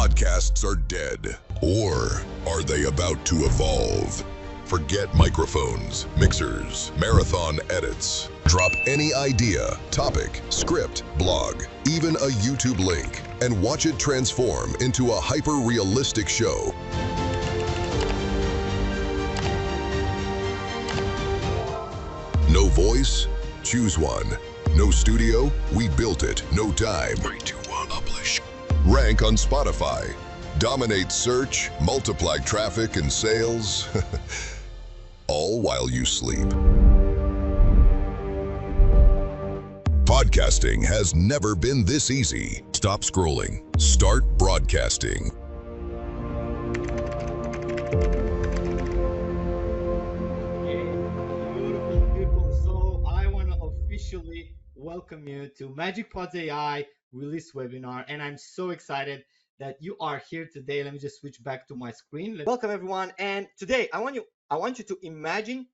Podcasts are dead. Or are they about to evolve? Forget microphones, mixers, marathon edits. Drop any idea, topic, script, blog, even a YouTube link, and watch it transform into a hyper-realistic show. No voice? Choose one. No studio? We built it. No time. 3, 2, 1, publish. Rank on Spotify. Dominate search, multiply traffic and sales. All while you sleep. Podcasting has never been this easy. Stop scrolling. Start broadcasting. Officially welcome you to MagicPodsAI release webinar, and I'm so excited that you are here today. Let me just switch back to my screen. Welcome everyone, and today I want you to imagine,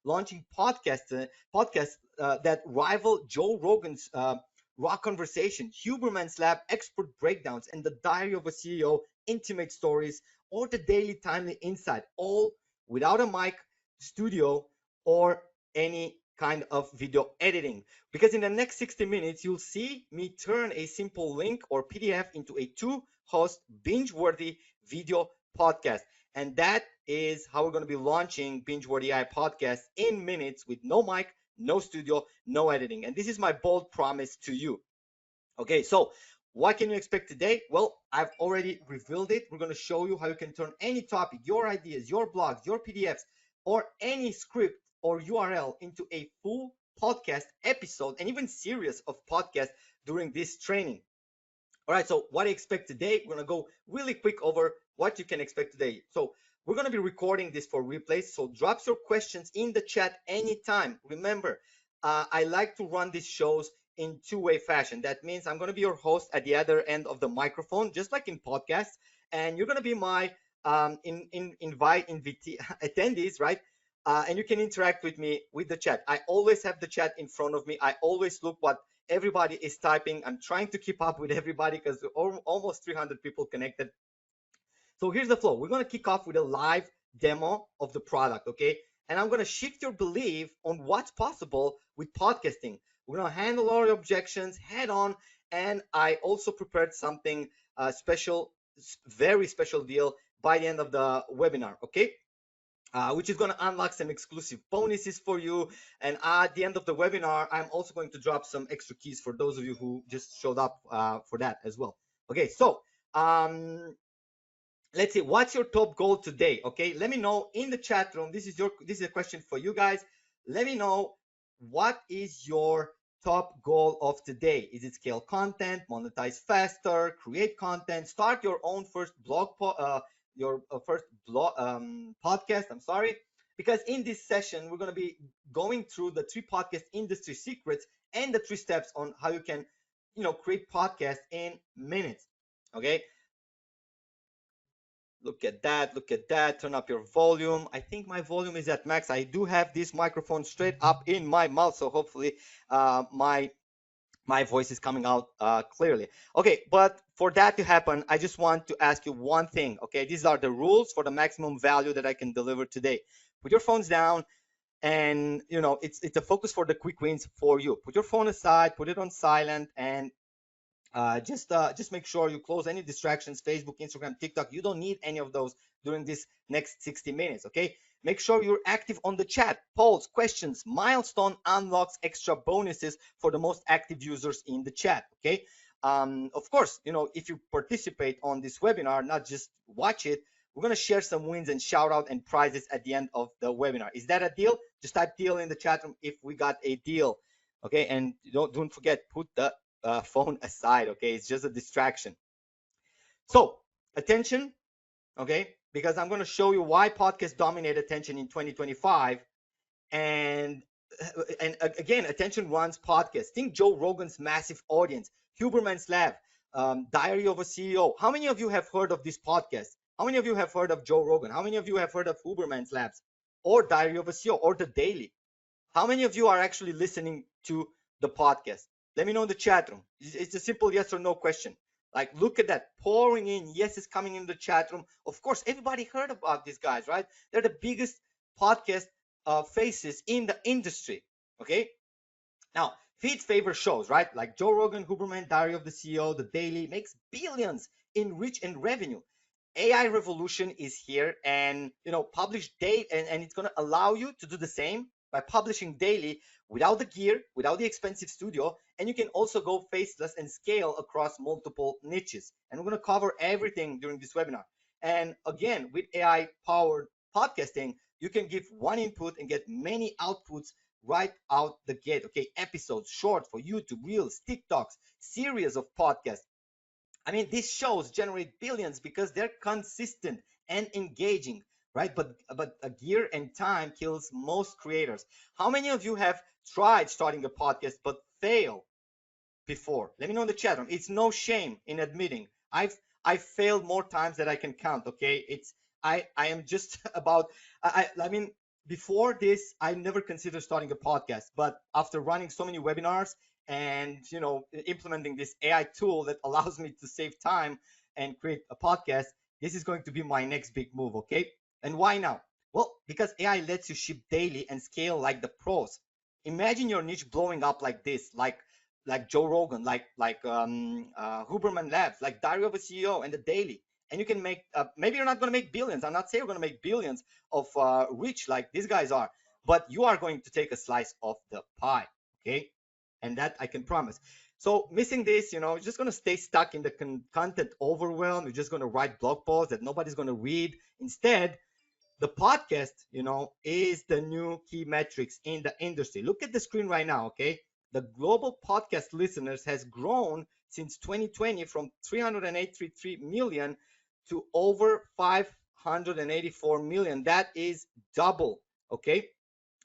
launching podcasts that rival Joe Rogan's Raw Conversation, Huberman's Lab expert breakdowns, and the Diary of a CEO intimate stories, or the Daily Timely Insight, all without a mic, studio, or any kind of video editing. Because in the next 60 minutes, you'll see me turn a simple link or PDF into a 2-host binge-worthy video podcast. And that is how we're going to be launching Binge-Worthy AI podcast in minutes with no mic, no studio, no editing. And this is my bold promise to you. Okay, so what can you expect today? Well, I've already revealed it. We're going to show you how you can turn any topic, your ideas, your blogs, your PDFs, or any script or URL into a full podcast episode and even series of podcasts during this training. All right, so what I expect today, we're going to go really quick over what you can expect today. So we're going to be recording this for replays, so drop your questions in the chat anytime. Remember, I like to run these shows in two-way fashion. That means I'm going to be your host at the other end of the microphone, just like in podcasts, and you're going to be my attendees, right? And you can interact with me with the chat. I always have the chat in front of me. I always look what everybody is typing. I'm trying to keep up with everybody because almost 300 people connected. So here's the flow. We're going to kick off with a live demo of the product, okay? And I'm going to shift your belief on what's possible with podcasting. We're going to handle all your objections head on. And I also prepared something special, very special deal by the end of the webinar, okay? Which is going to unlock some exclusive bonuses for you. And at the end of the webinar, I'm also going to drop some extra keys for those of you who just showed up for that as well. Okay, so let's see, what's your top goal today? Okay, let me know in the chat room. This is a question for you guys. Let me know, what is your top goal of today? Is it scale content, monetize faster, create content, start your own first podcast, I'm sorry, because in this session, we're going to be going through the 3 podcast industry secrets and the 3 steps on how you can, create podcasts in minutes. Okay. Look at that, turn up your volume. I think my volume is at max. I do have this microphone straight up in my mouth, so hopefully my voice is coming out clearly. Okay, but for that to happen, I just want to ask you one thing, okay? These are the rules for the maximum value that I can deliver today. Put your phones down, and it's a focus for the quick wins for you. Put your phone aside, put it on silent, and just make sure you close any distractions, Facebook, Instagram, TikTok. You don't need any of those during this next 60 minutes, okay? Make sure you're active on the chat, polls, questions, milestone unlocks, extra bonuses for the most active users in the chat, okay? Of course, if you participate on this webinar, not just watch it, we're going to share some wins and shout out and prizes at the end of the webinar. Is that a deal? Just type deal in the chat room if we got a deal, okay? And don't forget, put the phone aside, okay? It's just a distraction. So attention, okay? Because I'm going to show you why podcasts dominate attention in 2025. And again, attention runs podcasts. Think Joe Rogan's massive audience, Huberman's Lab, Diary of a CEO. How many of you have heard of this podcast? How many of you have heard of Joe Rogan? How many of you have heard of Huberman's Labs or Diary of a CEO or The Daily? How many of you are actually listening to the podcast? Let me know in the chat room. It's a simple yes or no question. Like, look at that, pouring in. Yes, it's coming in the chat room. Of course, everybody heard about these guys, right? They're the biggest podcast faces in the industry. Okay. Now, feeds favor shows, right? Like Joe Rogan, Huberman, Diary of the CEO, The Daily makes billions in reach and revenue. AI revolution is here, and publish daily, and it's going to allow you to do the same by publishing daily without the gear, without the expensive studio, and you can also go faceless and scale across multiple niches. And we're going to cover everything during this webinar. And again, with AI powered podcasting, you can give one input and get many outputs right out the gate. Okay, episodes, short for YouTube, reels, TikToks, series of podcasts. I mean, these shows generate billions because they're consistent and engaging, right? But a gear and time kills most creators. How many of you have tried starting a podcast but fail before? Let me know in the chat room. It's no shame in admitting I've failed more times than I can count. Okay, it's I am just about I mean, before this I never considered starting a podcast, but after running so many webinars and implementing this AI tool that allows me to save time and create a podcast, this is going to be my next big move. Okay, and why now? Well, because AI lets you ship daily and scale like the pros. Imagine your niche blowing up like this, like Joe Rogan, like Huberman Labs, like Diary of a CEO and the Daily. And you can make, maybe you're not going to make billions. I'm not saying you're going to make billions of reach like these guys are, but you are going to take a slice of the pie. Okay. And that I can promise. So missing this, you're just going to stay stuck in the content overwhelm. You're just going to write blog posts that nobody's going to read. Instead, the podcast, is the new key metrics in the industry. Look at the screen right now, okay? The global podcast listeners has grown since 2020 from 383 million to over 584 million. That is double, okay?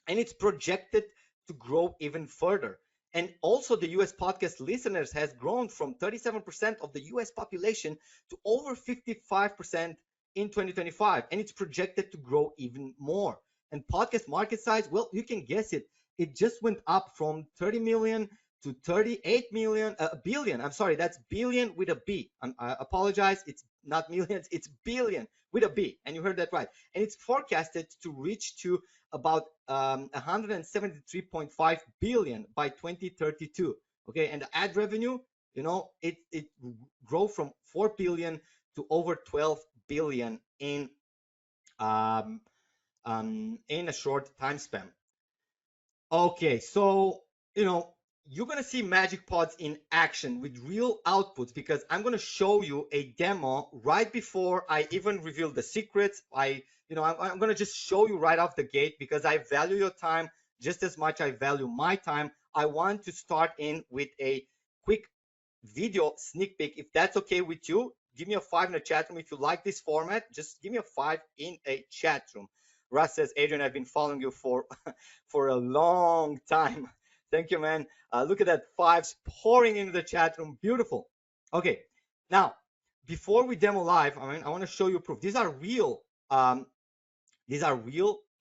And it's projected to grow even further. And also the US podcast listeners has grown from 37% of the US population to over 55% in 2025, and it's projected to grow even more. And podcast market size, well, you can guess it. It just went up from 30 million to 38 million, billion. I'm sorry, that's billion with a B. I apologize. It's not millions, it's billion with a B. And you heard that right. And it's forecasted to reach to about 173.5 billion by 2032. Okay, and the ad revenue, it grow from 4 billion to over 12 billion in a short time span. Okay, so you're gonna see Magic Pods in action with real outputs, because I'm gonna show you a demo right before I even reveal the secrets. I'm gonna just show you right off the gate, because I value your time just as much I value my time. I want to start in with a quick video sneak peek. If that's okay with you, give me a 5 in the chat room. If you like this format, just give me a 5 in a chat room. Russ says, Adrian, I've been following you for for a long time. Thank you, man. Look at that, 5s pouring into the chat room. Beautiful. Okay, now before we demo live, I want to show you proof. These are real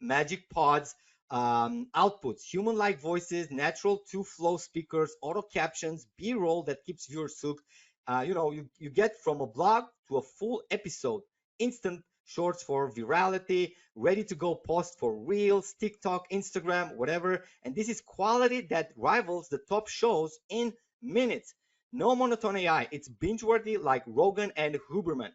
Magic Pods outputs: human-like voices, natural two-flow speakers, auto captions, B-roll that keeps viewers hooked. You get from a blog to a full episode, instant shorts for virality, ready to go post for reels, TikTok, Instagram, whatever. And this is quality that rivals the top shows in minutes. No monotone AI. It's binge-worthy like Rogan and Huberman.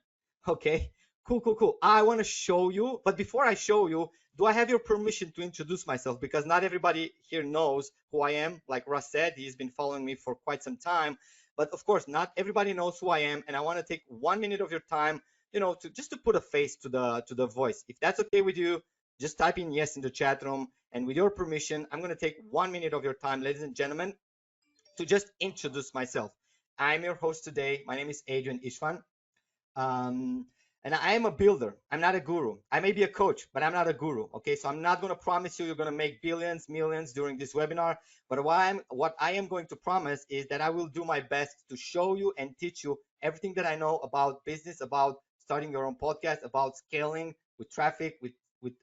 Okay, cool. I want to show you, but before I show you, do I have your permission to introduce myself? Because not everybody here knows who I am. Like Russ said, he's been following me for quite some time. But of course, not everybody knows who I am, and I want to take 1 minute of your time, to put a face to the voice. If that's okay with you, just type in yes in the chat room. And with your permission, I'm going to take 1 minute of your time, ladies and gentlemen, to just introduce myself. I'm your host today. My name is Adrian Ishvan. And I am a builder. I'm not a guru. I may be a coach, but I'm not a guru. Okay, so I'm not going to promise you're going to make billions, millions during this webinar. But what I am going to promise is that I will do my best to show you and teach you everything that I know about business, about starting your own podcast, about scaling with traffic, with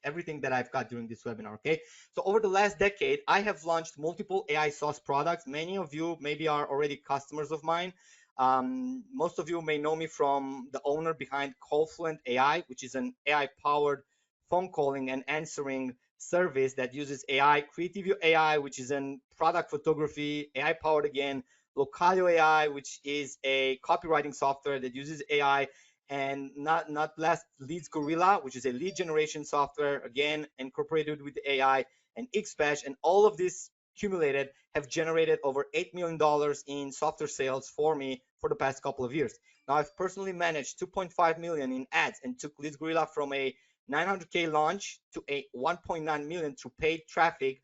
everything that I've got during this webinar. Okay, so over the last decade, I have launched multiple AI SaaS products. Many of you maybe are already customers of mine. Most of you may know me from the owner behind Callfluent AI, which is an AI-powered phone calling and answering service that uses AI. Creativity AI, which is in product photography, AI-powered again. Localio AI, which is a copywriting software that uses AI. And not last, Leads Gorilla, which is a lead generation software, again, incorporated with AI, and Xbash. And all of this accumulated have generated over $8 million in software sales for me for the past couple of years. Now, I've personally managed 2.5 million in ads and took Leads Gorilla from a 900K launch to a 1.9 million through paid traffic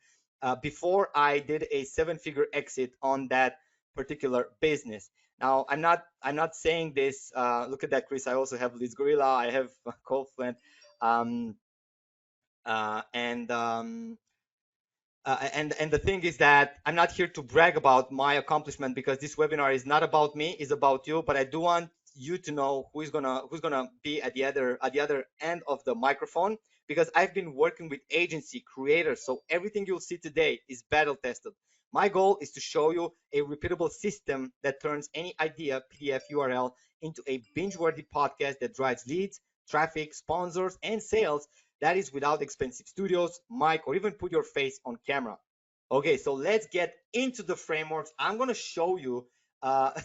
before I did a 7-figure exit on that particular business. Now, I'm not saying this. Look at that, Chris. I also have Leads Gorilla. I have Callfluent, and the thing is that I'm not here to brag about my accomplishment, because this webinar is not about me, it's about you. But I do want you to know who's gonna be at the other end of the microphone, because I've been working with agency creators, so everything you'll see today is battle tested. My goal is to show you a repeatable system that turns any idea, PDF, URL into a binge-worthy podcast that drives leads, traffic, sponsors, and sales. That is without expensive studios, mic, or even put your face on camera. Okay, so let's get into the frameworks. I'm going to show you.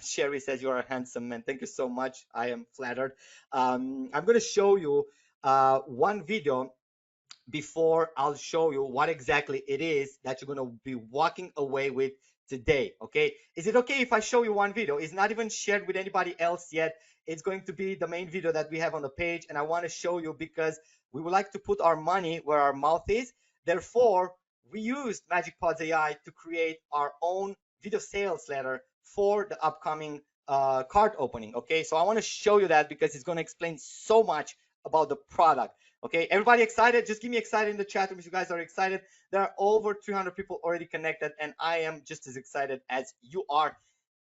Sherry says you are a handsome man. Thank you so much. I am flattered. I'm going to show you one video before I'll show you what exactly it is that you're going to be walking away with today. Okay, is it okay if I show you one video? It's not even shared with anybody else yet. It's going to be the main video that we have on the page, and I want to show you because we would like to put our money where our mouth is. Therefore, we used MagicPodsAI to create our own video sales letter for the upcoming card opening. Okay, so I want to show you that because it's going to explain so much about the product. Okay, everybody excited? Just give me excited in the chat room if you guys are excited. There are over 300 people already connected, and I am just as excited as you are.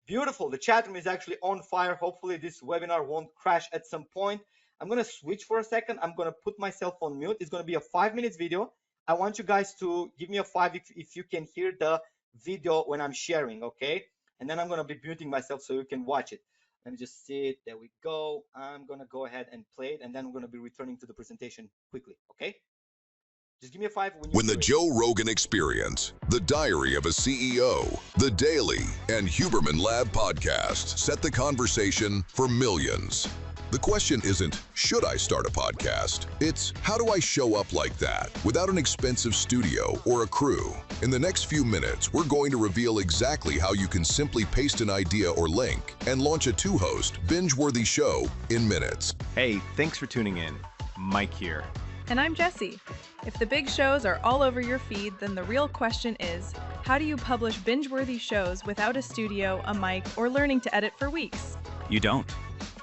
Beautiful. The chat room is actually on fire. Hopefully this webinar won't crash at some point. I'm going to switch for a second. I'm going to put myself on mute. It's going to be a 5-minute video. I want you guys to give me a 5 if you can hear the video when I'm sharing, okay? And then I'm going to be muting myself so you can watch it. Let me just see it. There we go. I'm going to go ahead and play it, and then we're going to be returning to the presentation quickly, okay? Just give me a 5 when the Joe Rogan Experience, The Diary of a CEO, The Daily, and Huberman Lab podcast set the conversation for millions. The question isn't, should I start a podcast? It's, how do I show up like that without an expensive studio or a crew? In the next few minutes, we're going to reveal exactly how you can simply paste an idea or link and launch a 2-host, binge-worthy show in minutes. Hey, thanks for tuning in. Mike here. And I'm Jessie. If the big shows are all over your feed, then the real question is, how do you publish binge-worthy shows without a studio, a mic, or learning to edit for weeks? You don't.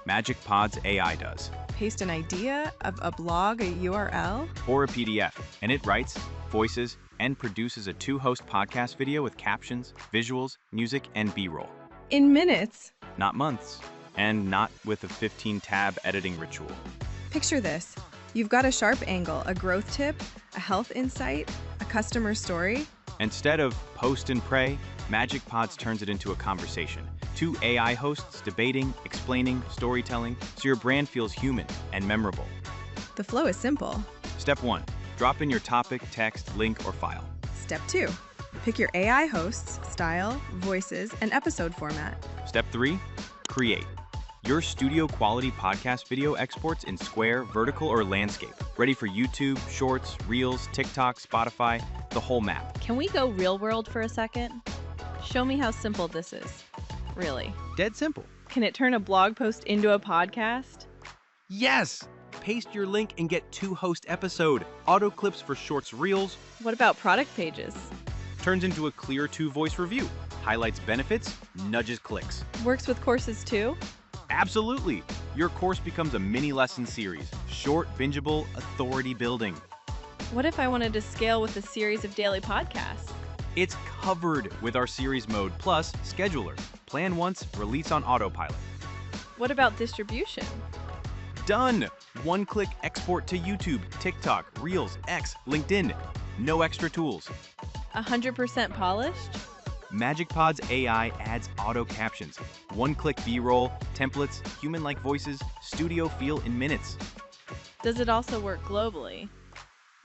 MagicPodsAI does. Paste an idea of a blog, a URL, or a PDF, and it writes, voices, and produces a 2-host podcast video with captions, visuals, music, and B-roll. in minutes. Not months, and not with a 15-tab editing ritual. Picture this. You've got a sharp angle, a growth tip, a health insight, a customer story. Instead of post and pray, MagicPods turns it into a conversation. 2 AI hosts debating, explaining, storytelling, so your brand feels human and memorable. The flow is simple. Step 1. Drop in your topic, text, link, or file. Step 2. Pick your AI hosts, style, voices, and episode format. Step 3. Create. Your studio-quality podcast video exports in square, vertical, or landscape. Ready for YouTube, Shorts, Reels, TikTok, Spotify, the whole map. Can we go real world for a second? Show me how simple this is. Really. Dead simple. Can it turn a blog post into a podcast? Yes! Paste your link and get 2-host episode. Auto clips for Shorts, Reels. What about product pages? Turns into a clear 2-voice review. Highlights benefits, nudges clicks. Works with courses too? Absolutely! Your course becomes a mini lesson series. Short, bingeable, authority building. What if I wanted to scale with a series of daily podcasts? It's covered with our series mode plus scheduler. Plan once, release on autopilot. What about distribution? Done! 1-click export to YouTube, TikTok, Reels, X, LinkedIn. No extra tools. 100% polished? MagicPodsAI adds auto captions, one-click B-roll, templates, human-like voices, studio feel in minutes. Does it also work globally?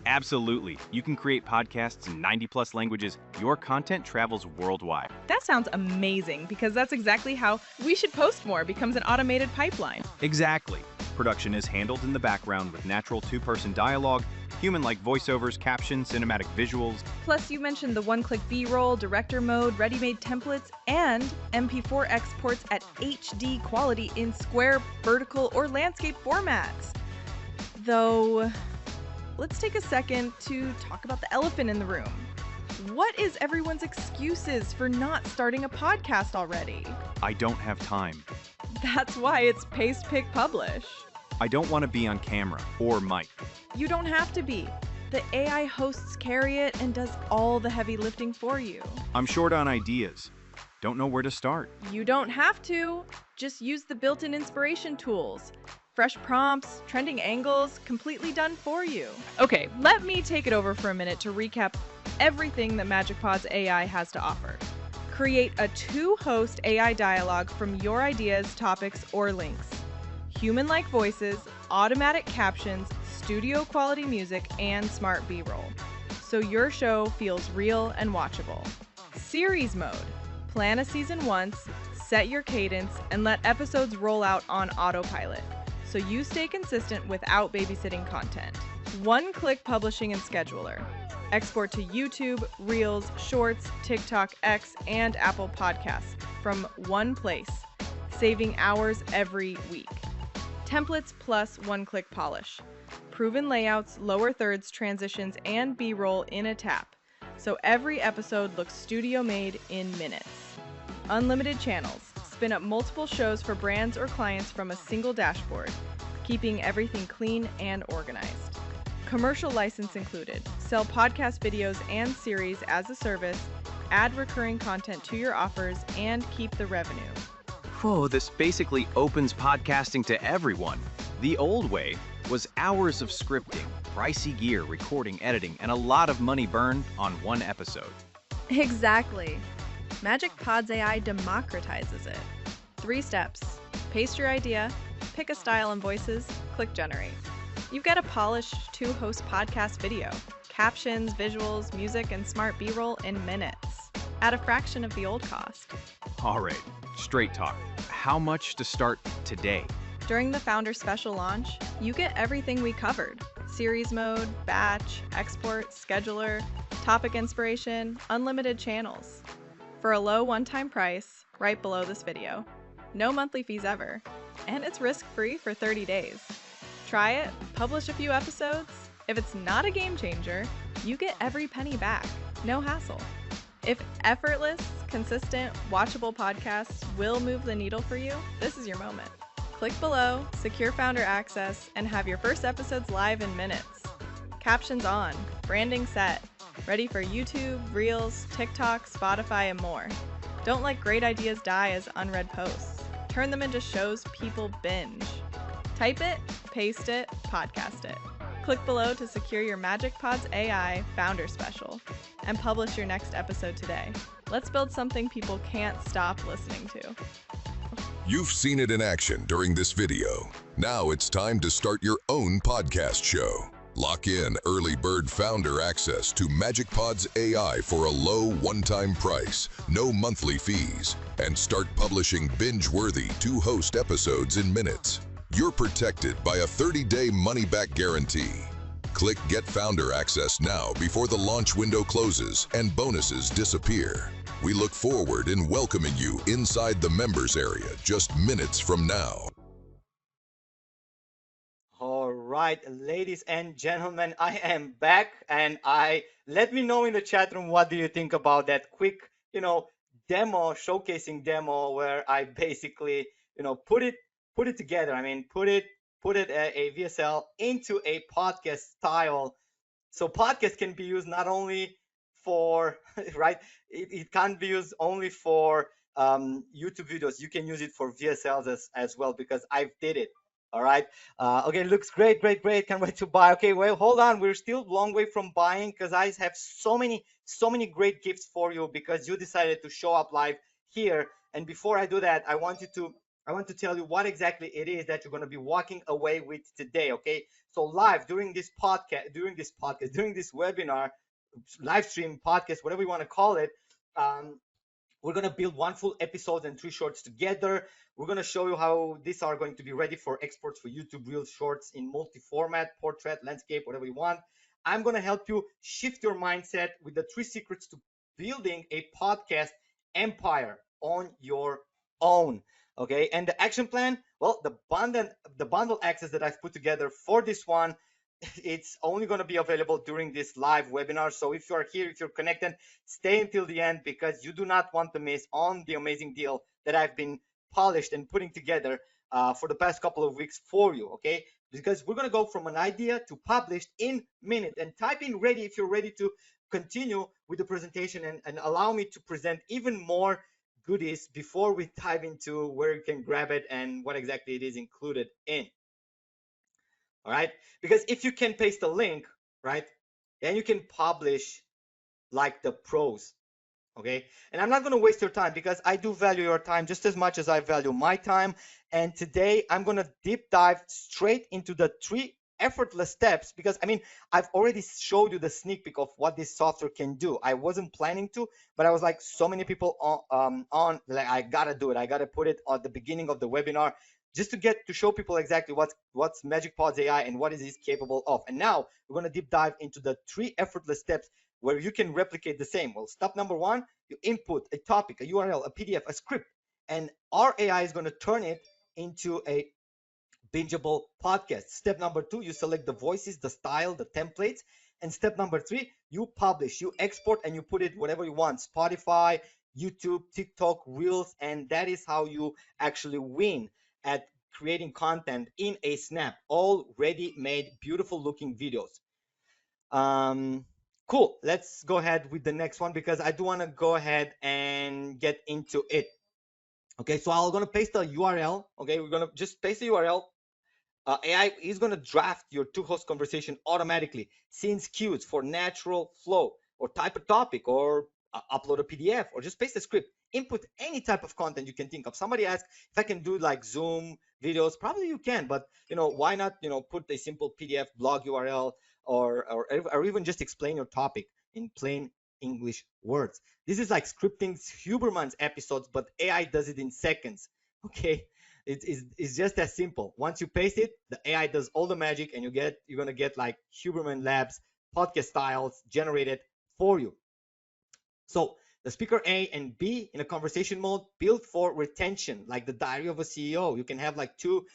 Absolutely. You can create podcasts in 90+ languages. Your content travels worldwide. That sounds amazing because that's exactly how We Should Post More becomes an automated pipeline. Exactly. Production is handled in the background with natural two-person dialogue, human-like voiceovers, captions, cinematic visuals. Plus, you mentioned the one-click B-roll, director mode, ready-made templates, and MP4 exports at HD quality in square, vertical, or landscape formats. Though, let's take a second to talk about the elephant in the room. What is everyone's excuses for not starting a podcast already? I don't have time. That's why it's Paste, Pick, Publish. I don't want to be on camera or mic. You don't have to be. The AI hosts carry it and does all the heavy lifting for you. I'm short on ideas. Don't know where to start. You don't have to. Just use the built-in inspiration tools. Fresh prompts, trending angles, completely done for you. Okay, let me take it over for a minute to recap everything that MagicPodsAI has to offer. Create a 2-host AI dialogue from your ideas, topics, or links. Human-like voices, automatic captions, studio quality music, and smart B-roll. So your show feels real and watchable. Series mode. Plan a season once, set your cadence, and let episodes roll out on autopilot, so you stay consistent without babysitting content. One-click publishing and scheduler. Export to YouTube, Reels, Shorts, TikTok, X, and Apple Podcasts from one place, saving hours every week. Templates plus one-click polish. Proven layouts, lower thirds, transitions, and B-roll in a tap, so every episode looks studio-made in minutes. Unlimited channels. Spin up multiple shows for brands or clients from a single dashboard, keeping everything clean and organized. Commercial license included. Sell podcast videos and series as a service, add recurring content to your offers, and keep the revenue. Whoa, this basically opens podcasting to everyone. The old way was hours of scripting, pricey gear, recording, editing, and a lot of money burned on one episode. Exactly. MagicPodsAI democratizes it. 3 steps. Paste your idea, pick a style and voices, click generate. You've got a polished 2-host podcast video, captions, visuals, music, and smart B-roll in minutes, at a fraction of the old cost. All right, straight talk. How much to start today? During the Founder Special launch, you get everything we covered. Series mode, batch, export, scheduler, topic inspiration, unlimited channels. For a low one-time price, right below this video. No monthly fees ever. And it's risk-free for 30 days. Try it, publish a few episodes. If it's not a game changer, you get every penny back. No hassle. If effortless, consistent, watchable podcasts will move the needle for you, this is your moment. Click below, secure founder access, and have your first episodes live in minutes. Captions on, branding set, ready for YouTube, Reels, TikTok, Spotify, and more. Don't let great ideas die as unread posts. Turn them into shows people binge. Type it, paste it, podcast it. Click below to secure your MagicPodsAI Founder Special and publish your next episode today. Let's build something people can't stop listening to. You've seen it in action during this video. Now it's time to start your own podcast show. Lock in early bird founder access to MagicPodsAI for a low one-time price, no monthly fees, and start publishing binge-worthy 2-host episodes in minutes. You're protected by a 30-day money-back guarantee. Click Get Founder Access now before the launch window closes and bonuses disappear. We look forward in welcoming you inside the members area just minutes from now. All right, ladies and gentlemen, I am back, and let me know in the chat room what do you think about that quick, showcasing demo where I basically, put it together. I mean, put it a VSL into a podcast style, so podcast can be used not only for right. It can't be used only for YouTube videos. You can use it for VSLs as well, because I've did it. All right. Okay, looks great. Can't wait to buy. Okay, well, hold on. We're still a long way from buying, because I have so many so many great gifts for you because you decided to show up live here. And before I do that, I want to tell you what exactly it is that you're going to be walking away with today. Okay, so live during this during this webinar, live stream, podcast, whatever you want to call it. We're going to build one full episode and 3 shorts together. We're going to show you how these are going to be ready for exports for YouTube Reels shorts in multi-format, portrait, landscape, whatever you want. I'm going to help you shift your mindset with the 3 secrets to building a podcast empire on your own. Okay, and the action plan, well, the bundle access that I've put together for this one, it's only going to be available during this live webinar. So if you are here, if you're connected, stay until the end because you do not want to miss on the amazing deal that I've been polished and putting together for the past couple of weeks for you. Okay, because we're going to go from an idea to published in minute. And type in ready if you're ready to continue with the presentation and allow me to present even more goodies before we dive into where you can grab it and what exactly it is included in. All right, because if you can paste a link, right, then you can publish like the pros. Okay, and I'm not going to waste your time because I do value your time just as much as I value my time. And today I'm going to deep dive straight into the 3 effortless steps because I mean I've already showed you the sneak peek of what this software can do. I wasn't planning to, but I was like, so many people on like, I gotta do it, I gotta put it at the beginning of the webinar just to show people exactly what's MagicPodsAI and what is it capable of. And now we're going to deep dive into the 3 effortless steps where you can replicate the same. Well, step number 1, you input a topic, a URL, a PDF, a script, and our AI is going to turn it into a bingeable podcast. Step number 2, you select the voices, the style, the templates. And step number 3, you publish, you export, and you put it whatever you want, Spotify, YouTube, TikTok, Reels, and that is how you actually win at creating content in a snap, all ready-made, beautiful looking videos. Cool, let's go ahead with the next one because I do want to go ahead and get into it. Okay, so I'm going to paste the URL. Okay, we're going to just paste the URL. AI is going to draft your 2-host conversation automatically, scenes cues for natural flow, or type a topic, or upload a PDF, or just paste a script. Input any type of content you can think of. Somebody asked if I can do like Zoom videos. Probably you can, but why not put a simple PDF blog URL or even just explain your topic in plain English words. This is like scripting Huberman's episodes, but AI does it in seconds. Okay. It's just as simple. Once you paste it, the AI does all the magic, and you're gonna get like Huberman Labs podcast styles generated for you. So the speaker A and B in a conversation mode built for retention, like the diary of a CEO. You can have like 2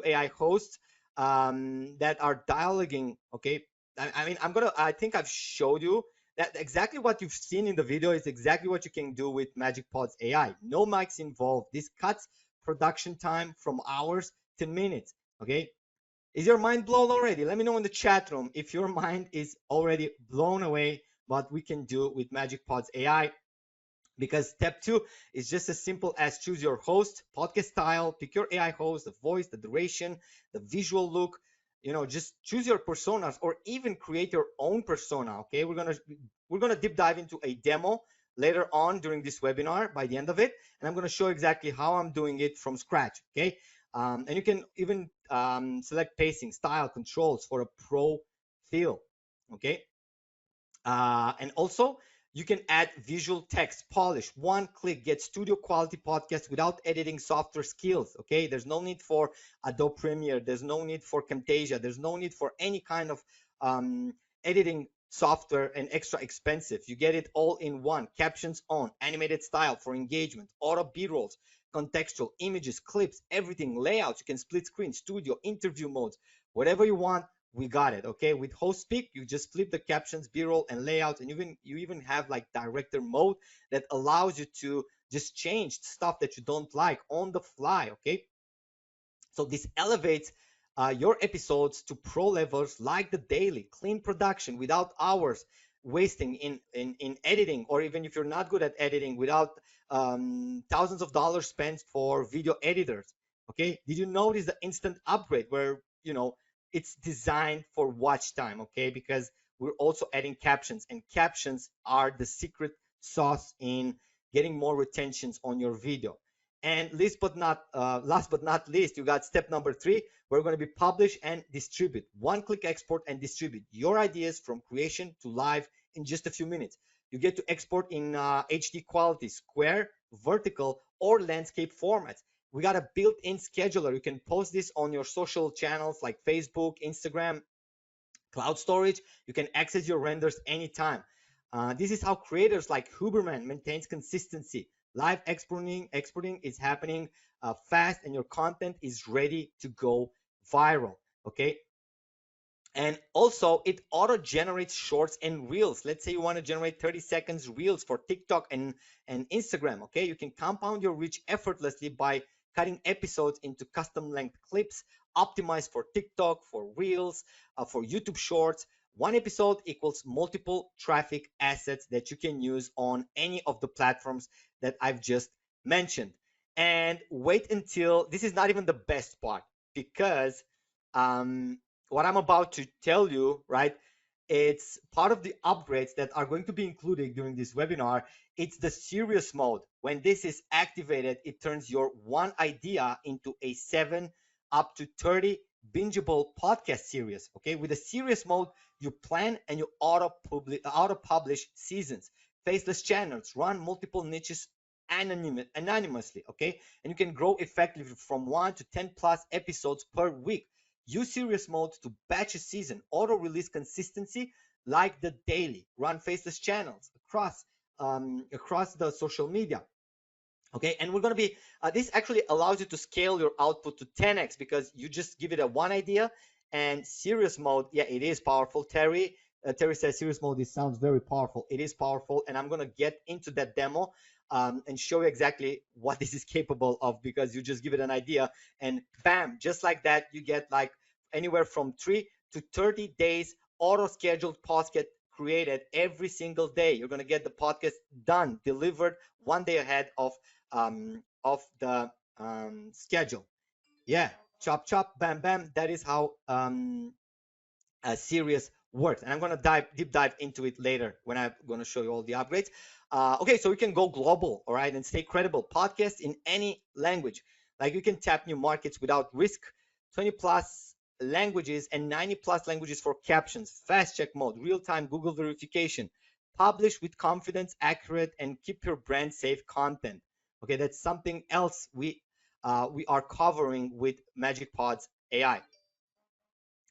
AI hosts that are dialoguing. Okay, I mean I think I've showed you that exactly what you've seen in the video is exactly what you can do with MagicPodsAI. No mics involved. This cuts production time from hours to minutes. Okay, is your mind blown already? Let me know in the chat room if your mind is already blown away what we can do with MagicPodsAI, because step 2 is just as simple as choose your host, podcast style, pick your AI host, the voice, the duration, the visual look. Just choose your personas or even create your own persona. Okay, we're gonna deep dive into a demo later on during this webinar by the end of it, and I'm going to show exactly how I'm doing it from scratch. Okay, and you can even select pacing, style, controls for a pro feel. Okay, and also you can add visual text, polish, one click, get studio quality podcast without editing software skills. Okay, there's no need for Adobe Premiere, there's no need for Camtasia, there's no need for any kind of editing software and extra expensive. You get it all in one. Captions on, animated style for engagement, auto b-rolls, contextual, images, clips, everything, layouts. You can split screen, studio, interview modes, whatever you want. We got it. Okay, with host speak, you just flip the captions, b-roll, and layouts, and you even have like director mode that allows you to just change stuff that you don't like on the fly. Okay, so this elevates your episodes to pro levels, like the daily clean production without hours wasting in editing, or even if you're not good at editing, without thousands of dollars spent for video editors. Okay, did you notice the instant upgrade where it's designed for watch time? Okay, because we're also adding captions, and captions are the secret sauce in getting more retentions on your video. And last but not least, you got step number 3. We're going to be publish and distribute. One-click export and distribute your ideas from creation to live in just a few minutes. You get to export in HD quality, square, vertical, or landscape formats. We got a built-in scheduler. You can post this on your social channels like Facebook, Instagram, cloud storage. You can access your renders anytime. This is how creators like Huberman maintains consistency. Live exporting is happening fast, and your content is ready to go viral. Okay. And also, it auto generates shorts and reels. Let's say you want to generate 30 seconds reels for TikTok and Instagram. Okay, you can compound your reach effortlessly by cutting episodes into custom length clips, optimized for TikTok, for reels, for YouTube shorts. One episode equals multiple traffic assets that you can use on any of the platforms that I've just mentioned. And wait until this is not even the best part, because what I'm about to tell you, right, it's part of the upgrades that are going to be included during this webinar. It's the serious mode. When this is activated, it turns your one idea into a 7 up to 30 bingeable podcast series. Okay, with the serious mode, you plan and you auto publish seasons, faceless channels, run multiple niches anonymously. Okay, and you can grow effectively from 1 to 10 plus episodes per week. Use serious mode to batch a season, auto release consistency like the daily, run faceless channels across the social media. Okay, and we're going to be this actually allows you to scale your output to 10x, because you just give it a one idea. And serious mode, yeah, it is powerful. Terry says serious mode, this sounds very powerful. It is powerful, and I'm going to get into that demo and show you exactly what this is capable of, because you just give it an idea and bam, just like that, you get like anywhere from 3 to 30 days auto scheduled podcast created every single day. You're going to get the podcast done, delivered 1 day ahead of the schedule. Yeah, chop chop, bam bam. That is how serious works, and I'm going to deep dive into it later when I'm going to show you all the upgrades. Okay, so we can go global, all right, and stay credible. Podcast in any language, like you can tap new markets without risk. 20 plus languages and 90 plus languages for captions, fast check mode, real-time Google verification, publish with confidence, accurate, and keep your brand safe content. Okay, that's something else we are covering with MagicPods AI.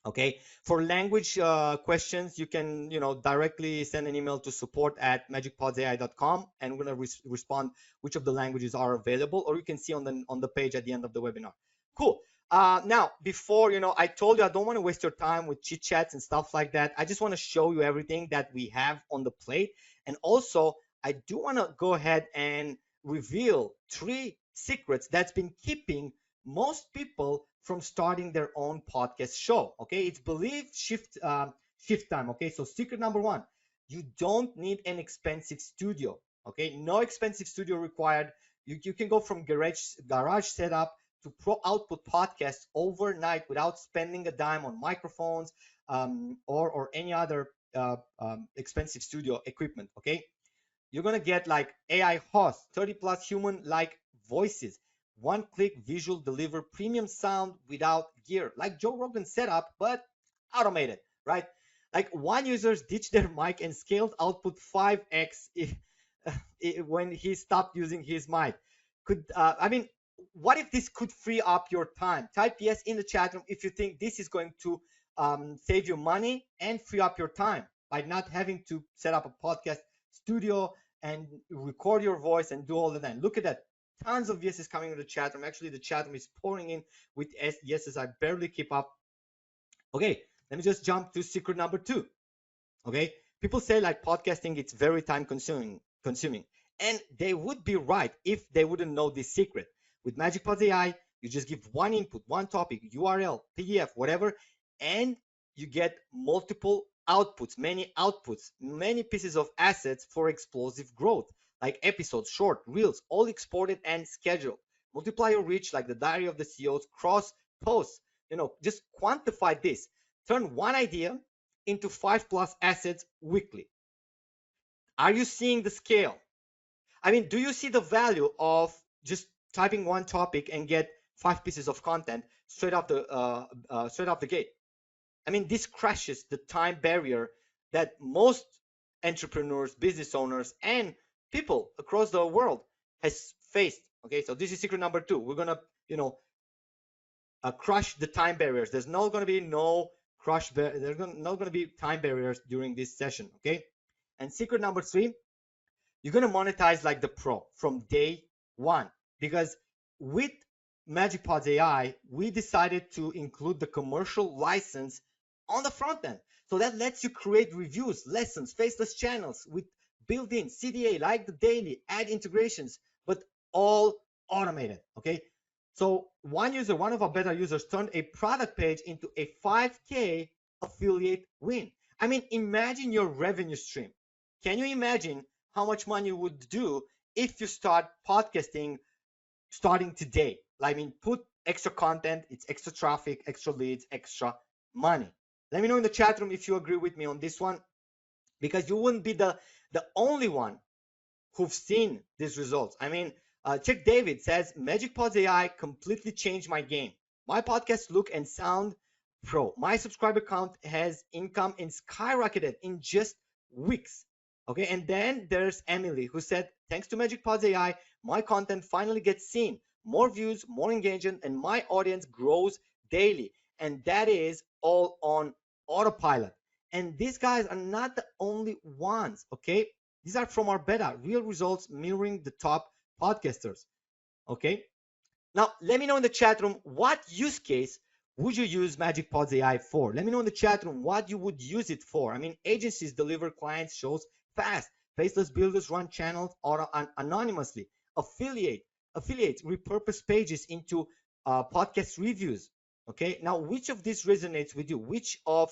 Okay, for language questions, you can directly send an email to support@magicpodsai.com, and we're going to respond which of the languages are available, or you can see on the page at the end of the webinar. Cool. Now, before I told you I don't want to waste your time with chit chats and stuff like that. I just want to show you everything that we have on the plate, and also I do want to go ahead and reveal 3 secrets that's been keeping most people from starting their own podcast show. Okay, it's believe shift time. Okay, so secret number 1, you don't need an expensive studio. Okay, no expensive studio required. You can go from garage setup to pro output podcasts overnight without spending a dime on microphones or any other expensive studio equipment. Okay, you're gonna get like AI hosts, 30 plus human like voices, one-click visual deliver premium sound without gear, like Joe Rogan setup, but automated, right? Like one user ditched their mic and scaled output 5x when he stopped using his mic. I mean, what if this could free up your time? Type yes in the chat room if you think this is going to save you money and free up your time by not having to set up a podcast studio and record your voice and do all of that. Look at that. Tons of yeses coming to the chat room. Actually, the chat room is pouring in with yeses. I barely keep up. Okay, let me just jump to secret number 2. Okay, people say like podcasting, it's very time consuming, and they would be right if they wouldn't know this secret. With MagicPods AI, you just give one input, one topic, URL, PDF, whatever, and you get multiple outputs, many pieces of assets for explosive growth, like episodes, short, reels, all exported and scheduled. Multiply your reach like the diary of the CEOs, cross posts, just quantify this. Turn one idea into 5+ assets weekly. Are you seeing the scale? I mean, do you see the value of just typing one topic and get 5 pieces of content straight off the gate? I mean, this crashes the time barrier that most entrepreneurs, business owners, and people across the world has faced. Okay, so this is secret number 2. We're gonna, crush the time barriers. There's not gonna be not gonna be time barriers during this session. Okay, and secret number 3, you're gonna monetize like the pro from day one, because with MagicPods AI, we decided to include the commercial license on the front end. So that lets you create reviews, lessons, faceless channels with built-in CDA, like the daily ad integrations, but all automated. Okay. So one of our beta users turned a product page into a 5K affiliate win. I mean, imagine your revenue stream. Can you imagine how much money you would do if you start podcasting starting today? I mean, put extra content, it's extra traffic, extra leads, extra money. Let me know in the chat room if you agree with me on this one, because you wouldn't be the only one who've seen these results. I mean, Check David says, MagicPods AI completely changed my game. My podcast look and sound pro. My subscriber count has income and skyrocketed in just weeks. Okay, and then there's Emily who said, thanks to MagicPods AI, my content finally gets seen, more views, more engagement, and my audience grows daily. And that is all on autopilot. And these guys are not the only ones. Okay, these are from our beta, real results mirroring the top podcasters. Okay, now let me know in the chat room, what use case would you use MagicPods AI for? Let me know in the chat room what you would use it for. I mean, agencies deliver clients shows fast. Faceless builders run channels anonymously. Affiliates repurpose pages into podcast reviews. Okay, now which of these resonates with you? Which of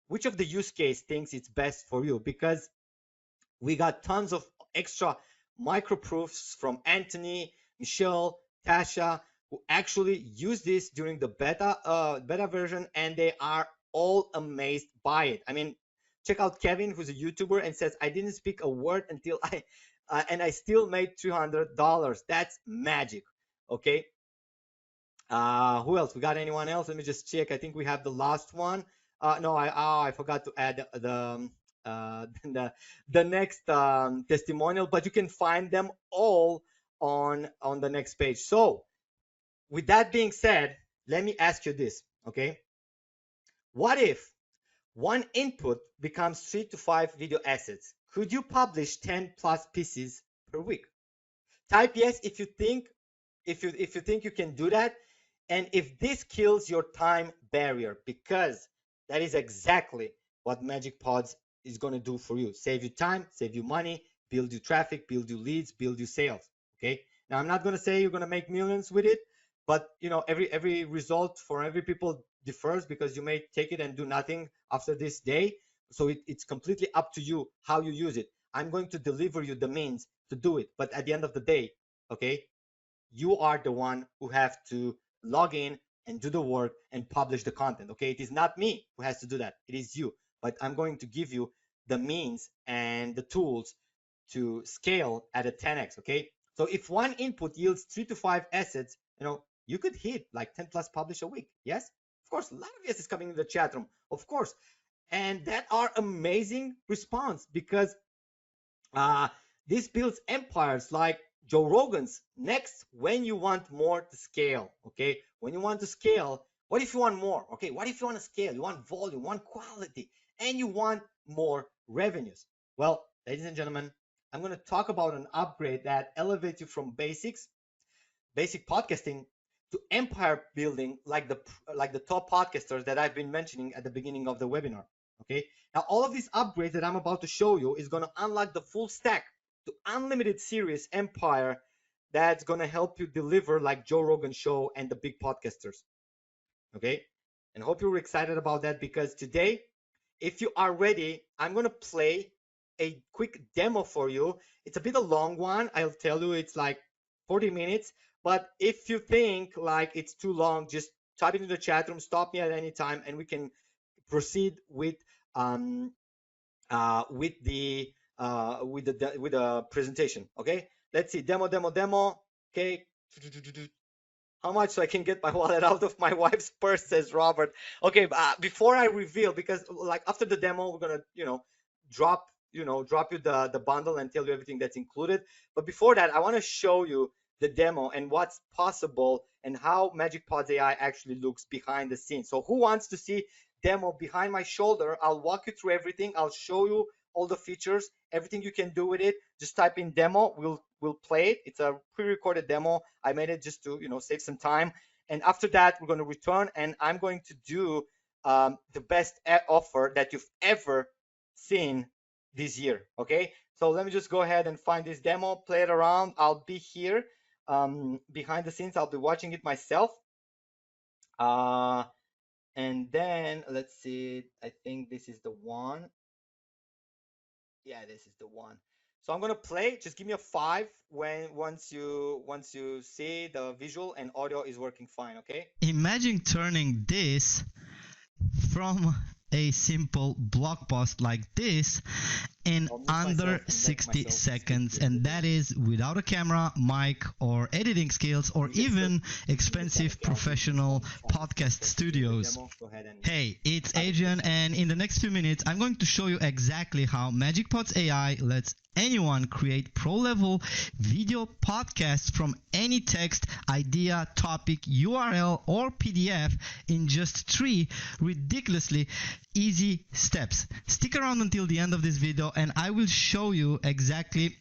the use case thinks it's best for you? Because we got tons of extra micro proofs from Anthony, Michelle, Tasha, who actually use this during the beta version, and they are all amazed by it. I mean, check out Kevin, who's a YouTuber, and says, I didn't speak a word until and I still made $200. That's magic. Okay. Who else? We got anyone else? Let me just check. I think we have the last one. No, I forgot to add the next testimonial, but you can find them all on the next page. So with that being said, let me ask you this, okay? What if one input becomes 3 to 5 video assets? Could you publish 10 plus pieces per week? Type yes if you think you can do that, and if this kills your time barrier, because that is exactly what MagicPods is going to do for you. Save you time, save you money, build you traffic, build you leads, build you sales. Okay. Now I'm not going to say you're going to make millions with it, but every result for every people differs, because you may take it and do nothing after this day. So it's completely up to you how you use it. I'm going to deliver you the means to do it, but at the end of the day, okay, you are the one who have to log in and do the work and publish the content. Okay, it is not me who has to do that, it is you. But I'm going to give you the means and the tools to scale at a 10x. Okay, so if one input yields 3 to 5 assets, you could hit like 10 plus publish a week. Yes, of course, a lot of yes is coming in the chat room, of course. And that are amazing response, because this builds empires like Joe Rogan's. Next, when you want more to scale, okay? When you want to scale, what if you want more? Okay, what if you want to scale? You want volume, you want quality, and you want more revenues. Well, ladies and gentlemen, I'm going to talk about an upgrade that elevates you from basic podcasting to empire building, like the top podcasters that I've been mentioning at the beginning of the webinar. Okay, now all of these upgrades that I'm about to show you is going to unlock the full stack to unlimited series empire that's going to help you deliver like Joe Rogan show and the big podcasters. Okay, and hope you're excited about that, because today, if you are ready, I'm going to play a quick demo for you. It's a bit a long one, I'll tell you. It's like 40 minutes, but if you think like it's too long, just type it in the chat room, stop me at any time, and we can proceed with um, with the presentation. Okay, let's see, demo. Okay, how much so I can get my wallet out of my wife's purse, says Robert. Okay, before I reveal, because like after the demo, we're gonna, drop, drop you the bundle and tell you everything that's included. But before that, I want to show you the demo and what's possible and how MagicPods AI actually looks behind the scenes. So who wants to see demo behind my shoulder? I'll walk you through everything. I'll show you all the features, everything you can do with it. Just type in demo. We'll play it. It's a pre-recorded demo. I made it just to save some time. And after that, we're going to return, and I'm going to do the best offer that you've ever seen this year. Okay, so let me just go ahead and find this demo, play it around. I'll be here behind the scenes. I'll be watching it myself. And then let's see. I think this is the one. Yeah, this is the one. So I'm gonna play. Just give me a 5 once you see the visual and audio is working fine. Okay. Imagine turning this from a simple blog post like this in under 60 seconds, and that is without a camera, mic, or editing skills, or even expensive professional podcast studios. Hey, it's Adrian, and in the next few minutes I'm going to show you exactly how MagicPods AI lets anyone create pro-level video podcasts from any text, idea, topic, URL, or PDF in just 3 ridiculously easy steps. Stick around until the end of this video and I will show you exactly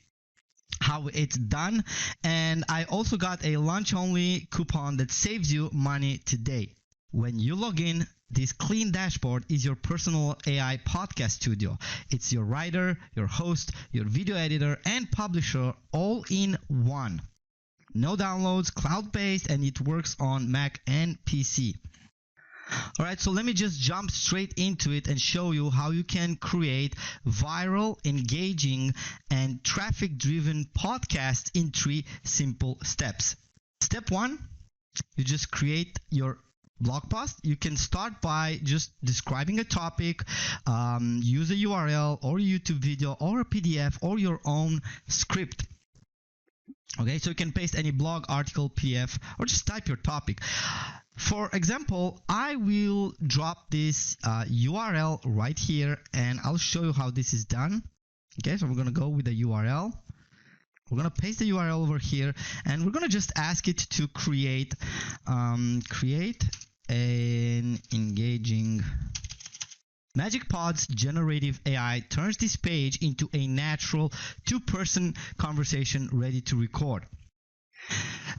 how it's done, and I also got a launch only coupon that saves you money today. When you log in, this clean dashboard is your personal AI podcast studio. It's your writer, your host, your video editor, and publisher all in one. No downloads, cloud-based, and it works on Mac and PC. Alright, so let me just jump straight into it and show you how you can create viral, engaging, and traffic-driven podcasts in 3 simple steps. Step 1, you just create your blog post. You can start by just describing a topic, use a URL or a YouTube video or a PDF or your own script. Okay, so you can paste any blog, article, PDF, or just type your topic. For example, I will drop this URL right here and I'll show you how this is done. Okay, so we're going to go with the URL. We're going to paste the URL over here and we're going to just ask it to create an engaging. MagicPods generative AI turns this page into a natural 2-person conversation ready to record.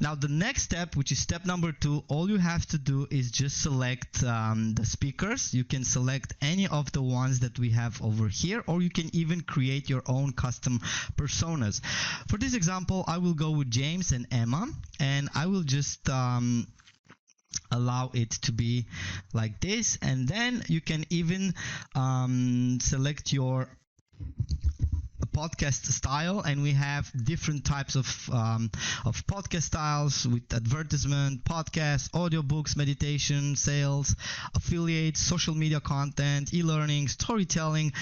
Now the next step, which is step number 2, all you have to do is just select the speakers. You can select any of the ones that we have over here, or you can even create your own custom personas. For this example, I will go with James and Emma, and I will just allow it to be like this, and then you can even select your podcast style, and we have different types of podcast styles with advertisement, podcasts, audiobooks, meditation, sales, affiliates, social media content, e-learning, storytelling,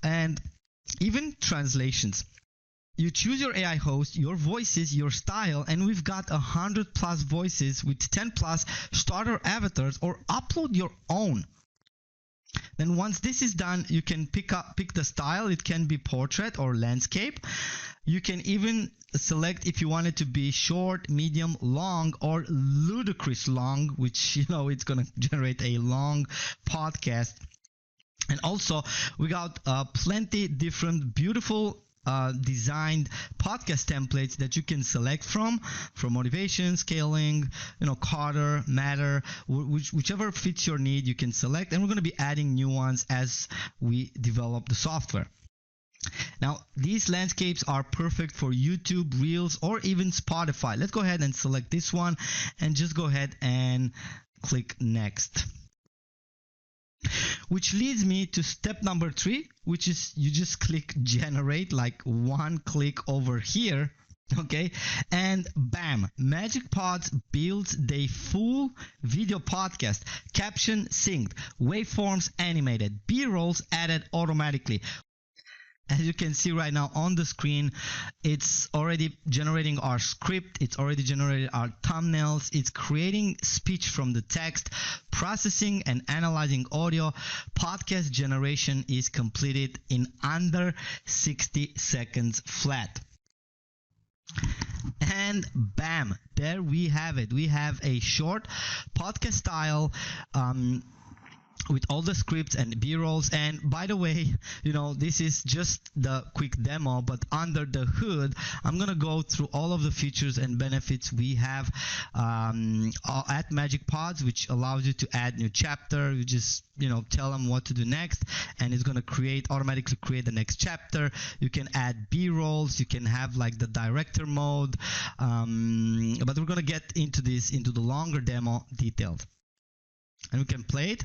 and even translations. You choose your AI host, your voices, your style, and we've got 100+ voices with 10+ starter avatars, or upload your own. Then once this is done, you can pick the style. It can be portrait or landscape. You can even select if you want it to be short, medium, long, or ludicrous long, which it's going to generate a long podcast. And also we got plenty different beautiful designed podcast templates that you can select from motivation, scaling, Carter, Matter, whichever fits your need you can select, and we're going to be adding new ones as we develop the software. Now these landscapes are perfect for YouTube, Reels, or even Spotify. Let's go ahead and select this one and just go ahead and click next. Which leads me to step number 3, which is you just click generate, like one click over here, Okay, and bam, MagicPods builds the full video podcast, caption synced, waveforms animated, b-rolls added automatically. As you can see right now on the screen, it's already generating our script, it's already generated our thumbnails, it's creating speech from the text, processing and analyzing audio. Podcast generation is completed in under 60 seconds flat. And bam, there we have it. We have a short podcast style with all the scripts and b-rolls. And by the way, this is just the quick demo, but under the hood I'm gonna go through all of the features and benefits we have at MagicPods, which allows you to add new chapter. You just tell them what to do next, and it's gonna automatically create the next chapter. You can add b-rolls, you can have like the director mode, but we're gonna get into the longer demo detailed, and we can play it.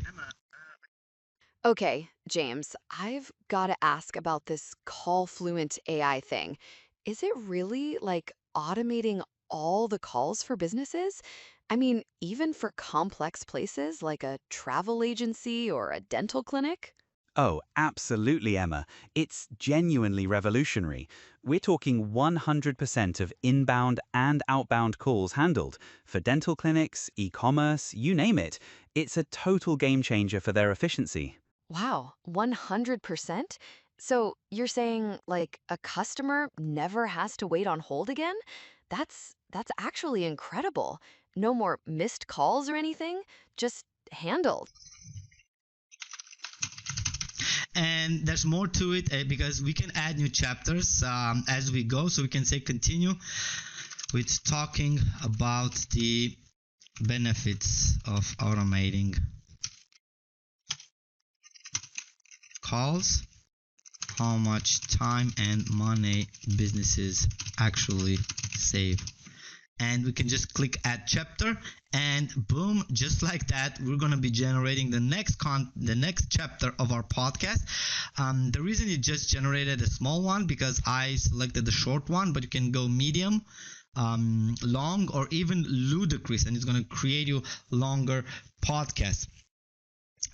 Okay, James, I've got to ask about this Call Fluent AI thing. Is it really like automating all the calls for businesses? I mean, even for complex places like a travel agency or a dental clinic? Oh, absolutely, Emma. It's genuinely revolutionary. We're talking 100% of inbound and outbound calls handled. For dental clinics, e-commerce, you name it. It's a total game changer for their efficiency. Wow, 100%? So you're saying like a customer never has to wait on hold again? That's actually incredible. No more missed calls or anything, just handled. And there's more to it because we can add new chapters as we go. So we can say continue with talking about the benefits of automating calls, how much time and money businesses actually save. And we can just click add chapter, and boom, just like that, we're going to be generating the next chapter of our podcast. The reason it just generated a small one because I selected the short one, but you can go medium, long, or even ludicrous, and it's going to create you longer podcasts.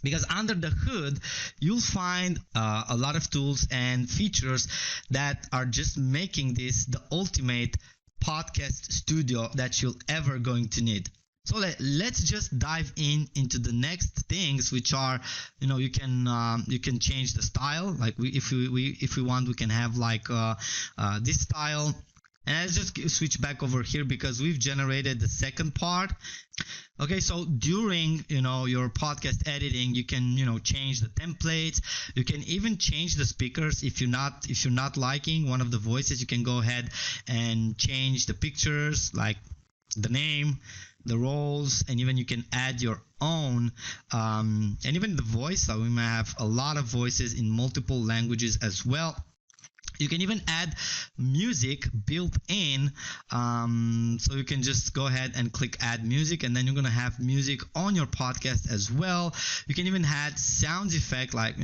Because under the hood, you'll find a lot of tools and features that are just making this the ultimate podcast studio that you'll ever going to need. So let's just dive into the next things, which are, you can change the style. Like if we want, we can have like this style. And let's just switch back over here because we've generated the second part. Okay, so during your podcast editing, you can change the templates. You can even change the speakers. If you're not liking one of the voices, you can go ahead and change the pictures, like the name, the roles, and even you can add your own and even the voice. So we might have a lot of voices in multiple languages as well. You can even add music built in, so you can just go ahead and click add music, and then you're gonna have music on your podcast as well. You can even add sound effect, like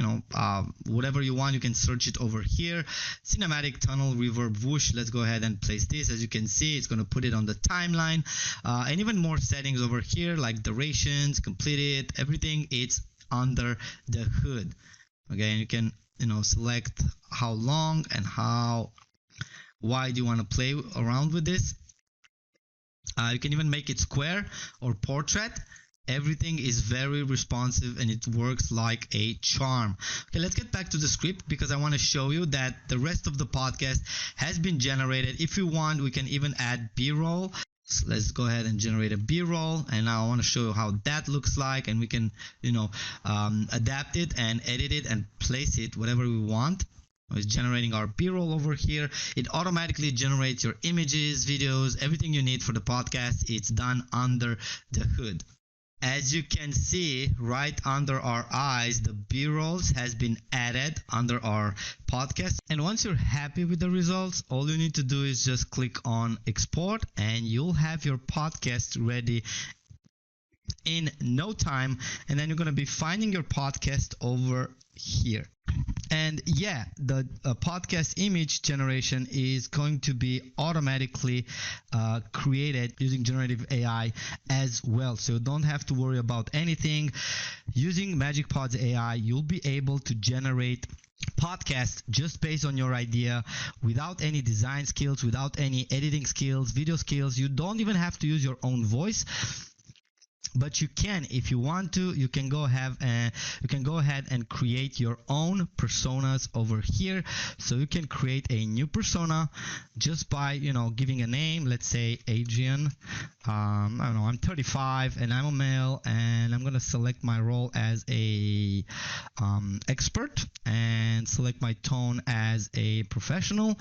whatever you want. You can search it over here. Cinematic, tunnel, reverb, whoosh. Let's go ahead and place this. As you can see, it's gonna put it on the timeline, and even more settings over here, like durations, completed, everything. It's under the hood. Okay, and you can select how long and how wide you want to play around with this. You can even make it square or portrait. Everything is very responsive and it works like a charm. Okay, let's get back to the script because I want to show you that the rest of the podcast has been generated. If you want, we can even add b-roll. So let's go ahead and generate a b-roll, and now I want to show you how that looks like, and we can adapt it and edit it and place it whatever we want. It's generating our b-roll over here. It automatically generates your images, videos, everything you need for the podcast. It's done under the hood. As you can see right under our eyes, the b-rolls has been added under our podcast. And once you're happy with the results, all you need to do is just click on export, and you'll have your podcast ready in no time. And then you're going to be finding your podcast over here. And yeah, the podcast image generation is going to be automatically created using generative AI as well. So you don't have to worry about anything. Using MagicPodsAI, you'll be able to generate podcast just based on your idea, without any design skills, without any editing skills, video skills. You don't even have to use your own voice. But you can, if you want to, you can go ahead and create your own personas over here. So you can create a new persona just by, giving a name. Let's say Adrian. I don't know, I'm 35 and I'm a male, and I'm gonna select my role as a expert and select my tone as a professional.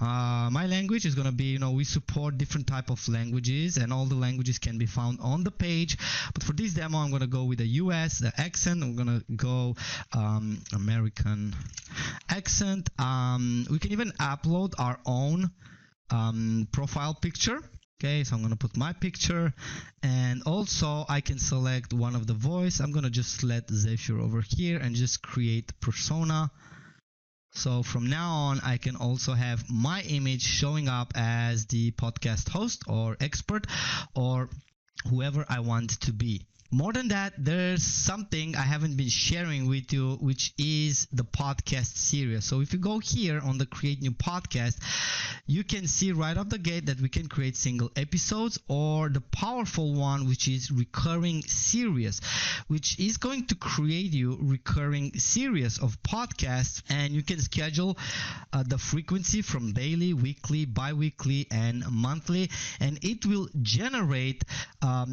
My language is gonna be, we support different type of languages, and all the languages can be found on the page. But for this demo, I'm going to go with the US, the accent. I'm going to go American accent. We can even upload our own profile picture. Okay, so I'm going to put my picture, and also I can select one of the voice. I'm going to just let Zephyr over here and just create persona. So from now on, I can also have my image showing up as the podcast host or expert or whoever I want to be. More than that, there's something I haven't been sharing with you, which is the podcast series. So if you go here on the create new podcast, you can see right off the gate that we can create single episodes, or the powerful one, which is recurring series, which is going to create you recurring series of podcasts, and you can schedule the frequency from daily, weekly, bi-weekly, and monthly, and it will generate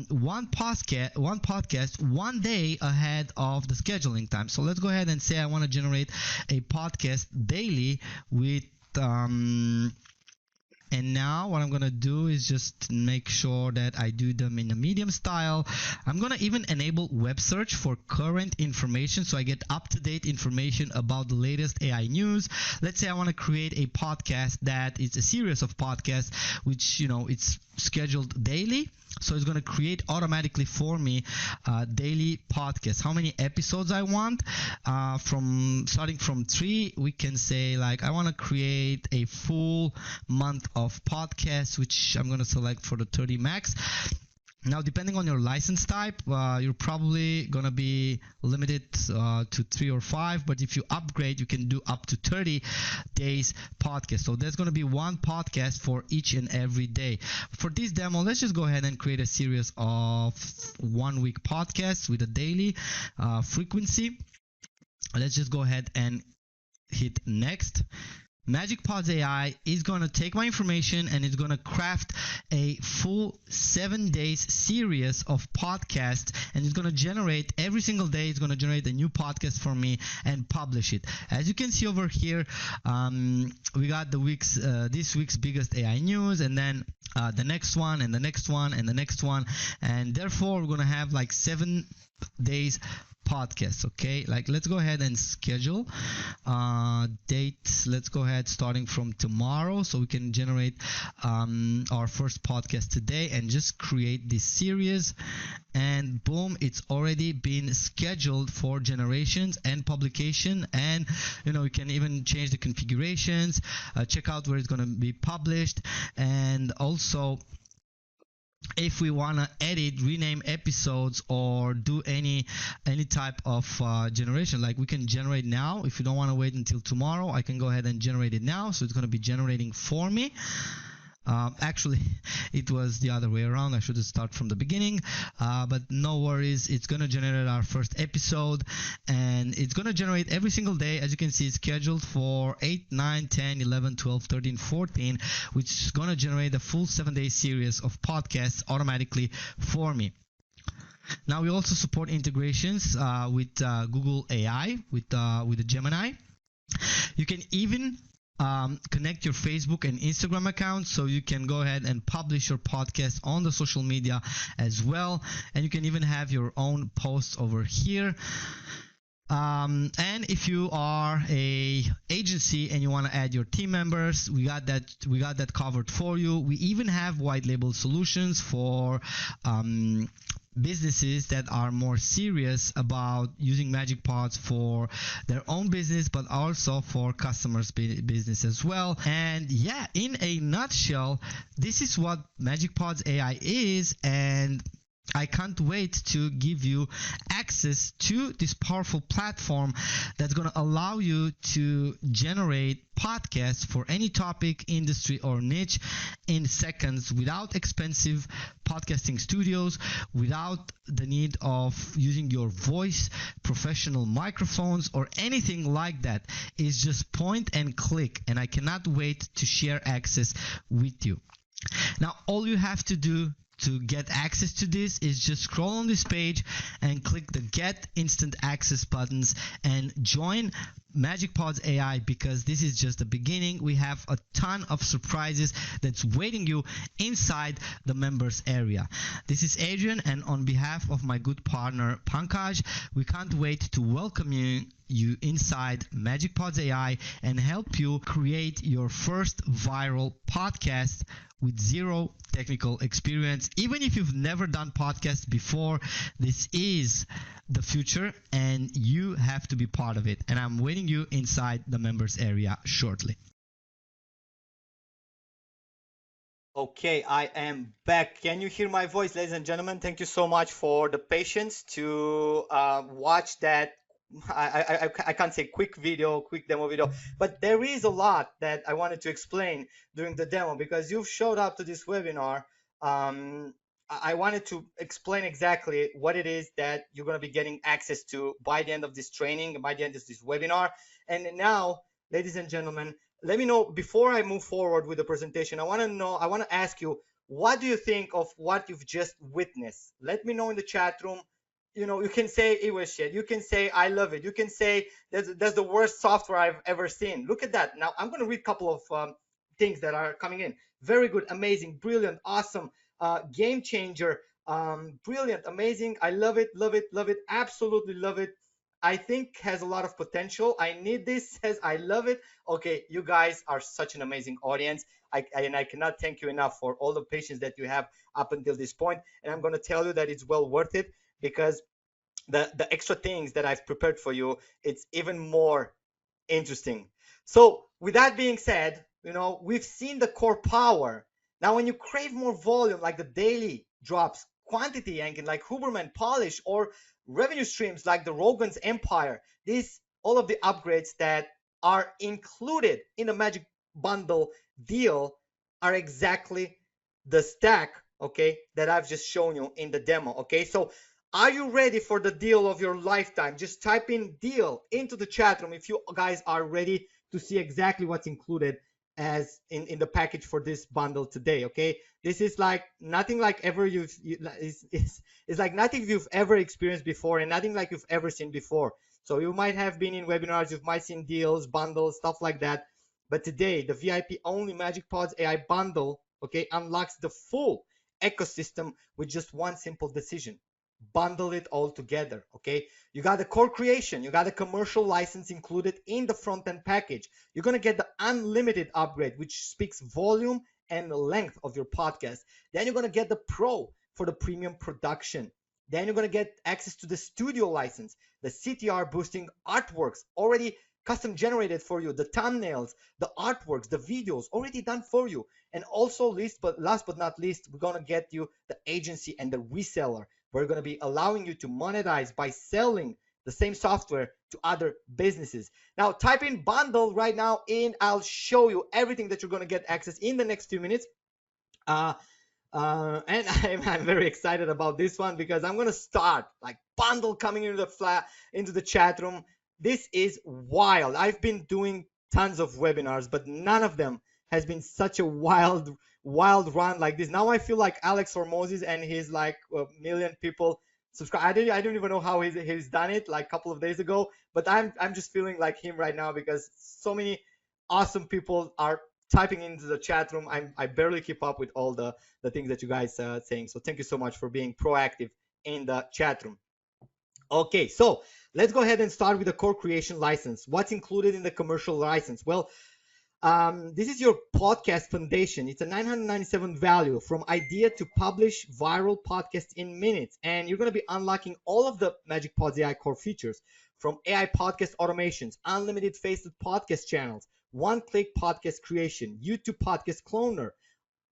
one podcast 1 day ahead of the scheduling time. So let's go ahead and say I want to generate a podcast daily with and now what I'm going to do is just make sure that I do them in a medium style. I'm going to even enable web search for current information, so I get up-to-date information about the latest AI news. Let's say I want to create a podcast that is a series of podcasts, which, it's scheduled daily. So it's going to create automatically for me daily podcasts. How many episodes I want? Starting from 3, we can say like I want to create a full month of podcasts, which I'm going to select for the 30 max. Now, depending on your license type, you're probably going to be limited to 3 or 5, but if you upgrade, you can do up to 30 days podcast. So there's going to be one podcast for each and every day. For this demo, let's just go ahead and create a series of 1 week podcasts with a daily frequency. Let's just go ahead and hit next. MagicPodsAI is going to take my information and it's going to craft a full 7 days series of podcasts, and it's going to generate every single day. It's going to generate a new podcast for me and publish it. As you can see over here, we got this week's biggest AI news, and then the next one, and the next one, and the next one, and therefore we're going to have like 7 days podcasts. Okay, like let's go ahead and schedule dates. Let's go ahead starting from tomorrow, so we can generate our first podcast today and just create this series, and boom, it's already been scheduled for generations and publication. And you can even change the configurations, check out where it's going to be published, and also if we want to edit, rename episodes, or do any type of generation, like we can generate now. If you don't want to wait until tomorrow, I can go ahead and generate it now. So it's going to be generating for me. Actually, it was the other way around. I should have started from the beginning, but no worries. It's going to generate our first episode, and it's going to generate every single day. As you can see, it's scheduled for 8, 9, 10, 11, 12, 13, 14, which is going to generate a full 7-day series of podcasts automatically for me. Now, we also support integrations with Google AI, with the Gemini. You can even connect your Facebook and Instagram accounts, so you can go ahead and publish your podcast on the social media as well, and you can even have your own posts over here. And if you are a agency and you want to add your team members, we got that covered for you. We even have white label solutions for businesses that are more serious about using Magic Pods for their own business, but also for customers' business as well. And yeah, in a nutshell, this is what Magic Pods AI is, and I can't wait to give you access to this powerful platform that's going to allow you to generate podcasts for any topic, industry, or niche in seconds without expensive podcasting studios, without the need of using your voice, professional microphones, or anything like that. It's just point and click, and I cannot wait to share access with you. Now, all you have to do to get access to this is just scroll on this page and click the Get Instant Access buttons and join Magic Pods AI, because this is just the beginning. We have a ton of surprises that's waiting you inside the members area. This is Adrian, and on behalf of my good partner Pankaj, we can't wait to welcome you inside Magic Pods AI and help you create your first viral podcast with zero technical experience. Even if you've never done podcasts before, this is the future and you have to be part of it. And I'm waiting you inside the members area shortly. Okay, I am back. Can you hear my voice, ladies and gentlemen? Thank you so much for the patience to watch that. I can't say quick demo video, but there is a lot that I wanted to explain during the demo, because you've showed up to this webinar. I wanted to explain exactly what it is that you're going to be getting access to by the end of this training, by the end of this webinar. And now, ladies and gentlemen, let me know, before I move forward with the presentation, I want to ask you, what do you think of what you've just witnessed? Let me know in the chat room. You know, you can say it was shit. You can say I love it. You can say that's the worst software I've ever seen. Look at that. Now I'm going to read a couple of things that are coming in. Very good, amazing, brilliant, awesome, game changer, brilliant, amazing. I love it, love it, love it, absolutely love it. I think has a lot of potential. I need this. Says I love it. Okay, you guys are such an amazing audience. And I cannot thank you enough for all the patience that you have up until this point. And I'm going to tell you that it's well worth it, because the extra things that I've prepared for you, it's even more interesting. So with that being said, you know, we've seen the core power. Now, when you crave more volume, like the daily drops, quantity engine like Huberman Polish, or revenue streams like the Rogan's Empire, these all of the upgrades that are included in the Magic Bundle deal are exactly the stack, okay, that I've just shown you in the demo. Okay, so are you ready for the deal of your lifetime? Just type in deal into the chat room if you guys are ready to see exactly what's included as in the package for this bundle today. Okay, this is like nothing like ever it's like nothing you've ever experienced before, and nothing like you've ever seen before. So you might have been in webinars, you might seen deals, bundles, stuff like that, but today the VIP only Magic Pods AI bundle, okay, unlocks the full ecosystem with just one simple decision: bundle it all together. Okay, you got the core creation, you got a commercial license included in the front end package. You're going to get the unlimited upgrade, which speaks volume and length of your podcast. Then you're going to get the pro for the premium production. Then you're going to get access to the studio license, the CTR boosting artworks already custom generated for you, the thumbnails, the artworks, the videos already done for you. And also last but not least, we're going to get you the agency and the reseller. We're going to be allowing you to monetize by selling the same software to other businesses. Now type in bundle right now I'll show you everything that you're going to get access in the next 2 minutes. And I'm very excited about this one, because I'm going to start like bundle coming into the chat room. This is wild. I've been doing tons of webinars, but none of them has been such a wild run like this. Now I feel like Alex Hormozis and his like a million people subscribe. I don't even know how he's done it like a couple of days ago, but I'm just feeling like him right now, because so many awesome people are typing into the chat room. I barely keep up with all the things that you guys are saying. So thank you so much for being proactive in the chat room. Okay, so let's go ahead and start with the core creation license. What's included in the commercial license? Well, This is your podcast foundation. It's a 997 value from idea to publish viral podcast in minutes. And you're going to be unlocking all of the MagicPods AI core features from AI podcast automations, unlimited faceless podcast channels, one-click podcast creation, YouTube podcast cloner,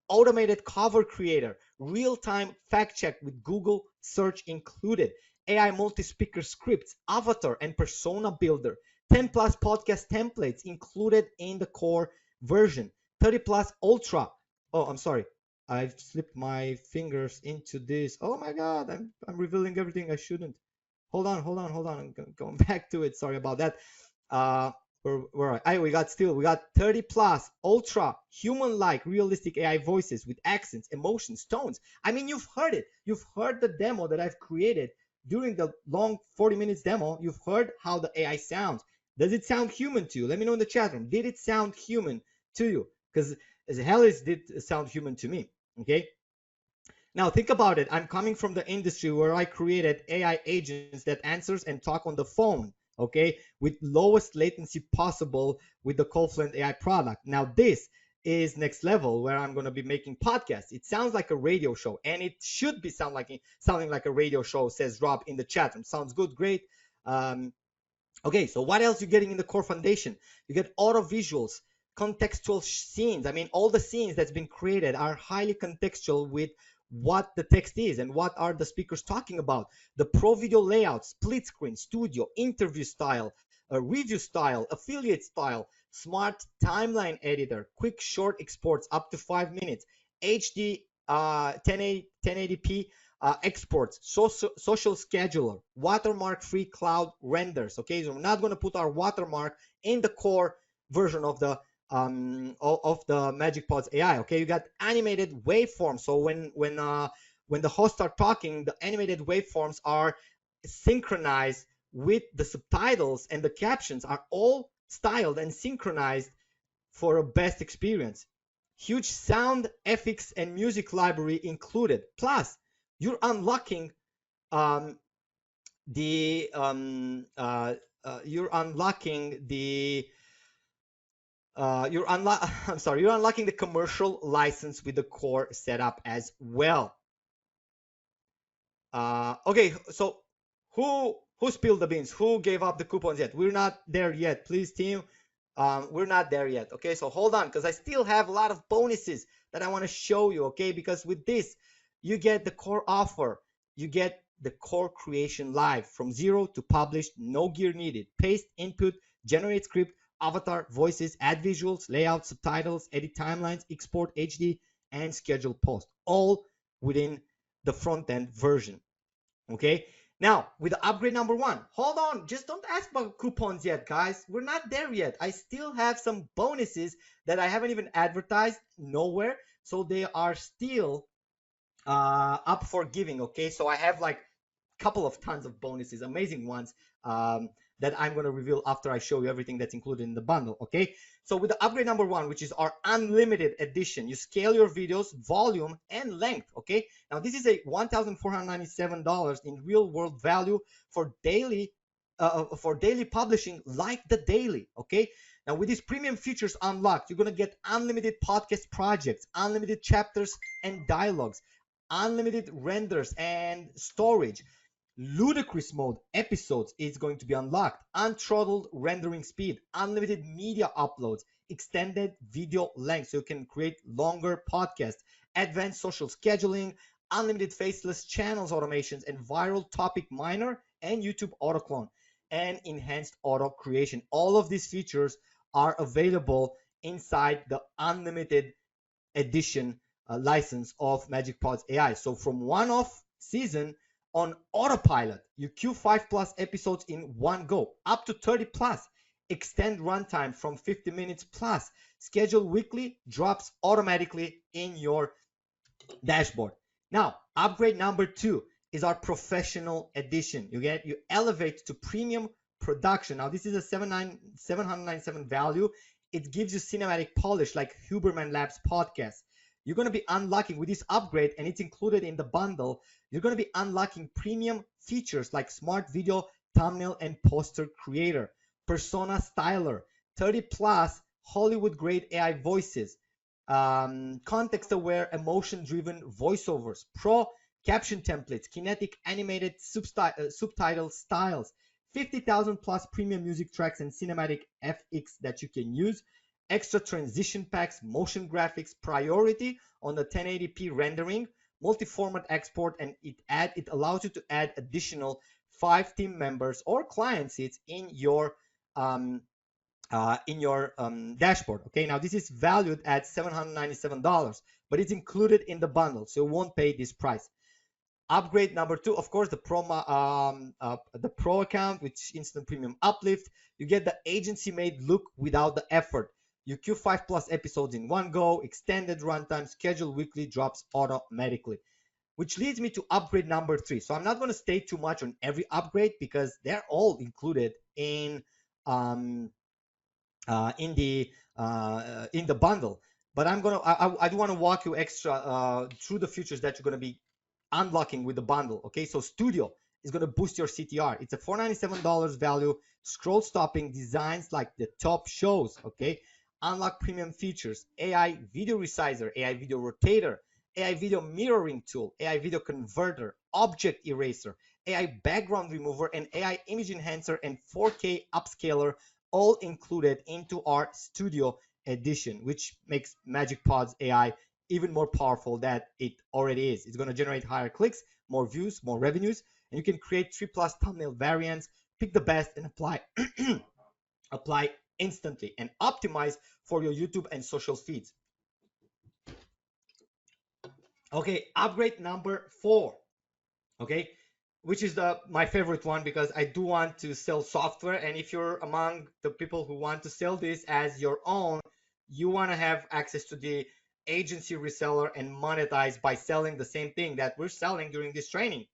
automated cover creator, real-time fact check with Google search included, AI multi-speaker scripts, avatar and persona builder, 10 plus podcast templates included in the core version, 30 plus ultra. Oh, I'm sorry. I've slipped my fingers into this. Oh my God, I'm revealing everything I shouldn't. Hold on. I'm going back to it. Sorry about that. We got 30 plus ultra human-like realistic AI voices with accents, emotions, tones. I mean, you've heard it. You've heard the demo that I've created during the long 40 minutes demo. You've heard how the AI sounds. Does it sound human to you? Let me know in the chat room. Did it sound human to you? Because as hell it did sound human to me. Okay. Now think about it. I'm coming from the industry where I created AI agents that answers and talk on the phone, okay, with lowest latency possible with the CallFluent AI product. Now this is next level where I'm going to be making podcasts. It sounds like a radio show, and it should be sounding like a radio show, says Rob in the chat room. Sounds good, great. Okay, so what else you getting in the core foundation? You get auto visuals, contextual scenes. I mean, all the scenes that's been created are highly contextual with what the text is and what are the speakers talking about. The pro video layout, split screen, studio, interview style, review style, affiliate style, smart timeline editor, quick short exports up to 5 minutes, HD 1080p exports, social scheduler, watermark free cloud renders. Okay, so we're not going to put our watermark in the core version of the MagicPods AI. Okay, you got animated waveforms. So when the hosts are talking, the animated waveforms are synchronized with the subtitles, and the captions are all styled and synchronized for a best experience. Huge sound effects and music library included. Plus, you're unlocking the you're unlocking the commercial license with the core setup as well. Okay, so who spilled the beans? Who gave up the coupons yet? We're not there yet, please, team. We're not there yet. Okay, so hold on, because I still have a lot of bonuses that I want to show you. Okay, because with this, you get the core offer. You get the core creation live from zero to published, no gear needed. Paste, input, generate script, avatar, voices, add visuals, layout, subtitles, edit timelines, export HD, and schedule post, all within the front end version. Okay, now with the upgrade number 1, hold on, just don't ask about coupons yet, guys. We're not there yet. I still have some bonuses that I haven't even advertised nowhere, so they are still up for giving. Okay, so I have like a couple of tons of bonuses, amazing ones, that I'm going to reveal after I show you everything that's included in the bundle. Okay, so with the upgrade number 1, which is our unlimited edition, you scale your videos, volume, and length. Okay, now this is a $1,497 in real world value for daily publishing, like the daily. Okay, now with these premium features unlocked, you're going to get unlimited podcast projects, unlimited chapters and dialogues, unlimited renders and storage. Ludicrous mode episodes is going to be unlocked, unthrottled rendering speed, unlimited media uploads, extended video length so you can create longer podcasts, advanced social scheduling, unlimited faceless channels automations, and viral topic miner and YouTube autoclone, and enhanced auto creation. All of these features are available inside the unlimited edition license of MagicPods AI. So from one-off season on autopilot, you queue 5 plus episodes in one go, up to 30 plus, extend runtime from 50 minutes plus, schedule weekly, drops automatically in your dashboard. Now, upgrade number 2 is our professional edition. You elevate to premium production. Now, this is a 797 value. It gives you cinematic polish like Huberman Labs podcast. You're going to be unlocking with this upgrade, and it's included in the bundle. You're going to be unlocking premium features like smart video, thumbnail, and poster creator, persona styler, 30 plus Hollywood grade AI voices, context aware, emotion driven voiceovers, pro caption templates, kinetic animated subtitle styles, 50,000 plus premium music tracks and cinematic FX that you can use, extra transition packs, motion graphics, priority on the 1080p rendering, multi-format export, and it allows you to add additional 5 team members or client seats um, in your dashboard. Okay, now this is valued at $797, but it's included in the bundle, so you won't pay this price. Upgrade number 2, of course, the pro account, which instant premium uplift. You get the agency made look without the effort. You queue 5 plus episodes in one go, extended runtime, schedule weekly drops automatically. Which leads me to upgrade number 3. So I'm not going to stay too much on every upgrade because they're all included in um, in the bundle. But I do want to walk you extra through the features that you're going to be unlocking with the bundle. Okay, so Studio is going to boost your CTR. It's a $497 value, scroll stopping, designs like the top shows. Okay, unlock premium features, AI video resizer, AI video rotator, AI video mirroring tool, AI video converter, object eraser, AI background remover, and AI image enhancer and 4K upscaler, all included into our Studio edition, which makes MagicPods AI even more powerful than it already is. It's going to generate higher clicks, more views, more revenues, and you can create 3+ thumbnail variants, pick the best, and apply instantly and optimize for your YouTube and social feeds. Okay, upgrade number 4. Okay, which is my favorite one because I do want to sell software, and if you're among the people who want to sell this as your own, you want to have access to the agency reseller and monetize by selling the same thing that we're selling during this training.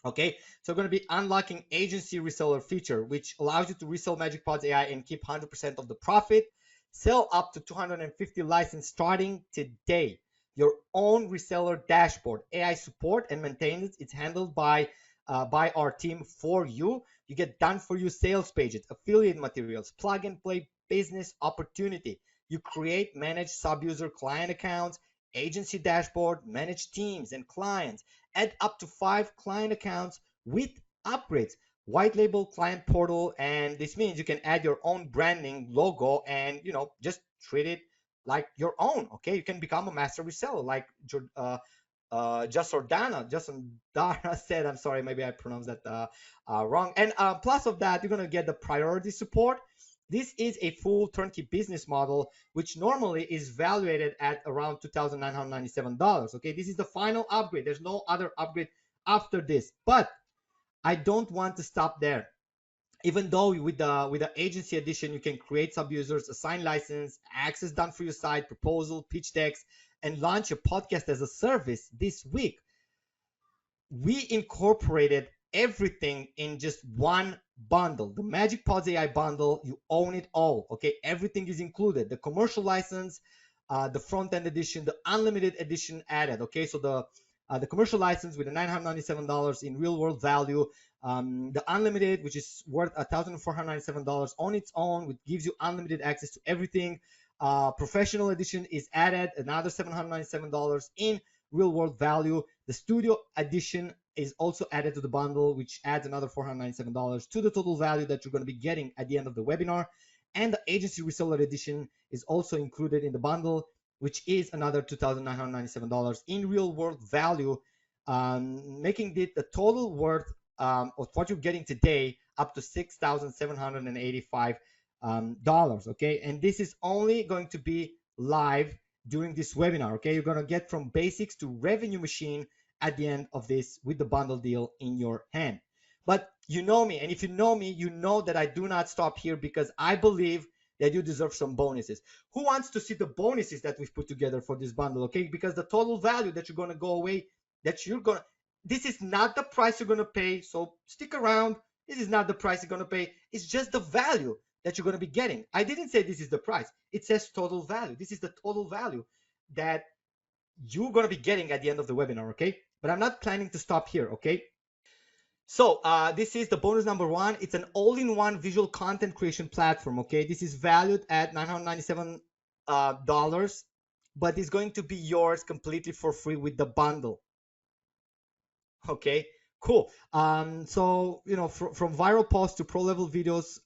Okay, so we're going to be unlocking agency reseller feature, which allows you to resell MagicPods AI and keep 100% of the profit. Sell up to 250 licenses starting today. Your own reseller dashboard, AI support and maintenance. It's handled by our team for you. You get done for you sales pages, affiliate materials, plug and play business opportunity. You create, manage sub-user client accounts, agency dashboard, manage teams and clients, add up to 5 client accounts with upgrades, white label client portal, and this means you can add your own branding logo and just treat it like your own. Okay, you can become a master reseller like Jasordana said. I'm sorry, maybe I pronounced that wrong. And plus of that, you're gonna get the priority support. This is a full turnkey business model, which normally is valued at around $2,997. Okay, this is the final upgrade. There's no other upgrade after this, but I don't want to stop there. Even though with the agency edition, you can create sub-users, assign license, access done for your site, proposal, pitch decks, and launch a podcast as a service this week. We incorporated everything in just one bundle, the MagicPods AI bundle. You own it all. Okay, everything is included. The commercial license, the front-end edition, the unlimited edition added. Okay, so the commercial license with the $997 in real-world value, the unlimited, which is worth $1,497 on its own, which gives you unlimited access to everything. Professional edition is added, another $797 in real-world value. The Studio edition is also added to the bundle, which adds another $497 to the total value that you're going to be getting at the end of the webinar. And the agency reseller edition is also included in the bundle, which is another $2,997 in real-world value, making it the total worth of what you're getting today up to $6,785. Okay, and this is only going to be live during this webinar. Okay, you're going to get from basics to revenue machine at the end of this with the bundle deal in your hand. But you know me, and if you know me, you know that I do not stop here because I believe that you deserve some bonuses. Who wants to see the bonuses that we've put together for this bundle? Okay, because the total value that you're going to go away, this is not the price you're going to pay, so stick around. This is not the price you're going to pay. It's just the value that you're going to be getting. I didn't say this is the price. It says total value. This is the total value that you're going to be getting at the end of the webinar, okay? But I'm not planning to stop here, okay? So this is the bonus number one. It's an all-in-one visual content creation platform. Okay, this is valued at $997, but it's going to be yours completely for free with the bundle. Okay, cool. So from viral posts to pro level videos,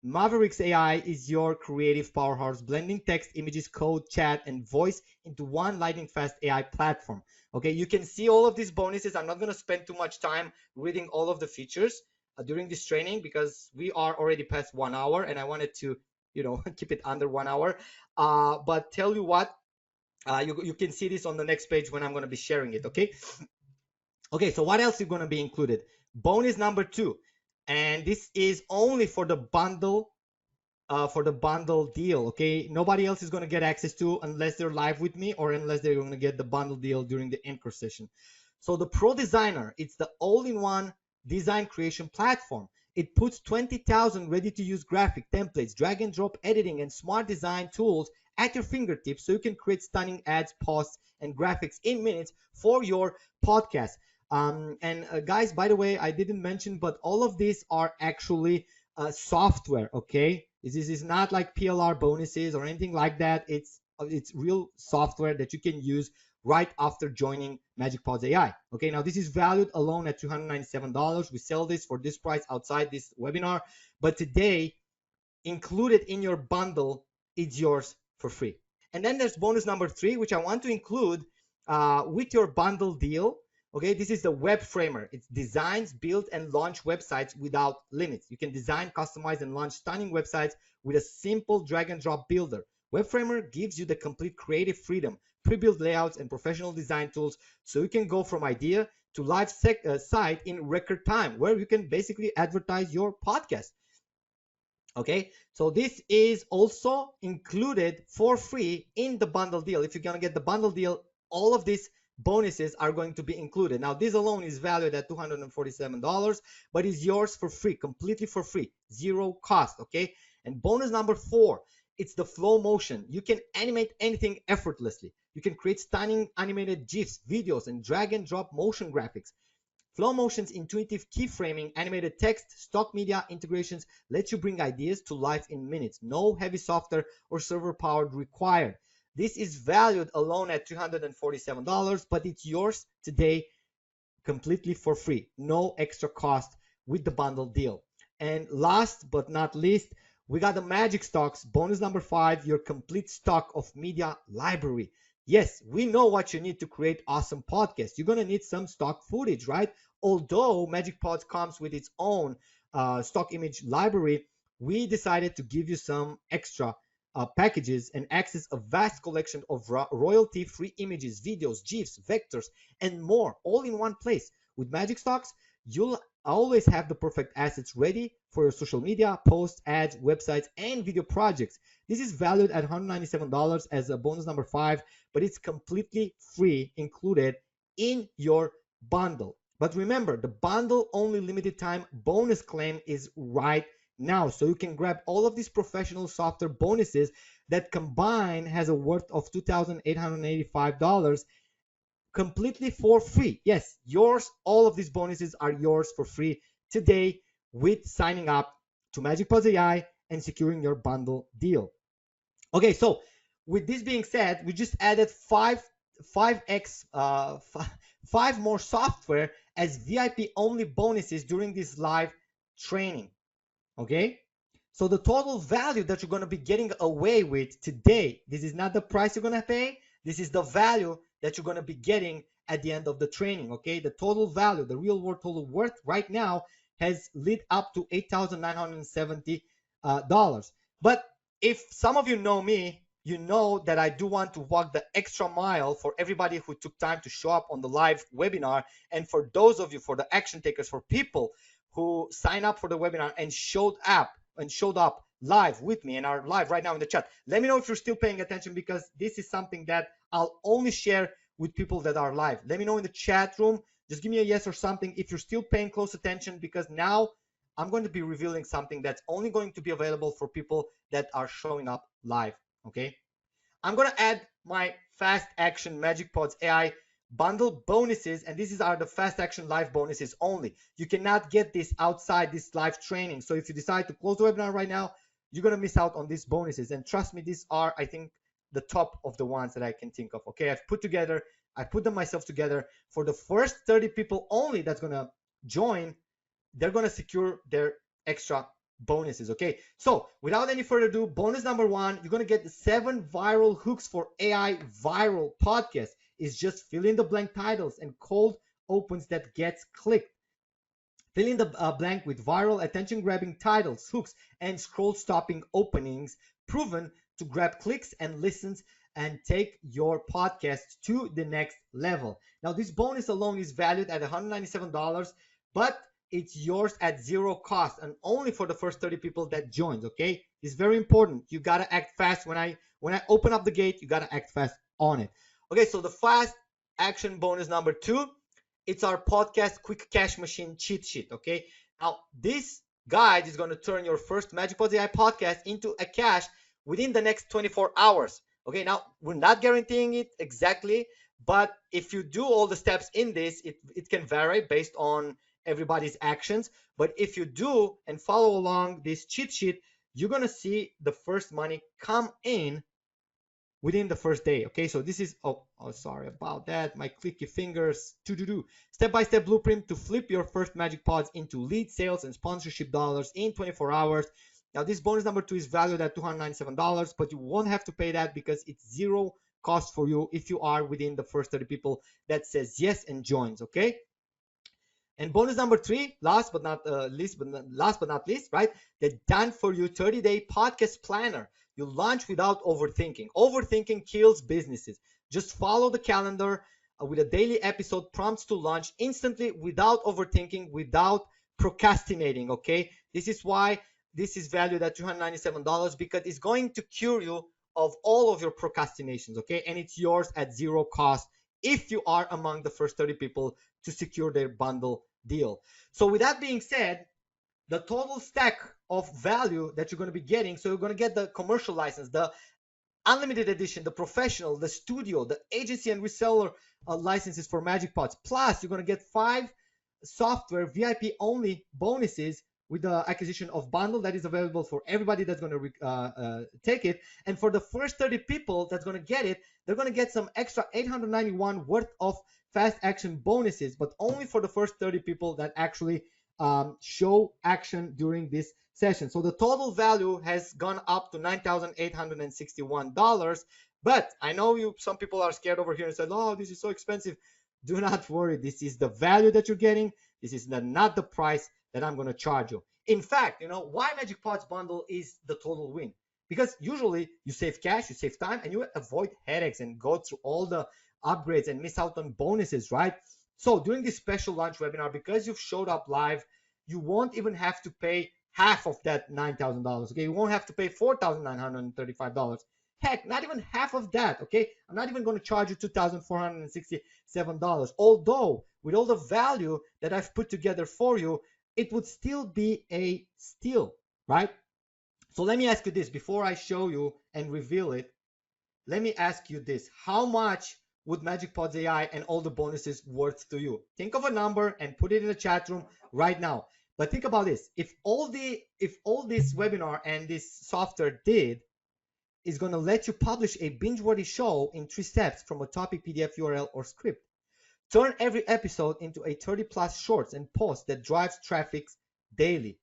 Mavericks AI is your creative powerhouse, blending text, images, code, chat, and voice into one lightning fast AI platform. Okay, you can see all of these bonuses. I'm not going to spend too much time reading all of the features during this training because we are already past 1 hour and I wanted to, keep it under 1 hour. But tell you what, you can see this on the next page when I'm going to be sharing it. Okay. Okay, so what else is going to be included? Bonus number two, and this is only for the bundle deal. Okay, nobody else is going to get access to unless they're live with me or unless they're going to get the bundle deal during the anchor session. So the Pro Designer, it's the all-in-one design creation platform. It puts 20,000 ready-to-use graphic templates, drag and drop editing, and smart design tools at your fingertips so you can create stunning ads, posts, and graphics in minutes for your podcast. Guys, by the way, I didn't mention, but all of these are actually software. Okay, this is not like PLR bonuses or anything like that. It's real software that you can use right after joining MagicPodsAI. Okay, now this is valued alone at $297. We sell this for this price outside this webinar, but today, included in your bundle, it's yours for free. And then there's bonus number three, which I want to include with your bundle deal. Okay, this is the web framer. It designs, build, and launch websites without limits. You can design, customize, and launch stunning websites with a simple drag and drop builder. Web framer gives you the complete creative freedom, pre-built layouts, and professional design tools, so you can go from idea to live site in record time, where you can basically advertise your podcast. Okay, so this is also included for free in the bundle deal. If you're gonna get the bundle deal, all of these bonuses are going to be included. Now, this alone is valued at $247, but is yours for free, completely for free, zero cost. Okay, and bonus number four, it's the flow motion. You can animate anything effortlessly. You can create stunning animated GIFs, videos, and drag and drop motion graphics. Flow Motion's intuitive keyframing, animated text, stock media integrations let you bring ideas to life in minutes. No heavy software or server power required. This is valued alone at $347, but it's yours today completely for free. No extra cost with the bundle deal. And last but not least, we got the Magic Stocks, bonus number 5, your complete stock of media library. Yes, we know what you need to create awesome podcasts. You're going to need some stock footage, right? Although Magic Pods comes with its own stock image library, we decided to give you some extra packages and access a vast collection of royalty-free images, videos, GIFs, vectors, and more, all in one place. With Magic Stocks, you'll always have the perfect assets ready for your social media, posts, ads, websites, and video projects. This is valued at $197 as a bonus number 5, but it's completely free, included in your bundle. But remember, the bundle only limited time bonus claim is right now. So you can grab all of these professional software bonuses that combine has a worth of $2,885 completely for free. Yes, yours. All of these bonuses are yours for free today with signing up to MagicPodsAI and securing your bundle deal. Okay, so with this being said, we just added 5 more software as VIP only bonuses during this live training. Okay, so the total value that you're going to be getting away with today, this is not the price you're going to pay, this is the value that you're going to be getting at the end of the training. Okay, the total value, the real world total worth right now has lit up to $8,970. But if some of you know me, you know that I do want to walk the extra mile for everybody who took time to show up on the live webinar, and for those of you, for the action takers, for people who sign up for the webinar and showed up live with me and are live right now in the chat. Let me know if you're still paying attention, because this is something that I'll only share with people that are live. Let me know in the chat room. Just give me a yes or something if you're still paying close attention, because now I'm going to be revealing something that's only going to be available for people that are showing up live. Okay, I'm going to add my fast action Magic Pods AI bundle bonuses, and these are the fast action live bonuses only. You cannot get this outside this live training. So if you decide to close the webinar right now, you're going to miss out on these bonuses. And trust me, these are, I think, the top of the ones that I can think of. Okay, I put them myself together for the first 30 people only that's going to join. They're going to secure their extra bonuses. Okay, so without any further ado, bonus number one, you're going to get the 7 viral hooks for AI viral podcast. Is just fill in the blank titles and cold opens that gets clicked. Fill in the blank with viral attention-grabbing titles, hooks, and scroll-stopping openings proven to grab clicks and listens and take your podcast to the next level. Now, this bonus alone is valued at $197, but it's yours at zero cost and only for the first 30 people that joins, okay? It's very important. You got to act fast. When I open up the gate, you got to act fast on it. Okay, so the fast action bonus number 2, it's our podcast quick cash machine cheat sheet. Okay, now this guide is going to turn your first MagicPodsAI podcast into a cash within the next 24 hours. Okay, now we're not guaranteeing it exactly, but if you do all the steps in this, it can vary based on everybody's actions. But if you do and follow along this cheat sheet, you're going to see the first money come in within the first day. Okay, so this is, oh sorry about that, my clicky fingers, step-by-step blueprint to flip your first Magic Pods into lead sales and sponsorship dollars in 24 hours. Now this bonus number 2 is valued at $297, but you won't have to pay that because it's zero cost for you if you are within the first 30 people that says yes and joins. Okay, and bonus number 3, last but not least, right? The done for you 30-day podcast planner. You launch without overthinking. Overthinking kills businesses. Just follow the calendar with a daily episode, prompts to launch instantly without overthinking, without procrastinating. Okay, this is why this is valued at $297 because it's going to cure you of all of your procrastinations. Okay, and it's yours at zero cost if you are among the first 30 people to secure their bundle deal. So with that being said, the total stack of value that you're going to be getting, so you're going to get the commercial license, the unlimited edition, the professional, the studio, the agency and reseller licenses for Magic Pods, plus you're going to get 5 software VIP only bonuses with the acquisition of bundle that is available for everybody that's going to take it. And for the first 30 people that's going to get it, they're going to get some extra $891 worth of fast action bonuses, but only for the first 30 people that actually show action during this session. So the total value has gone up to $9,861. But I know some people are scared over here and said, oh, this is so expensive. Do not worry. This is the value that you're getting. This is not the price that I'm going to charge you. In fact, why Magic Pods bundle is the total win? Because usually you save cash, you save time, and you avoid headaches and go through all the upgrades and miss out on bonuses, right? So during this special launch webinar, because you've showed up live, you won't even have to pay half of that $9,000. Okay, you won't have to pay $4,935. Heck, not even half of that. Okay, I'm not even going to charge you $2,467. Although with all the value that I've put together for you, it would still be a steal, right? So let me ask you this before I show you and reveal it. Let me ask you this: how much would MagicPodsAI and all the bonuses worth to you? Think of a number and put it in the chat room right now. But think about this: if all this webinar and this software did is going to let you publish a binge-worthy show in 3 steps from a topic, PDF, URL, or script, turn every episode into a 30+ shorts and posts that drives traffic daily,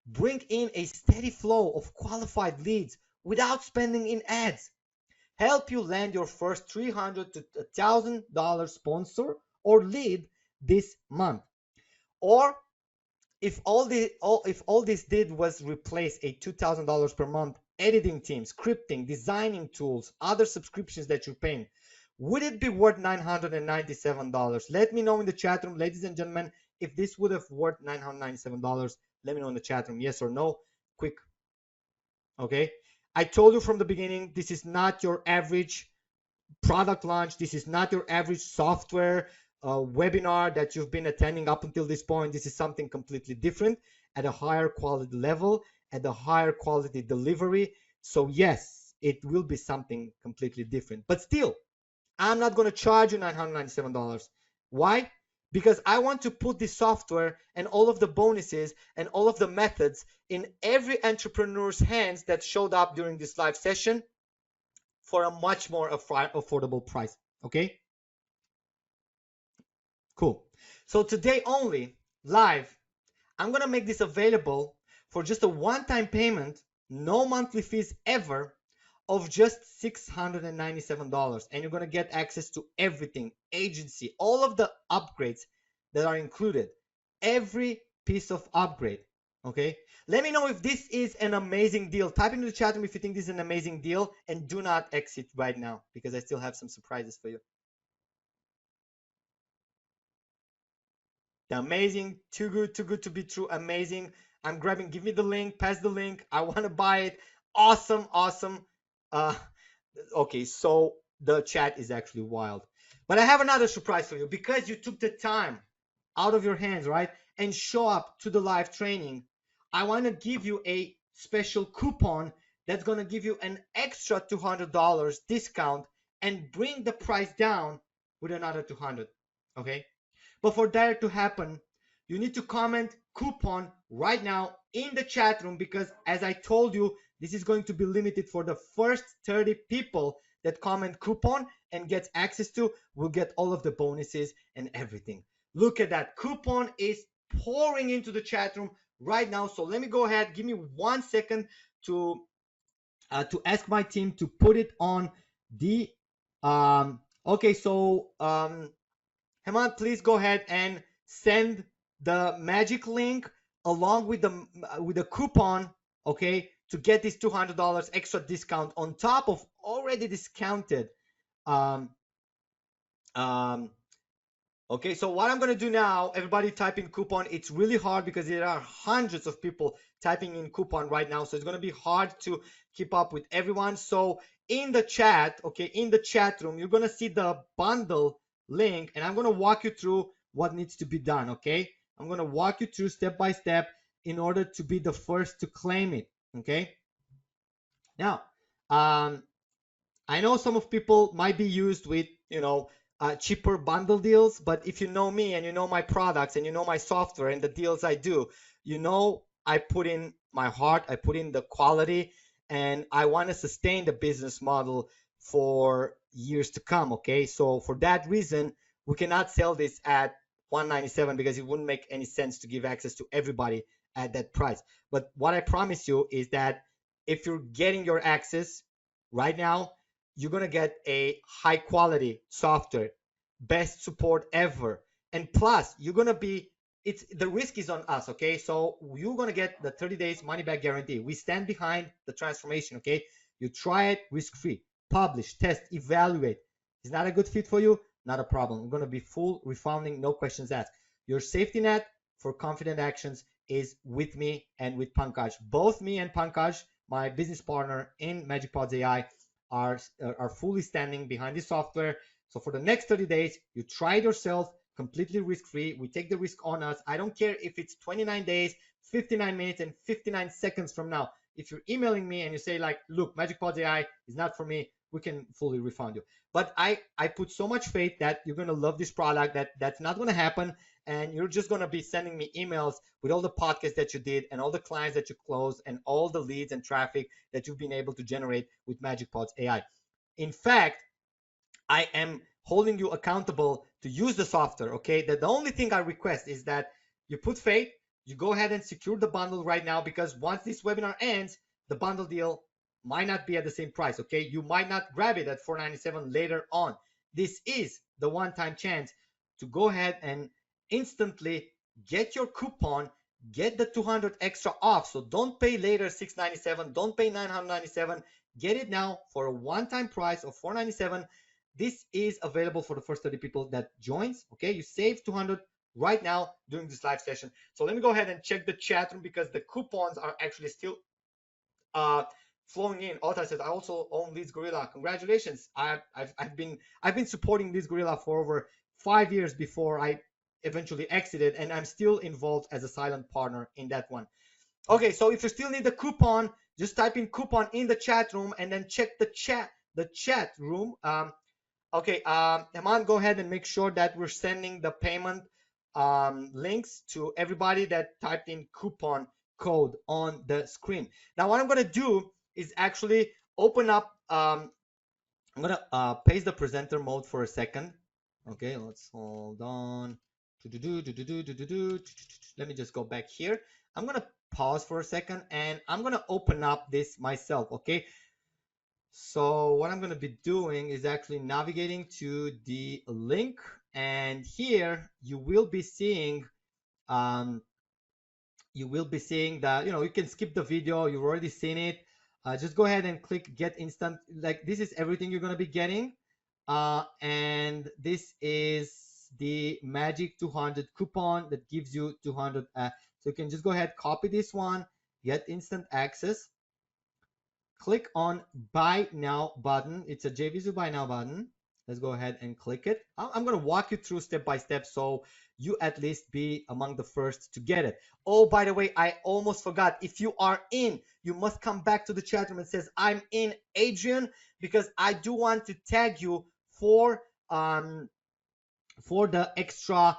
bring in a steady flow of qualified leads without spending in ads, help you land your first $300 to $1,000 sponsor or lead this month. Or if all this did was replace a $2,000 per month editing team, scripting, designing tools, other subscriptions that you're paying, would it be worth $997? Let me know in the chat room, ladies and gentlemen, if this would have worth $997. Let me know in the chat room, yes or no. Quick. Okay, I told you from the beginning, this is not your average product launch. This is not your average software webinar that you've been attending up until this point. This is something completely different at a higher quality level, at a higher quality delivery. So yes, it will be something completely different. But still, I'm not going to charge you $997. Why? Because I want to put the software and all of the bonuses and all of the methods in every entrepreneur's hands that showed up during this live session for a much more affordable price. Okay? Cool. So today only, live, I'm going to make this available for just a one-time payment, no monthly fees ever, of just $697. And you're going to get access to everything, agency, all of the upgrades that are included, every piece of upgrade. Okay, let me know if this is an amazing deal. Type into the chat room if you think this is an amazing deal, and do not exit right now because I still have some surprises for you. The amazing, too good to be true, amazing. I'm grabbing, give me the link, pass the link. I want to buy it. Awesome, awesome. Okay, so the chat is actually wild. But I have another surprise for you because you took the time out of your hands, right? And show up to the live training. I want to give you a special coupon that's going to give you an extra $200 discount and bring the price down with another $200. Okay? But for that to happen, you need to comment coupon right now in the chat room because as I told you, this is going to be limited for the first 30 people that comment coupon and gets access to will get all of the bonuses and everything. Look at that. Coupon is pouring into the chat room right now. So let me go ahead. Give me 1 second to ask my team to put it on the okay, so Hemant, please go ahead and send the magic link along with the coupon, okay, to get this $200 extra discount on top of already discounted. Okay, so what I'm gonna do now, everybody type in coupon. It's really hard because there are hundreds of people typing in coupon right now, so it's gonna be hard to keep up with everyone. So in the chat, okay, in the chat room, you're gonna see the bundle link, and I'm gonna walk you through what needs to be done. Okay, I'm gonna walk you through step by step in order to be the first to claim it. Okay, now I know some of people might be used with cheaper bundle deals, but if you know me and you know my products and you know my software and the deals I do, I put in my heart, I put in the quality, and I want to sustain the business model for years to come. Okay, so for that reason, we cannot sell this at $197 because it wouldn't make any sense to give access to everybody at that price. But what I promise you is that if you're getting your access right now, you're going to get a high quality software, best support ever. And plus, you're going to be, the risk is on us, okay? So you're going to get the 30 days money back guarantee. We stand behind the transformation, okay? You try it risk free, publish, test, evaluate. Is not a good fit for you? Not a problem. We're going to be full refunding, no questions asked. Your safety net for confident actions is with me and with Pankaj. Both me and Pankaj, my business partner in MagicPodsAI, are fully standing behind this software. So for the next 30 days, you try it yourself, completely risk-free. We take the risk on us. I don't care if it's 29 days, 59 minutes, and 59 seconds from now. If you're emailing me and you say like, look, MagicPodsAI is not for me, we can fully refund you. But I put so much faith that you're going to love this product that's not going to happen. And you're just going to be sending me emails with all the podcasts that you did and all the clients that you closed and all the leads and traffic that you've been able to generate with MagicPodsAI. In fact, I am holding you accountable to use the software, okay? That the only thing I request is that you put faith, you go ahead and secure the bundle right now, because once this webinar ends, the bundle deal might not be at the same price, okay? You might not grab it at $497 later on. This is the one-time chance to go ahead and instantly get your coupon, get the 200 extra off. So don't pay later $697, don't pay $997. Get it now for a one-time price of $497. This is available for the first 30 people that joins. Okay, you save 200 right now during this live session. So let me go ahead and check the chat room because the coupons are actually still flowing in. Ota says, I also own Leads Gorilla. Congratulations. I've been supporting Leads Gorilla for over 5 years before I eventually exited, and I'm still involved as a silent partner in that one. Okay, so if you still need the coupon, just type in coupon in the chat room and then check the chat room. Okay, Haman, go ahead and make sure that we're sending the payment links to everybody that typed in coupon code on the screen. Now, what I'm going to do is actually open up, I'm going to paste the presenter mode for a second. Okay, let's hold on. Let me just go back here. I'm going to pause for a second and I'm going to open up this myself. Okay, so what I'm going to be doing is actually navigating to the link, and here you will be seeing um, that you can skip the video. You've already seen it. Just go ahead and click get instant. Like, this is everything you're going to be getting, and this is the magic 200 coupon that gives you 200. So you can just go ahead, copy this one, get instant access, click on buy now button. It's a JVZoo buy now button. Let's go ahead and click it. I'm going to walk you through step by step so you at least be among the first to get it. Oh, by the way, I almost forgot. If you are in, you must come back to the chat room and says I'm in, Adrian, because I do want to tag you for the extra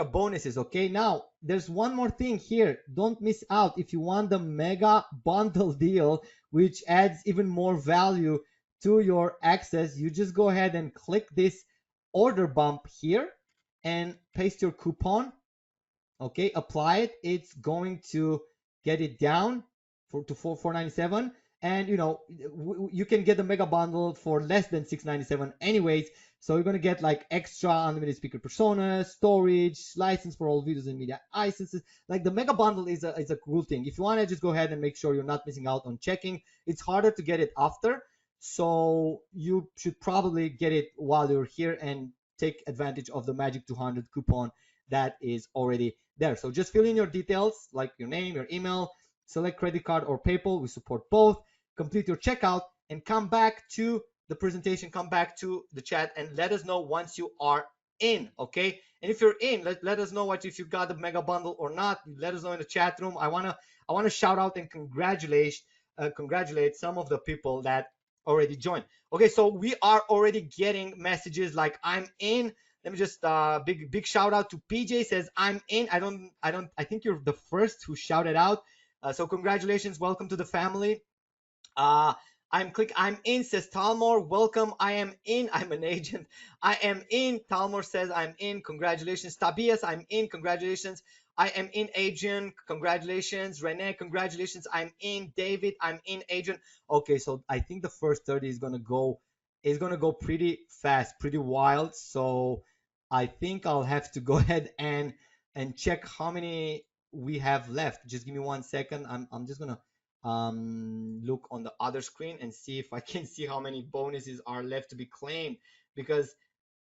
bonuses. Okay, now there's one more thing here. Don't miss out. If you want the mega bundle deal, which adds even more value to your access, you just go ahead and click this order bump here and paste your coupon. Okay, apply it. It's going to get it down to 497, and you can get the mega bundle for less than 697 anyways. So you're gonna get like extra unlimited speaker personas, storage, license for all videos and media licenses. Like, the mega bundle is a cool thing. If you want to just go ahead and make sure you're not missing out on checking. It's harder to get it after, so you should probably get it while you're here and take advantage of the magic 200 coupon that is already there. So just fill in your details, like your name, your email, select credit card or PayPal. We support both. Complete your checkout and come back to the presentation, come back to the chat and let us know once you are in. Okay, and if you're in, let us know if you got the mega bundle or not. Let us know in the chat room. I wanna shout out and congratulate some of the people that already joined. Okay, so we are already getting messages like I'm in. Let me just big shout out to PJ, says I'm in. I think you're the first who shouted out. So congratulations, welcome to the family. I'm in, says Talmor. Welcome. I am in. I'm an agent. I am in. Talmor says I'm in. Congratulations. Tobias, I'm in. Congratulations. I am in, Adrian. Congratulations. Renee, congratulations. I'm in. David, I'm in, Adrian. Okay, so I think the first 30 is gonna go pretty fast, pretty wild. So I think I'll have to go ahead and check how many we have left. Just give me 1 second. I'm just gonna look on the other screen and see if I can see how many bonuses are left to be claimed, because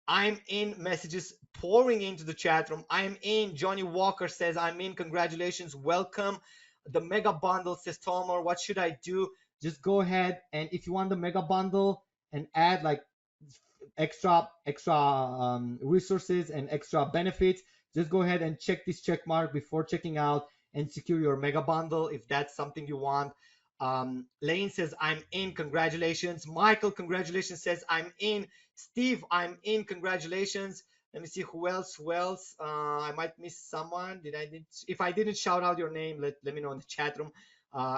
I'm in messages pouring into the chat room. I'm in. Johnny Walker says I'm in. Congratulations. Welcome. The mega bundle, says Tomer. What should I do? Just go ahead, and if you want the mega bundle and add like extra resources and extra benefits, just go ahead and check this check mark before checking out and secure your mega bundle if that's something you want. Lane says I'm in. Congratulations. Michael, congratulations, says I'm in. Steve, I'm in. Congratulations. Let me see who else. I might miss someone. If I didn't shout out your name, let me know in the chat room.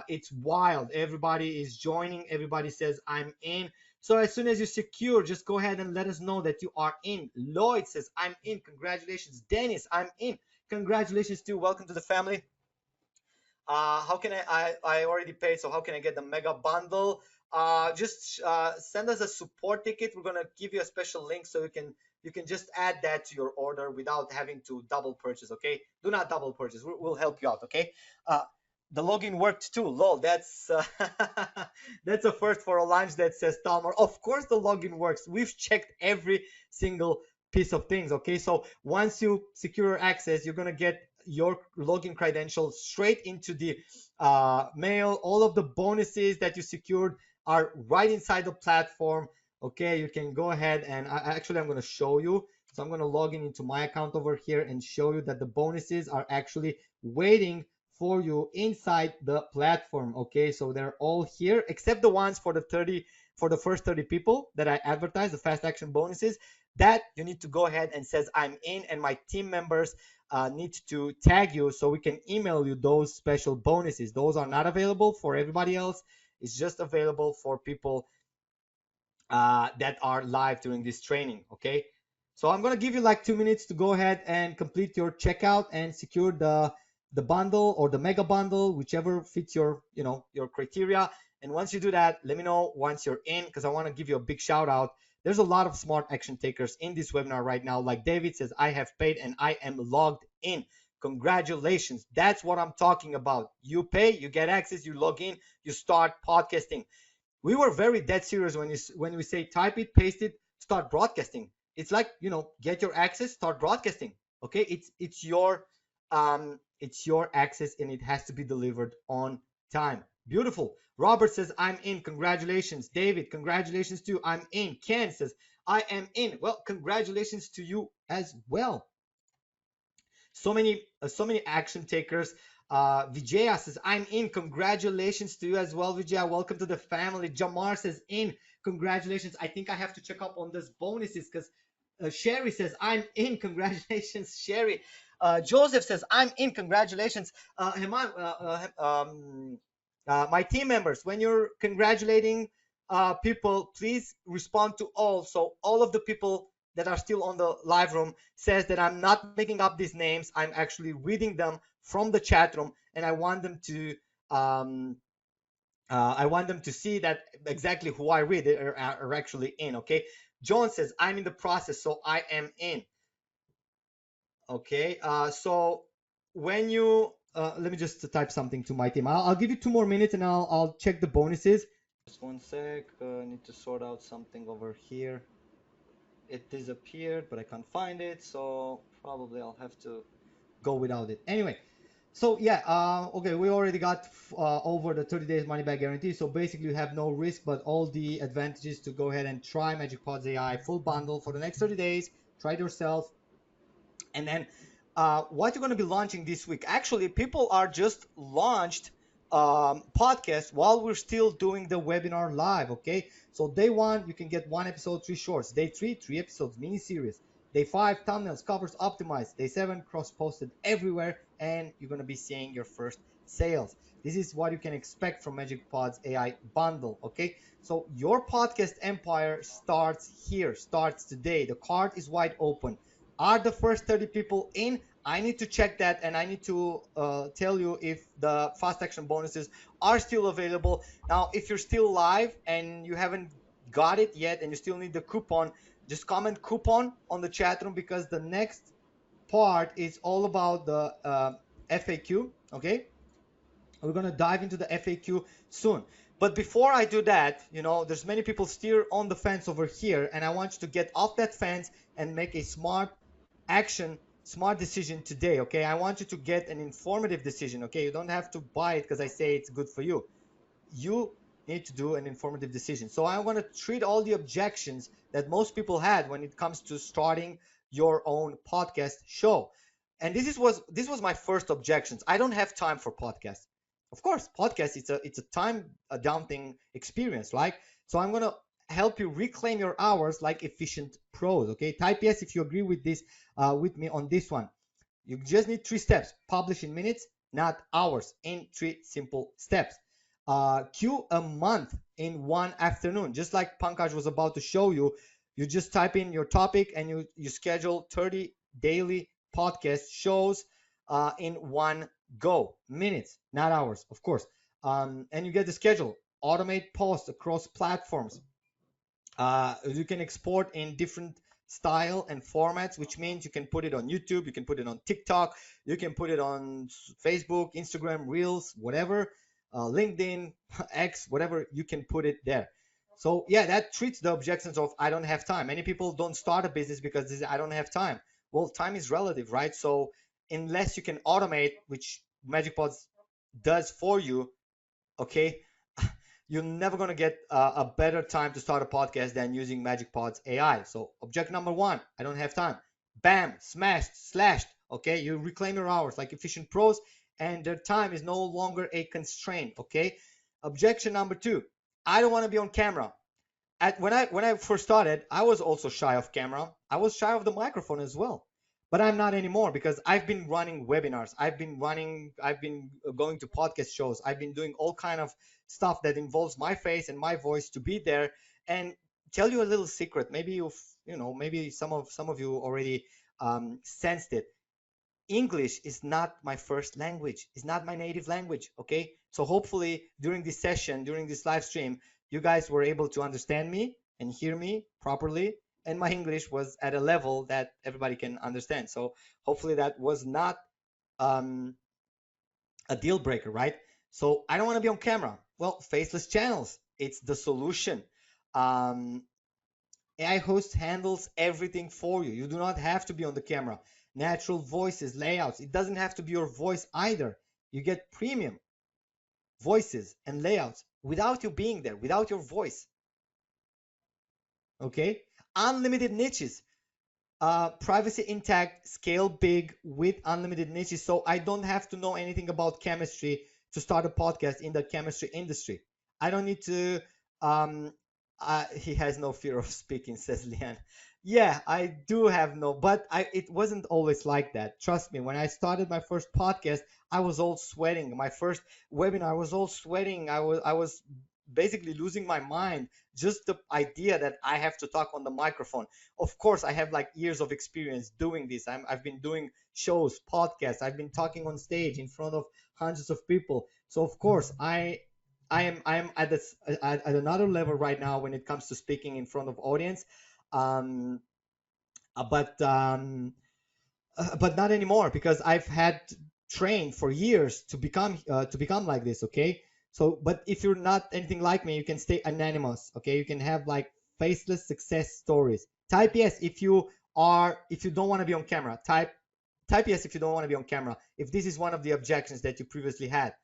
It's wild. Everybody is joining. Everybody says I'm in. So as soon as you secure, just go ahead and let us know that you are in. Lloyd says I'm in. Congratulations. Dennis, I'm in. Congratulations too. Welcome to the family. How can I already paid, so how can I get the mega bundle? Just send us a support ticket. We're gonna give you a special link so you can just add that to your order without having to double purchase. Okay, do not double purchase. We'll help you out. Okay. The login worked too. Lol, that's that's a first for a launch, that says Talmor. Of course the login works. We've checked every single piece of things. Okay, so once you secure access, you're gonna get your login credentials straight into the mail. All of the bonuses that you secured are right inside the platform. Okay, you can go ahead and actually I'm going to show you. So I'm going to log in into my account over here and show you that the bonuses are actually waiting for you inside the platform. Okay, so they're all here except the ones for the 30 for the first 30 people that I advertise, the fast action bonuses, that you need to go ahead and says I'm in, and my team members need to tag you so we can email you those special bonuses. Those are not available for everybody else. It's just available for people that are live during this training. Okay, so I'm gonna give you like 2 minutes to go ahead and complete your checkout and secure the bundle or the mega bundle, whichever fits your your criteria. And once you do that, let me know once you're in, because I want to give you a big shout out. There's a lot of smart action takers in this webinar right now. Like David says, I have paid and I am logged in. Congratulations. That's what I'm talking about. You pay, you get access, you log in, you start podcasting. We were very dead serious when we say type it, paste it, start broadcasting. It's like, get your access, start broadcasting. Okay, it's your access, and it has to be delivered on time. Beautiful. Robert says I'm in. Congratulations. David, congratulations to you. I'm in. Ken says I am in. Well, congratulations to you as well. So many action takers. Vijaya says I'm in. Congratulations to you as well, Vijaya. Welcome to the family. Jamar says in. Congratulations. I think I have to check up on those bonuses, because Sherry says I'm in. Congratulations, Sherry. Joseph says I'm in. Congratulations. My team members, when you're congratulating people, please respond to all. So all of the people that are still on the live room says that I'm not making up these names. I'm actually reading them from the chat room, and I want them to see that exactly who I read are actually in. Okay. John says I'm in the process, so I am in. Okay. So when you let me just type something to my team. I'll give you 2 more minutes, and I'll check the bonuses. Just one sec. I need to sort out something over here. It disappeared, but I can't find it, so probably I'll have to go without it. Anyway, so yeah, okay, we already got over the 30 days money back guarantee. So basically you have no risk, but all the advantages to go ahead and try MagicPodsAI full bundle for the next 30 days. Try it yourself. And then what you're going to be launching this week. Actually, people are just launched podcast while we're still doing the webinar live. Okay, so day 1 you can get 1 episode, 3 shorts. Day 3, 3 episodes, mini series. Day 5, thumbnails, covers optimized. Day 7, cross posted everywhere, and you're going to be seeing your first sales. This is what you can expect from MagicPodsAI bundle. Okay, so your podcast empire starts here, starts today. The card is wide open. Are the first 30 people in? I need to check that, and I need to tell you if the fast action bonuses are still available. Now, if you're still live and you haven't got it yet and you still need the coupon, just comment coupon on the chat room, because the next part is all about the FAQ. Okay, we're going to dive into the FAQ soon. But before I do that, there's many people still on the fence over here, and I want you to get off that fence and make a smart decision today. Okay, I want you to get an informative decision. Okay, you don't have to buy it because I say it's good for you. You need to do an informative decision. So I want to treat all the objections that most people had when it comes to starting your own podcast show. And this was my first objections. I don't have time for podcasts. Of course, podcast it's a time daunting experience, right? So I'm gonna help you reclaim your hours like efficient pros. Okay, type yes if you agree with this with me on this one. You just need 3 steps. Publish in minutes, not hours, in 3 simple steps. Queue a month in 1 afternoon, just like Pankaj was about to show you. You just type in your topic and you schedule 30 daily podcast shows in 1 go. Minutes, not hours, of course. And you get the schedule. Automate posts across platforms. You can export in different style and formats, which means you can put it on YouTube, you can put it on TikTok, you can put it on Facebook, Instagram, Reels, whatever, LinkedIn, X, whatever, you can put it there. So yeah, that treats the objections of I don't have time. Many people don't start a business because they say, I don't have time. Well, time is relative, right? So unless you can automate, which MagicPods does for you, okay, you're never going to get a better time to start a podcast than using MagicPodsAI. So object number 1, I don't have time. Bam, smashed, slashed. Okay, you reclaim your hours like efficient pros, and their time is no longer a constraint. Okay, objection number 2, I don't want to be on camera. when I first started, I was also shy of camera. I was shy of the microphone as well. But I'm not anymore because I've been running webinars. I've been going to podcast shows. I've been doing all kind of stuff that involves my face and my voice to be there. And tell you a little secret. Maybe maybe some of you already sensed it. English is not my first language. It's not my native language. Okay. So hopefully during this session, during this live stream, you guys were able to understand me and hear me properly. And my English was at a level that everybody can understand. So hopefully that was not um, a deal breaker, right? So I don't want to be on camera. Well, faceless channels, it's the solution. Um, AI host handles everything for you. You do not have to be on the camera. Natural voices, layouts. It doesn't have to be your voice either. You get premium voices and layouts without you being there, without your voice. Okay? Unlimited niches. Privacy intact, scale big with unlimited niches. So I don't have to know anything about chemistry to start a podcast in the chemistry industry. I don't need to. He has no fear of speaking, says Leanne. Yeah, I do have no, but it wasn't always like that. Trust me, when I started my first podcast, I was all sweating. My first webinar, I was all sweating. I was basically losing my mind. Just the idea that I have to talk on the microphone. Of course, I have like years of experience doing this. I've been doing shows, podcasts. I've been talking on stage in front of hundreds of people. So of course, I am at another level right now when it comes to speaking in front of audience. Um, uh, but um, but not anymore because I've had trained for years to become like this. Okay, so but if you're not anything like me, you can stay anonymous. Okay, you can have like faceless success stories. Type yes if you don't want to be on camera. Type yes if you don't want to be on camera. If this is one of the objections that you previously had.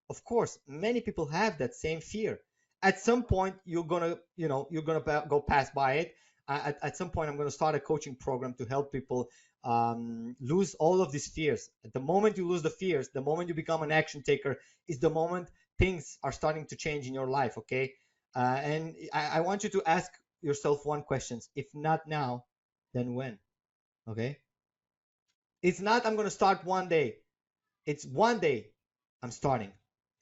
Of course, many people have that same fear. At some point, you're gonna go pass by it. At some point, I'm gonna start a coaching program to help people lose all of these fears. At the moment you lose the fears, the moment you become an action taker, is the moment things are starting to change in your life. Okay, and I want you to ask yourself one question: if not now, then when? Okay, it's not I'm gonna start one day. It's one day I'm starting,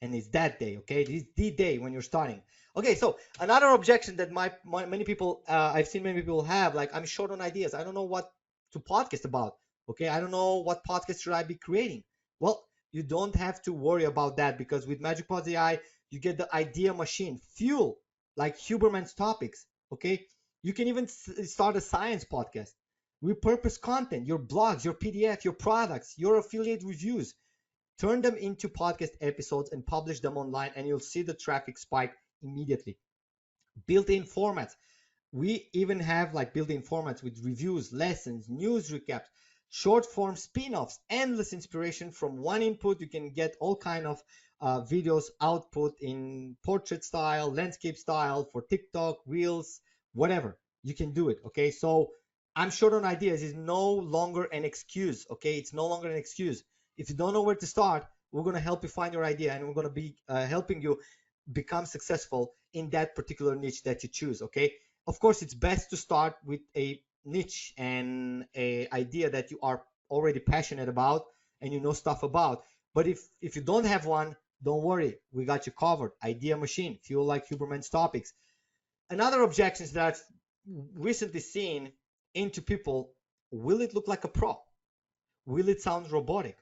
and it's that day. Okay, this is the day when you're starting. Okay, so another objection that many people I've seen many people have, like, I'm short on ideas. I don't know what to podcast about. Okay, I don't know what podcast should I be creating. Well, you don't have to worry about that because with MagicPods AI, you get the idea machine, fuel, like Huberman's topics. Okay, you can even start a science podcast. Repurpose content, your blogs, your PDF, your products, your affiliate reviews. Turn them into podcast episodes and publish them online, and you'll see the traffic spike immediately. Built-in formats. We even have like built-in formats with reviews, lessons, news recaps, short form spin-offs, endless inspiration from one input. You can get all kind of videos output in portrait style, landscape style for TikTok, Reels, whatever. You can do it. Okay, so I'm short on ideas is no longer an excuse. Okay, it's no longer an excuse. If you don't know where to start, we're going to help you find your idea, and we're going to be helping you become successful in that particular niche that you choose. Okay, of course, it's best to start with a niche and a idea that you are already passionate about and you know stuff about. But if you don't have one, don't worry, we got you covered. Idea machine, fuel like Huberman's topics. Another objections that I've recently seen into people: will it look like a pro? Will it sound robotic?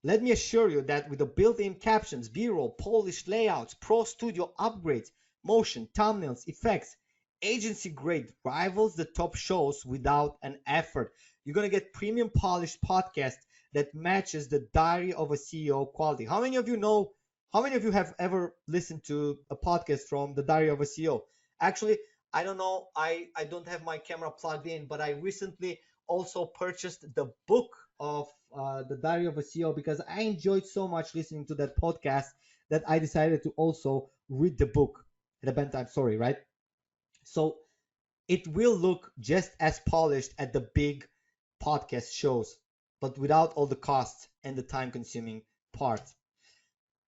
Let me assure you that with the built-in captions, B-roll, polished layouts, Pro Studio upgrades, motion, thumbnails, effects, agency grade rivals the top shows without an effort. You're going to get premium polished podcast that matches the Diary of a CEO quality. How many of you have ever listened to a podcast from the Diary of a CEO? Actually, I don't know. I don't have my camera plugged in, but I recently also purchased the book of the Diary of a CEO because I enjoyed so much listening to that podcast that I decided to also read the book at the bedtime story, right? So it will look just as polished at the big podcast shows, but without all the costs and the time consuming part.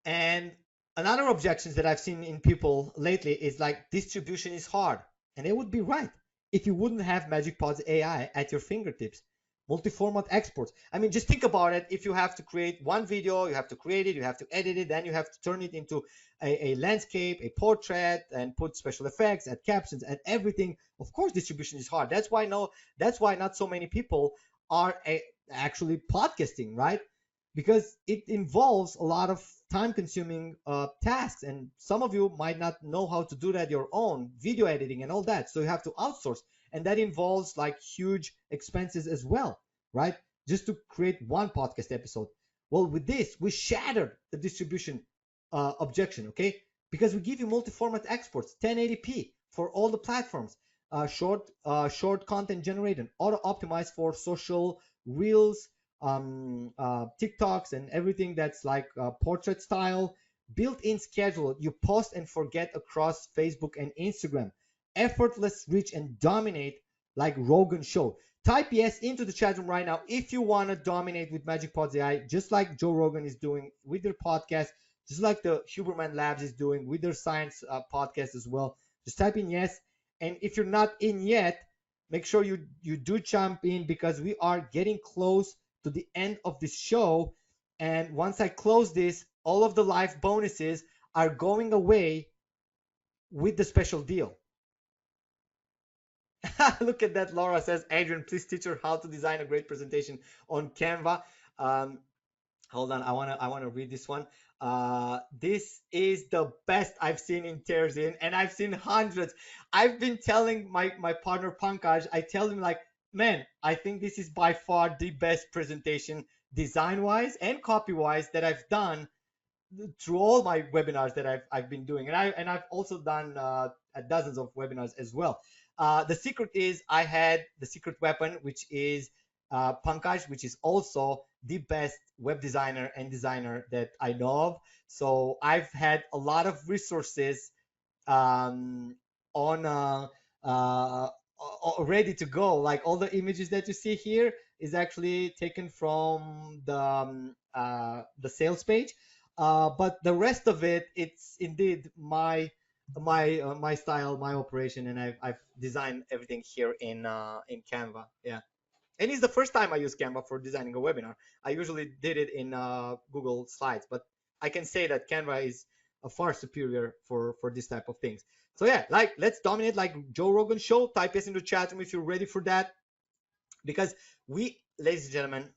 And Another objections that I've seen in people lately is like distribution is hard. And they would be right if you wouldn't have MagicPods AI at your fingertips. Multi-format exports. I mean, just think about it. If you have to create one video, you have to create it, you have to edit it, then you have to turn it into a landscape, a portrait, and put special effects, add captions, and everything. Of course, distribution is hard. That's why not so many people are actually podcasting, right? Because it involves a lot of time-consuming tasks, and some of you might not know how to do that your own video editing and all that. So you have to outsource, and that involves like huge expenses as well, right? Just to create one podcast episode. Well, with this, we shattered the distribution objection, okay? Because we give you multi-format exports, 1080p for all the platforms, short content generated, auto-optimized for social reels, TikToks, and everything that's like portrait style, built-in schedule. You post and forget across Facebook and Instagram. Effortless reach and dominate like Rogan show. Type yes into the chat room right now if you want to dominate with MagicPods AI, just like Joe Rogan is doing with their podcast, just like the Huberman Labs is doing with their science podcast as well. Just type in yes. And if you're not in yet, make sure you do jump in, because we are getting close to the end of this show. And once I close this, all of the live bonuses are going away with the special deal. Look at that. Laura says, Adrian, please teach her how to design a great presentation on Canva. Hold on, I wanna read this one. This is the best I've seen in Terzin, and I've seen hundreds. I've been telling my partner Pankaj, I tell him like, man, I think this is by far the best presentation design-wise and copy-wise that I've done through all my webinars that I've been doing, and I've also done dozens of webinars as well. The secret is I had the secret weapon, which is Pankaj, which is also the best web designer and designer that I know of. So I've had a lot of resources on ready to go. Like all the images that you see here is actually taken from the sales page, but the rest of it, it's indeed my style, my operation, and I've designed everything here in Canva. Yeah. And it's the first time I use Canva for designing a webinar. I usually did it in Google Slides, but I can say that Canva is far superior for this type of things. So yeah, like let's dominate like Joe Rogan show. Type yes in the chat room if you're ready for that. Because ladies and gentlemen,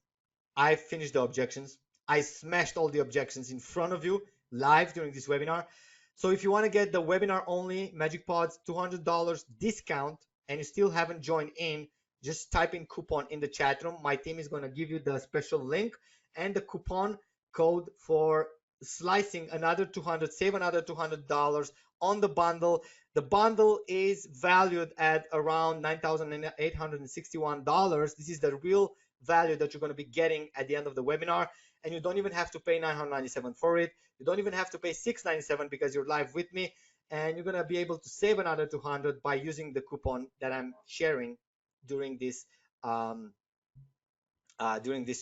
I finished the objections. I smashed all the objections in front of you live during this webinar. So if you want to get the webinar only MagicPods $200 discount and you still haven't joined in, just type in coupon in the chat room. My team is going to give you the special link and the coupon code for slicing another $200, save another $200 on the bundle. The bundle is valued at around $9,861. This is the real value that you're going to be getting at the end of the webinar, and you don't even have to pay $997 for it. You don't even have to pay $697 because you're live with me, and you're going to be able to save another $200 by using the coupon that I'm sharing during this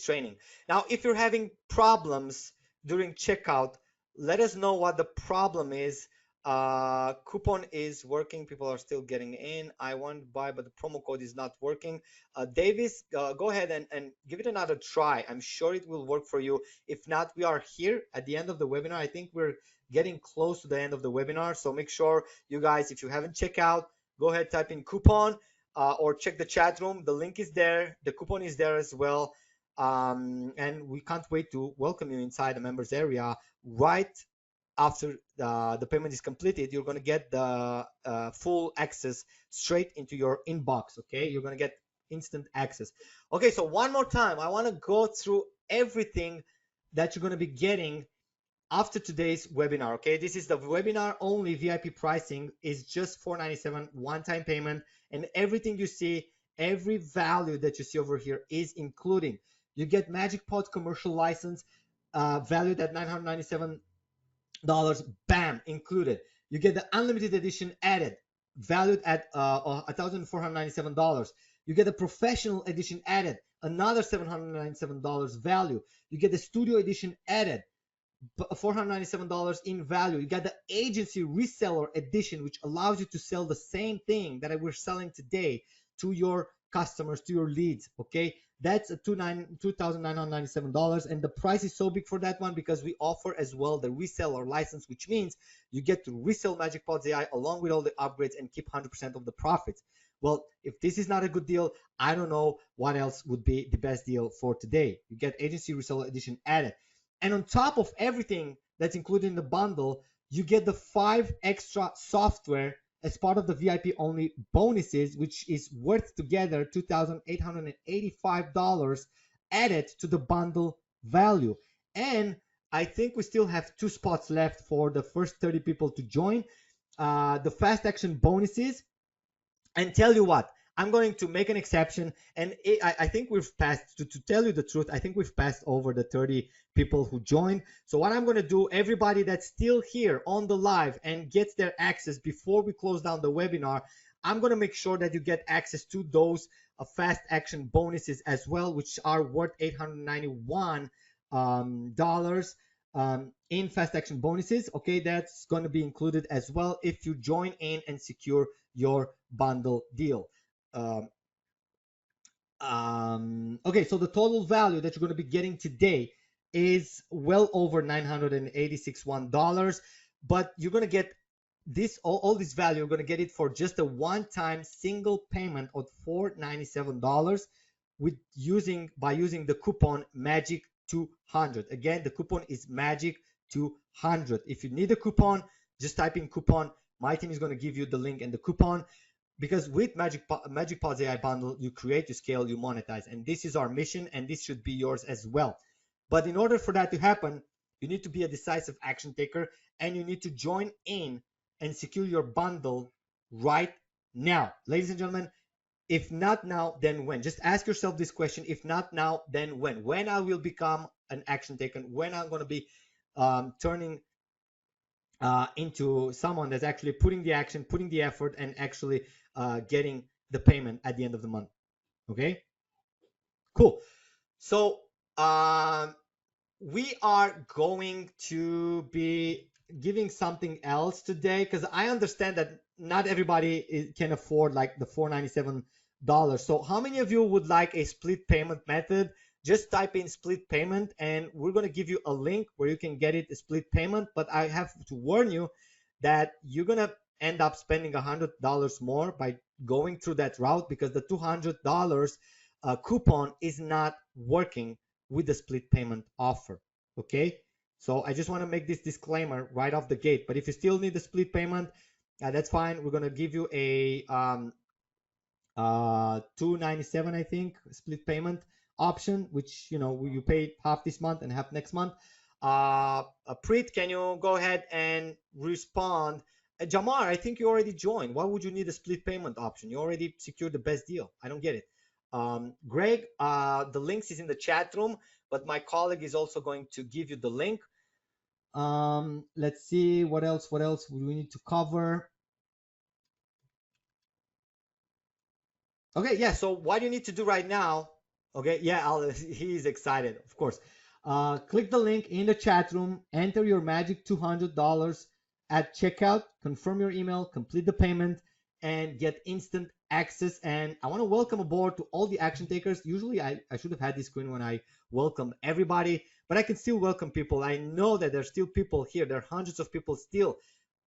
training. Now, if you're having problems during checkout, let us know what the problem is. Coupon is working. People are still getting in. I want to buy, but the promo code is not working. Davis, go ahead and give it another try. I'm sure it will work for you. If not, we are here at the end of the webinar. I think we're getting close to the end of the webinar. So make sure you guys, if you haven't checked out, go ahead, type in coupon or check the chat room. The link is there. The coupon is there as well. And we can't wait to welcome you inside the members area. Right after the payment is completed, you're going to get the full access straight into your inbox. Okay, you're going to get instant access. Okay, so one more time, I want to go through everything that you're going to be getting after today's webinar. Okay, this is the webinar only. VIP pricing is just $497 one-time payment, and everything you see, every value that you see over here is including. You get MagicPods commercial license valued at $997, bam, included. You get the unlimited edition added, valued at $1,497. You get the professional edition added, another $797 value. You get the studio edition added, $497 in value. You got the agency reseller edition, which allows you to sell the same thing that we're selling today to your customers, to your leads. Okay, that's a $2,997, and the price is so big for that one because we offer as well the reseller license, which means you get to resell MagicPods AI along with all the upgrades and keep 100% of the profits. Well, if this is not a good deal, I don't know what else would be the best deal for today. You get agency reseller edition added. And on top of everything that's included in the bundle, you get the 5 extra software as part of the VIP only bonuses, which is worth together $2,885 added to the bundle value. And I think we still have 2 spots left for the first 30 people to join the fast action bonuses. And tell you what, I'm going to make an exception, and I think we've passed, to tell you the truth, I think we've passed over the 30 people who joined. So what I'm going to do, everybody that's still here on the live and gets their access before we close down the webinar, I'm going to make sure that you get access to those fast action bonuses as well, which are worth $891 in fast action bonuses. Okay, that's going to be included as well if you join in and secure your bundle deal. Okay, so the total value that you're going to be getting today is well over $986, but you're going to get this all this value. You're going to get it for just a one-time single payment of $497 by using the coupon MAGIC200. Again, the coupon is MAGIC200. If you need a coupon, just type in coupon. My team is going to give you the link and the coupon. Because with MagicPods AI bundle, you create, you scale, you monetize. And this is our mission, and this should be yours as well. But in order for that to happen, you need to be a decisive action taker, and you need to join in and secure your bundle right now. Ladies and gentlemen, if not now, then when? Just ask yourself this question. If not now, then when? When I will become an action taker? When I'm going to be turning into someone that's actually putting the action, putting the effort, and actually getting the payment at the end of the month. Okay, cool. So we are going to be giving something else today because I understand that not everybody can afford like the $497. So how many of you would like a split payment method? Just type in split payment and we're going to give you a link where you can get it a split payment. But I have to warn you that you're going to end up spending $100 more by going through that route because the $200 coupon is not working with the split payment offer. Okay, so I just want to make this disclaimer right off the gate. But if you still need the split payment, that's fine. We're going to give you a $297, I think, split payment option, which you pay half this month and half next month. Preet, can you go ahead and respond? Jamar, I think you already joined. Why would you need a split payment option? You already secured the best deal. I don't get it. Greg, the links is in the chat room, but my colleague is also going to give you the link. Let's see what else we need to cover. Okay, yeah, so what you need to do right now, okay, yeah, he is excited, of course. Click the link in the chat room, enter your magic $200 at checkout, confirm your email, complete the payment, and get instant access. And I want to welcome aboard to all the action takers. Usually I should have had this screen when I welcome everybody, but I can still welcome people. I know that there's still people here. There are hundreds of people still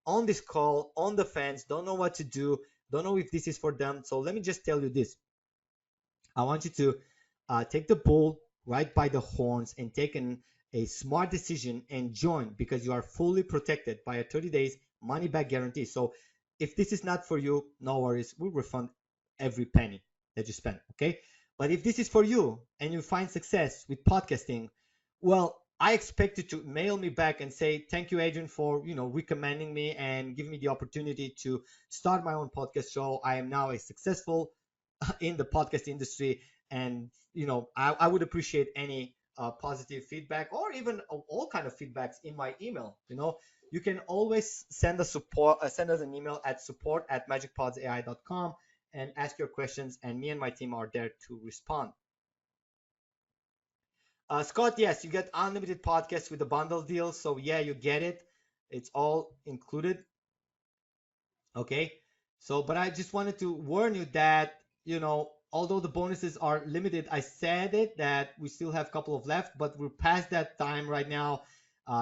on this call, on the fence, don't know what to do, don't know if this is for them. So let me just tell you this. I want you to take the bull right by the horns and take a smart decision and join because you are fully protected by a 30 days money back guarantee. So if this is not for you, no worries. We'll refund every penny that you spend, okay? But if this is for you and you find success with podcasting, well, I expect you to mail me back and say, thank you, Adrian, for recommending me and giving me the opportunity to start my own podcast show. I am now a successful in the podcast industry, and I would appreciate any positive feedback or even all kind of feedbacks in my email. You can always send us an email at support@magicpodsai.com and ask your questions, and me and my team are there to respond. Scott, yes, you get unlimited podcasts with the bundle deal. So yeah, you get it. It's all included. Okay. So, but I just wanted to warn you that, although the bonuses are limited, I said it that we still have a couple of left, but we're past that time right now.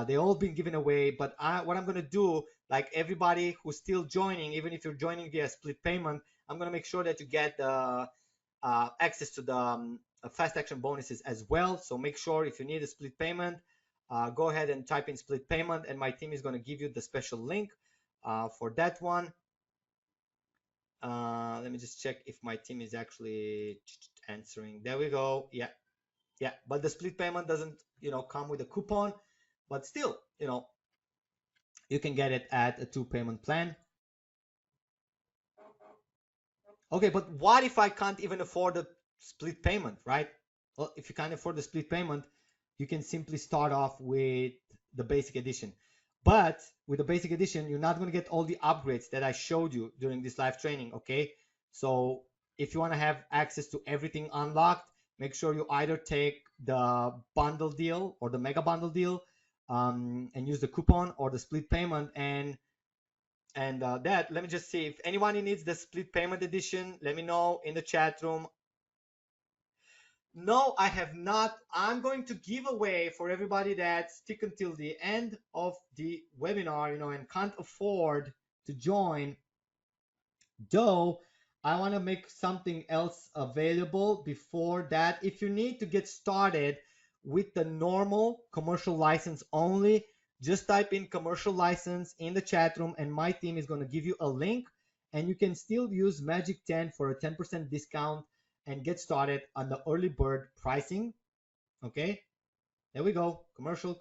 They all been given away. But what I'm gonna do, like everybody who's still joining, even if you're joining via split payment, I'm gonna make sure that you get access to the fast action bonuses as well. So make sure if you need a split payment, go ahead and type in split payment, and my team is gonna give you the special link for that one. Let me just check if my team is actually answering. There we go. Yeah. But the split payment doesn't, come with a coupon, but still, you can get it at a 2-payment plan. Okay, but what if I can't even afford a split payment, right? Well, if you can't afford the split payment, you can simply start off with the basic edition. But with the basic edition, you're not going to get all the upgrades that I showed you during this live training, okay? So if you want to have access to everything unlocked, make sure you either take the bundle deal or the mega bundle deal and use the coupon, or the split payment. And that, let me just see if anyone needs the split payment edition. Let me know in the chat room. No, I have not. I'm going to give away for everybody that stick until the end of the webinar, and can't afford to join. Though I want to make something else available before that. If you need to get started with the normal commercial license only, just type in commercial license in the chat room, and my team is going to give you a link, and you can still use Magic 10 for a 10% discount and get started on the early bird pricing. Okay, there we go. Commercial.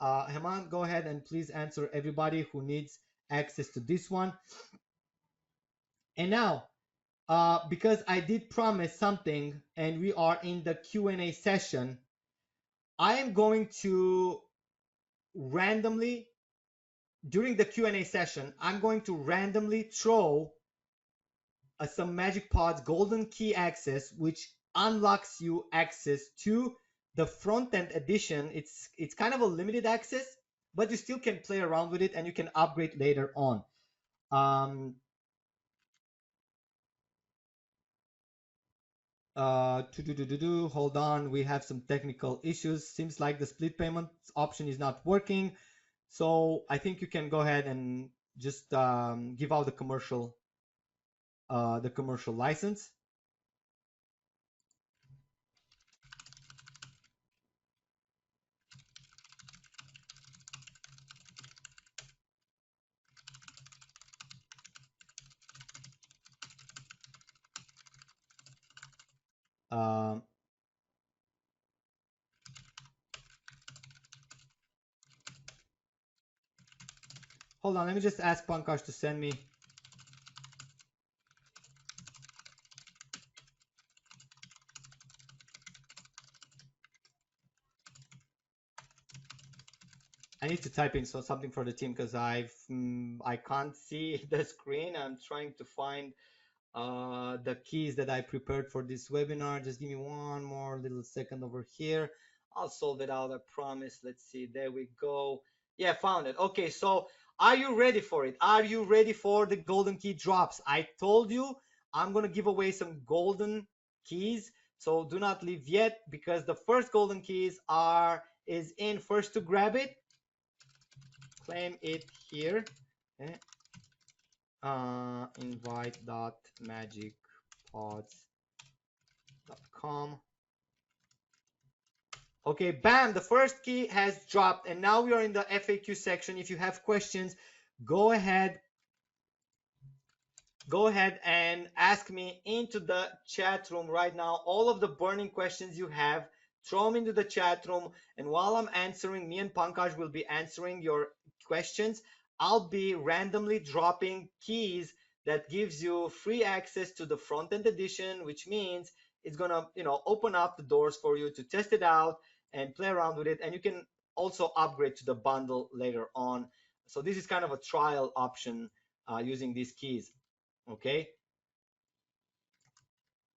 Heman, go ahead and please answer everybody who needs access to this one. And now, because I did promise something and we are in the Q&A session, I am going to randomly, during the Q&A session, I'm going to randomly throw some Magic Pods Golden Key access, which unlocks you access to the front-end edition. It's kind of a limited access, but you still can play around with it and you can upgrade later on. Hold on, we have some technical issues. Seems like the split payment option is not working. So I think you can go ahead and just give out the commercial license. Hold on, let me just ask Pankaj to send me. I need to type in something for the team because I can't see the screen. I'm trying to find the keys that I prepared for this webinar. Just give me one more little second over here. I'll solve it out, I promise. Let's see. There we go. Yeah, found it. Okay, so are you ready for it? Are you ready for the golden key drops? I told you I'm going to give away some golden keys. So do not leave yet, because the first golden keys is in. First to grab it, claim it here. Okay. Invite.magicpods.com. Okay, bam, the first key has dropped, and now we are in the FAQ section. If you have questions, go ahead and ask me into the chat room right now. All of the burning questions you have, throw them into the chat room, and while I'm answering, me and Pankaj will be answering your questions. I'll be randomly dropping keys that gives you free access to the front-end edition, which means it's gonna, open up the doors for you to test it out and play around with it, and you can also upgrade to the bundle later on. So this is kind of a trial option using these keys. Okay,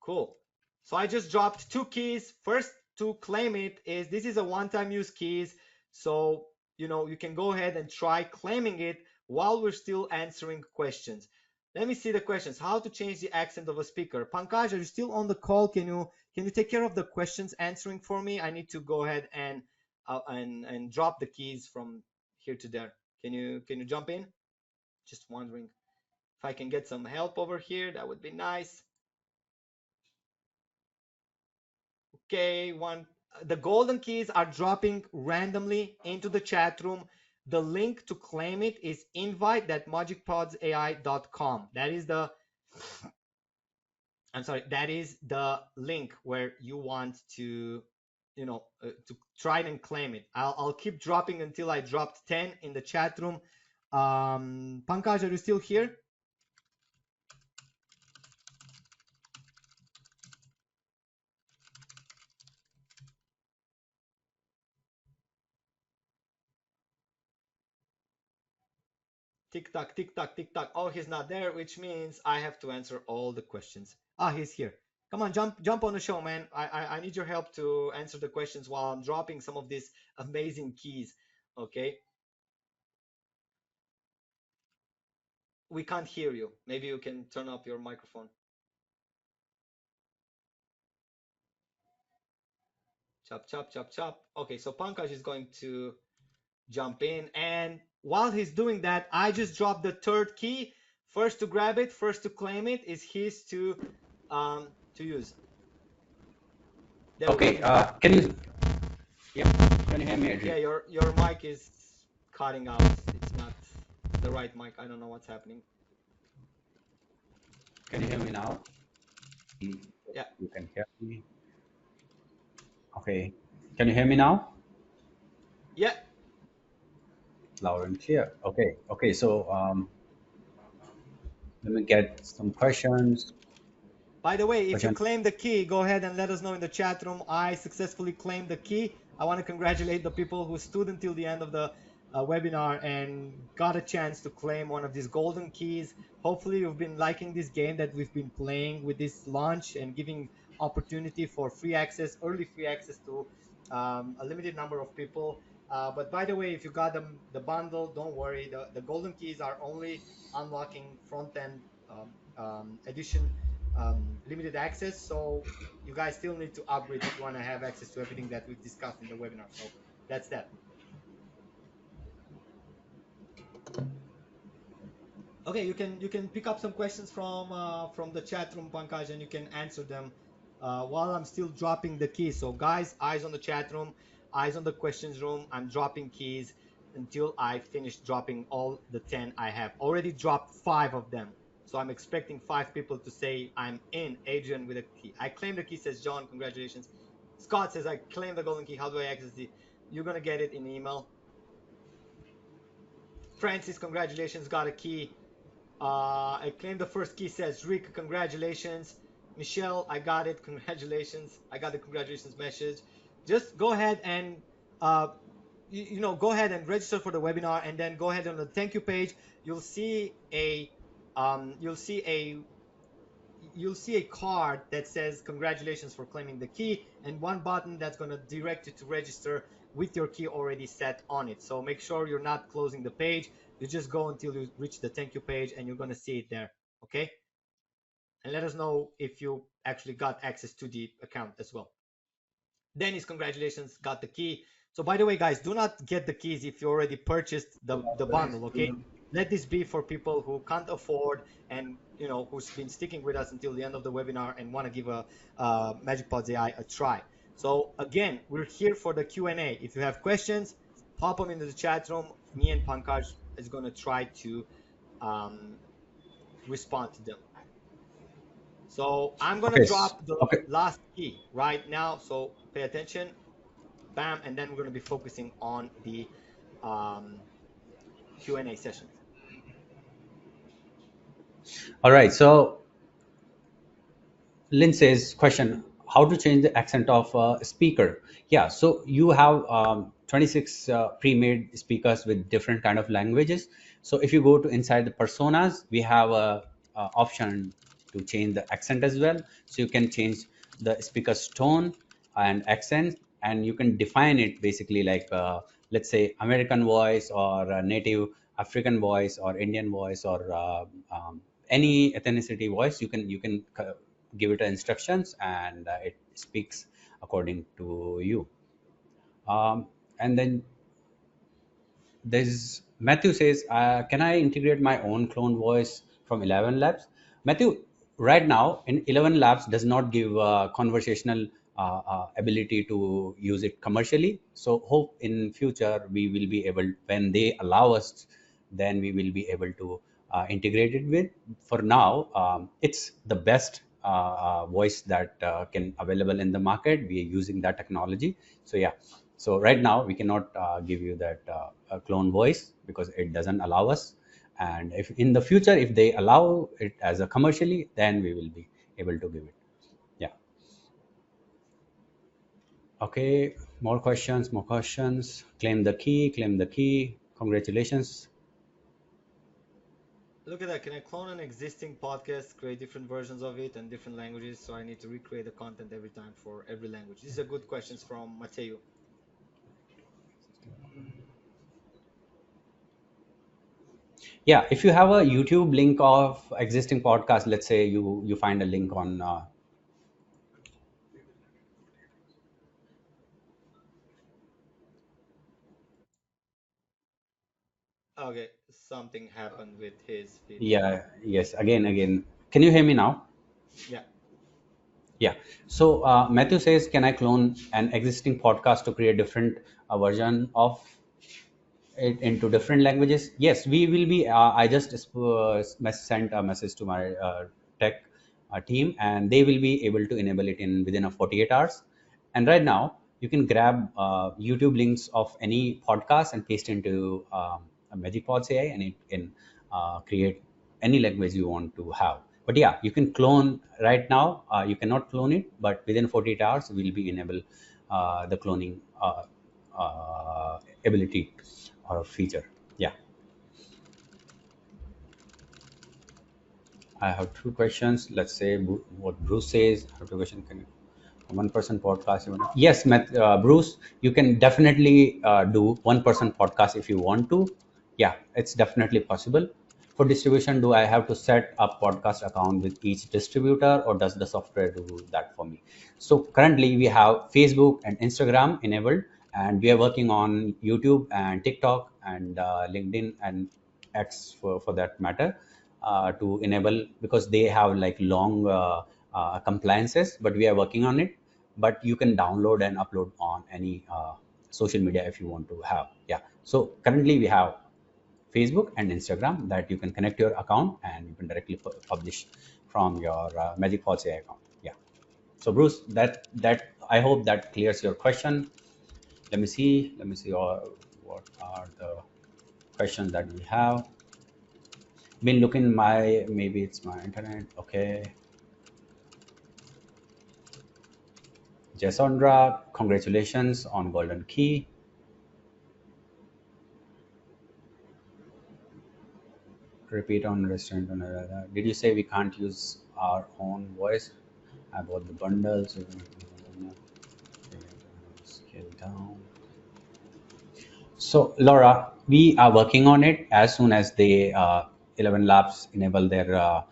cool. So I just dropped 2 keys. First to claim it is this is a one-time use keys. So, you can go ahead and try claiming it while we're still answering questions. Let me see the questions. How to change the accent of a speaker. Pankaj, are you still on the call? Can you take care of the questions answering for me? I need to go ahead and drop the keys from here to there. Can you jump in? Just wondering if I can get some help over here. That would be nice. Okay, the golden keys are dropping randomly into the chat room. The link to claim it is invite.magicpodsai.com. That is the link where you want to to try and claim it. I'll keep dropping until I dropped 10 in the chat room. Pankaj, are you still here? Tick tock, tick tock, tick tock. Oh, he's not there, which means I have to answer all the questions. Ah, he's here. Come on, jump on the show, man. I need your help to answer the questions while I'm dropping some of these amazing keys. Okay. We can't hear you. Maybe you can turn up your microphone. Chop, chop, chop, chop. Okay, so Pankaj is going to jump in, and while he's doing that, I just dropped the third key. First to grab it, first to claim it is his to use. There Okay, can you hear me, Adrian? Yeah, your mic is cutting out. It's not the right mic. I don't know what's happening. Can you hear me now? Yeah. You can hear me. Okay. Can you hear me now? Yeah. Loud and clear. Okay. Okay. So let me get some questions. By the way, if you claim the key, go ahead and let us know in the chat room. I successfully claimed the key. I want to congratulate the people who stood until the end of the webinar and got a chance to claim one of these golden keys. Hopefully you've been liking this game that we've been playing with this launch and giving opportunity for free access, early free access to a limited number of people. But by the way, if you got the bundle, don't worry. The golden keys are only unlocking front-end edition limited access. So you guys still need to upgrade if you want to have access to everything that we've discussed in the webinar. So that's that. Okay, you can pick up some questions from the chat room, Pankaj, and you can answer them while I'm still dropping the keys. So guys, eyes on the chat room, eyes on the questions room. I'm dropping keys until I finish dropping all the 10 I have. Already dropped 5 of them. So I'm expecting 5 people to say I'm in. Adrian with a key. I claim the key, says John. Congratulations. Scott says I claim the golden key. How do I access it? You're gonna get it in email. Francis, congratulations, got a key. I claimed the first key, says Rick, congratulations. Michelle, I got it, congratulations. I got the congratulations message. Just go ahead and go ahead and register for the webinar, and then go ahead on the thank you page. You'll see a card that says congratulations for claiming the key, and one button that's going to direct you to register with your key already set on it. So make sure you're not closing the page. You just go until you reach the thank you page, and you're going to see it there. Okay. And let us know if you actually got access to the account as well. Dennis, congratulations, got the key. So by the way, guys, do not get the keys if you already purchased the bundle. Okay. Let this be for people who can't afford and who's been sticking with us until the end of the webinar and want to give a MagicPodsAI a try. So again, we're here for the Q&A. If you have questions, pop them into the chat room. Me and Pankaj is going to try to respond to them. So I'm going to drop the last key right now. So pay attention. Bam. And then we're going to be focusing on the Q&A sessions. All right. So Lindsay's question, how to change the accent of a speaker? Yeah, so you have 26 pre-made speakers with different kind of languages. So if you go to inside the personas, we have a option to change the accent as well. So you can change the speaker's tone, and accent, and you can define it basically like let's say American voice or native African voice or Indian voice or any ethnicity voice. You can give it instructions, and it speaks according to you. And then there's Matthew says, can I integrate my own clone voice from 11 Labs? Matthew, right now in 11 Labs does not give conversational ability to use it commercially. So hope in future we will be able, when they allow us, then we will be able to integrate it with. For now, it's the best voice that can available in the market. We are using that technology. So yeah, so right now we cannot give you that clone voice because it doesn't allow us. And if in the future, if they allow it as a commercially, then we will be able to give it. Yeah. Okay. More questions. More questions. Claim the key. Claim the key. Congratulations. Look at that. Can I clone an existing podcast, create different versions of it and different languages? So I need to recreate the content every time for every language. These are good questions from Mateo. Yeah. If you have a YouTube link of existing podcast, let's say you find a link on Okay, something happened with his feed. yeah. Yes. Again. Can you hear me now? Yeah. Yeah. So Matthew says, can I clone an existing podcast to create different version of it into different languages? Yes, we will be. I just sent a message to my tech team, and they will be able to enable it in within a 48 hours. And right now, you can grab YouTube links of any podcast and paste into a MagicPods AI, and it can create any language you want to have. But yeah, you can clone right now. You cannot clone it, but within 48 hours, we'll be enable the cloning ability or feature. Yeah, I have two questions. Let's say what Bruce says. I have two questions. Can one person podcast? Yes, Bruce, you can definitely do one person podcast if you want to. Yeah, it's definitely possible. For distribution, do I have to set up podcast account with each distributor, or does the software do that for me? So currently we have Facebook and Instagram enabled, and we are working on YouTube and TikTok and LinkedIn and X for that matter to enable, because they have like long compliances, but we are working on it. But you can download and upload on any social media if you want to have. Yeah, so currently we have Facebook and Instagram that you can connect your account and you can directly publish from your MagicPodsAI account. Yeah. So Bruce, that I hope that clears your question. Let me see. What are the questions that we have. Been looking my, maybe it's my internet. Okay. Jasondra, congratulations on Golden Key. Repeat on restaurant. Did you say we can't use our own voice? I bought the bundles. Scale down. So, Laura, we are working on it. As soon as they 11 Labs enable their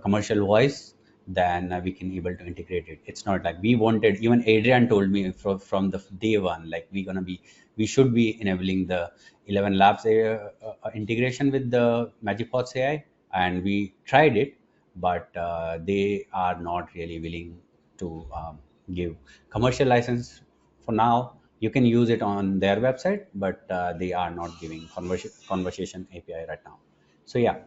commercial voice, then we can able to integrate it. It's not like we wanted. Even Adrian told me from the day one, like we should be enabling the 11 Labs integration with the MagicPods AI, and we tried it, but they are not really willing to give commercial license for now. You can use it on their website, but they are not giving conversation API right now. So yeah.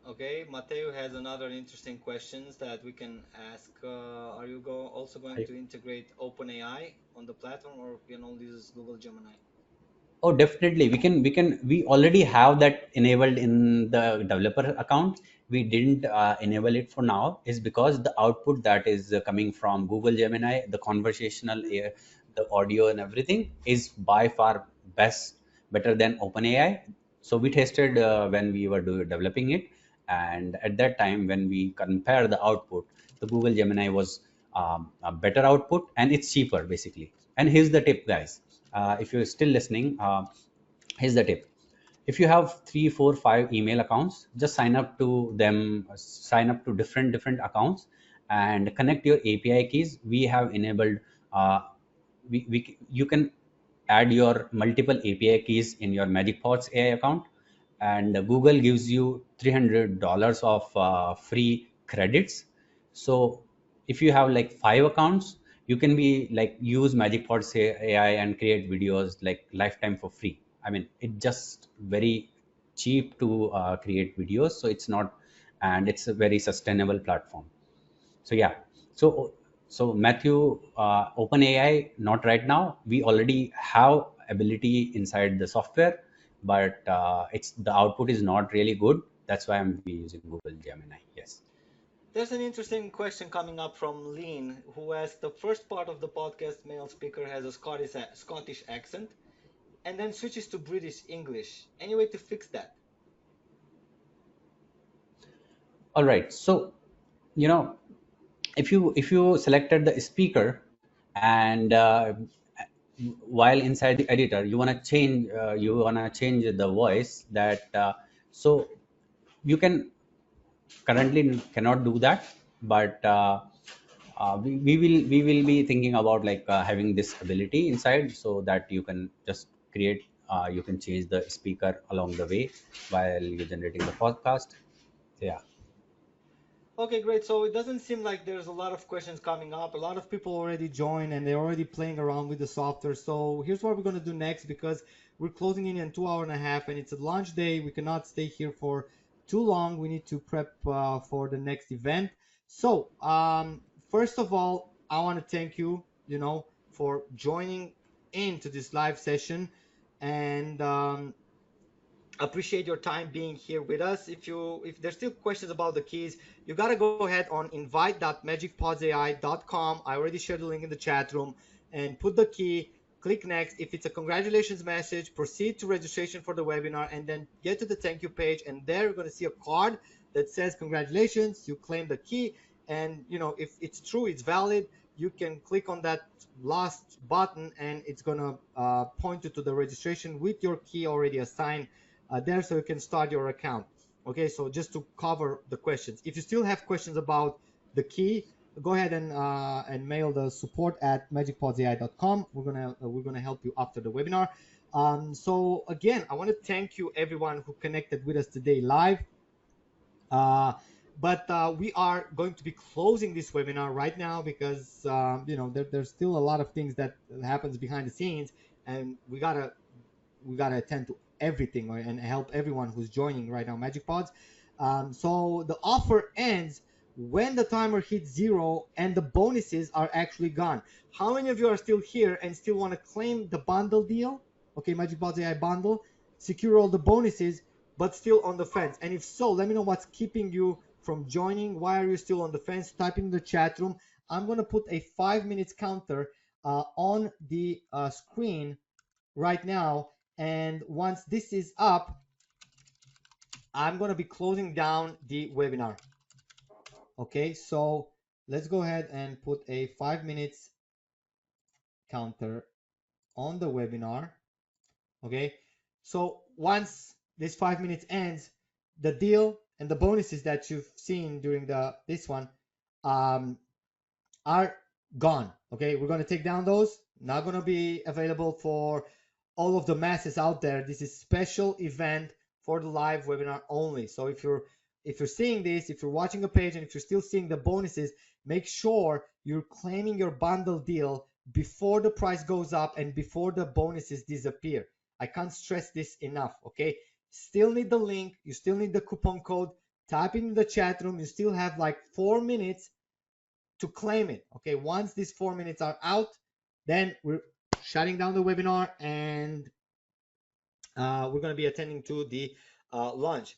Okay, Mateo has another interesting questions that we can ask. Are you also going to integrate OpenAI on the platform, or we can only use Google Gemini? Oh, definitely. We already have that enabled in the developer account. We didn't enable it for now is because the output that is coming from Google Gemini, the conversational, the audio and everything is by far better than OpenAI. So we tested when we were developing it, And at that time, when we compare the output, the Google Gemini was a better output, and it's cheaper basically. And here's the tip, guys. If you're still listening, here's the tip. If you have 3 4 5 email accounts, just sign up to them, sign up to different accounts, and connect your API keys. We have enabled, you can add your multiple API keys in your MagicPods AI account, and Google gives you $300 of free credits. So if you have like 5 accounts, you can be like use MagicPods AI and create videos like lifetime for free. I mean, it's just very cheap to create videos, so it's not, and it's a very sustainable platform. So yeah, so Matthew, OpenAI, not right now. We already have ability inside the software, but it's the output is not really good. That's why I'm using Google Gemini. Yes. There's an interesting question coming up from Lean, who asks, the first part of the podcast male speaker has a Scottish accent and then switches to British English. Any way to fix that? All right. So, you know, if you selected the speaker, and while inside the editor you want to change the voice, that so you can currently cannot do that, but we will be thinking about like having this ability inside, so that you can just create, you can change the speaker along the way while you're generating the podcast. Yeah. Okay, great. So it doesn't seem like there's a lot of questions coming up. A lot of people already joined and they're already playing around with the software. So here's what we're going to do next, because we're closing in 2 hours and a half and it's a launch day. We cannot stay here for too long. We need to prep for the next event. So first of all, I want to thank you, for joining into this live session, and appreciate your time being here with us. If there's still questions about the keys, you got to go ahead on invite.magicpodsai.com. I already shared the link in the chat room, and put the key, click next. If it's a congratulations message, proceed to registration for the webinar, and then get to the thank you page, and there you're going to see a card that says congratulations, you claim the key. And if it's true, it's valid, you can click on that last button and it's going to point you to the registration with your key already assigned there, so you can start your account. Okay, so just to cover the questions, if you still have questions about the key, go ahead and mail the support at magicpodsai.com. We're gonna help you after the webinar. So again, I want to thank you everyone who connected with us today live. But we are going to be closing this webinar right now, because there's still a lot of things that happens behind the scenes, and we gotta attend to everything, right, and help everyone who's joining right now Magic Pods. So the offer ends when the timer hits 0 and the bonuses are actually gone. How many of you are still here and still want to claim the bundle deal? Okay, Magic Pods AI bundle, secure all the bonuses, but still on the fence. And if so, let me know what's keeping you from joining. Why are you still on the fence? Type in the chat room. I'm going to put a 5 minutes counter on the screen right now, and once this is up, I'm going to be closing down the webinar. Okay, so let's go ahead and put a 5 minutes counter on the webinar. Okay, so once this 5 minutes ends, the deal and the bonuses that you've seen during this one are gone. Okay, we're going to take down those, not going to be available for all of the masses out there. This is special event for the live webinar only. So if you're seeing this, if you're watching a page and if you're still seeing the bonuses, make sure you're claiming your bundle deal before the price goes up and before the bonuses disappear. I can't stress this enough. Okay, still need the link, you still need the coupon code, type in the chat room. You still have like 4 minutes to claim it. Okay, once these 4 minutes are out, then we're shutting down the webinar, and we're going to be attending to the launch.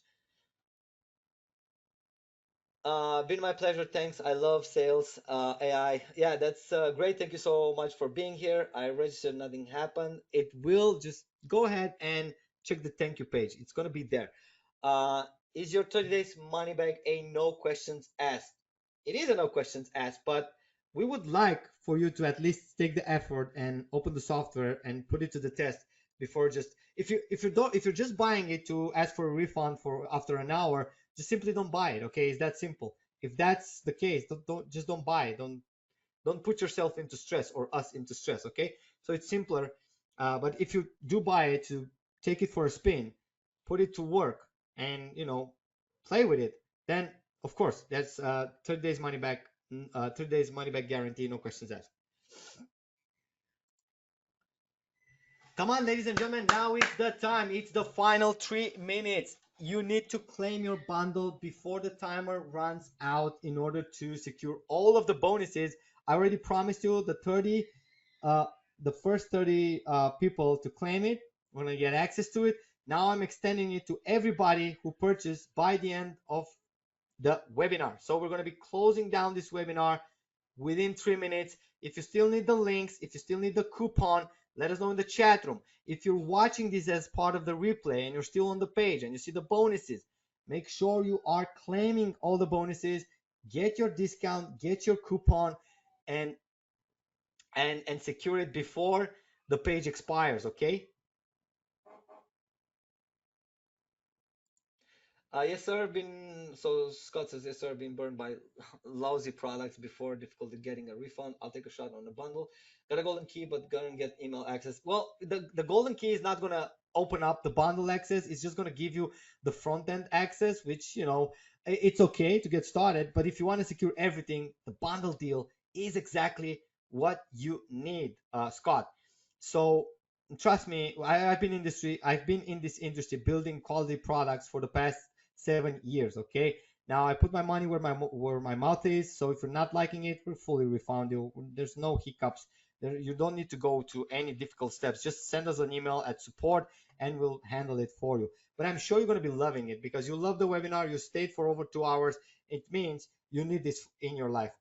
Been my pleasure. Thanks. I love sales AI. Yeah, that's great. Thank you so much for being here. I registered, nothing happened. It will, just go ahead and check the thank you page. It's going to be there. Is your 30 days money back a no questions asked? It is a no questions asked, but we would like for you to at least take the effort and open the software and put it to the test before just if you're just buying it to ask for a refund for after an hour, just simply don't buy it. Okay, it's that simple. If that's the case, don't buy it. Don't put yourself into stress or us into stress. Okay, so it's simpler. But if you do buy it, to take it for a spin, put it to work, and play with it, then of course that's 30 days money back. 30 days money back guarantee, no questions asked. Come on, ladies and gentlemen, now it's the time. It's the final 3 minutes. You need to claim your bundle before the timer runs out in order to secure all of the bonuses. I already promised you the first 30 people to claim it. We're gonna get access to it. Now I'm extending it to everybody who purchased by the end of the webinar. So we're gonna be closing down this webinar within 3 minutes. If you still need the links, if you still need the coupon, let us know in the chat room. If you're watching this as part of the replay and you're still on the page and you see the bonuses, make sure you are claiming all the bonuses, get your discount, get your coupon, and secure it before the page expires, okay? Yes, sir. Scott says, yes, sir. Been burned by lousy products before. Difficulty getting a refund. I'll take a shot on the bundle. Got a golden key, but gonna get email access. Well, the golden key is not gonna open up the bundle access. It's just gonna give you the front end access, which it's okay to get started. But if you want to secure everything, the bundle deal is exactly what you need, Scott. So trust me, I've been in this industry building quality products for the past 7 years. Okay, now I put my money where my mouth is. So if you're not liking it, we'll fully refund you. There's no hiccups. You don't need to go to any difficult steps. Just send us an email at support and we'll handle it for you. But I'm sure you're going to be loving it because you love the webinar. You stayed for over 2 hours. It means you need this in your life.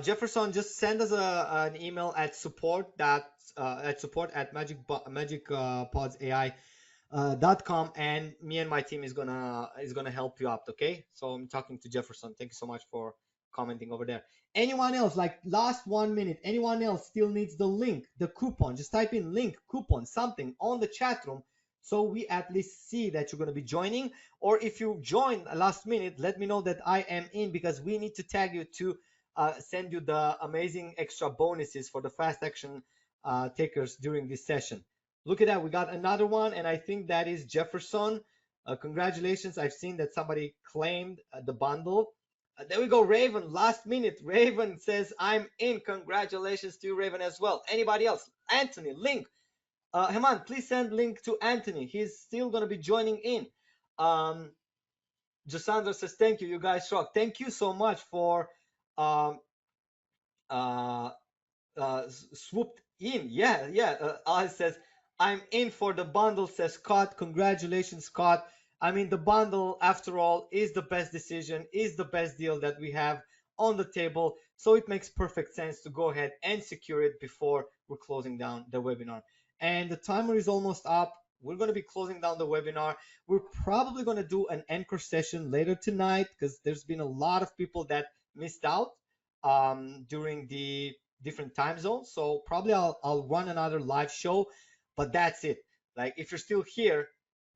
Jefferson, just send us an email at support at magicpodsai.com, and me and my team is gonna help you out. Okay, so I'm talking to Jefferson. Thank you so much for commenting over there. Anyone else, like last 1 minute, anyone else still needs the link, the coupon? Just type in link, coupon, something on the chat room so we at least see that you're going to be joining. Or if you join last minute, let me know that I am in, because we need to tag you to send you the amazing extra bonuses for the fast action takers during this session. Look at that, we got another one, and I think that is Jefferson. Congratulations, I've seen that somebody claimed the bundle. There we go, Raven, last minute. Raven says, I'm in. Congratulations to you, Raven, as well. Anybody else? Anthony, link. Heman, please send link to Anthony. He's still going to be joining in. Jasandra says, thank you. You guys rock. Thank you so much for swooped in. Alice says, I'm in for the bundle, says Scott. Congratulations, Scott. I mean, the bundle, after all, is the best decision, is the best deal that we have on the table. So it makes perfect sense to go ahead and secure it before we're closing down the webinar. And the timer is almost up. We're going to be closing down the webinar. We're probably going to do an anchor session later tonight, because there's been a lot of people that missed out during the different time zones. So probably I'll run another live show, but that's it. Like, if you're still here,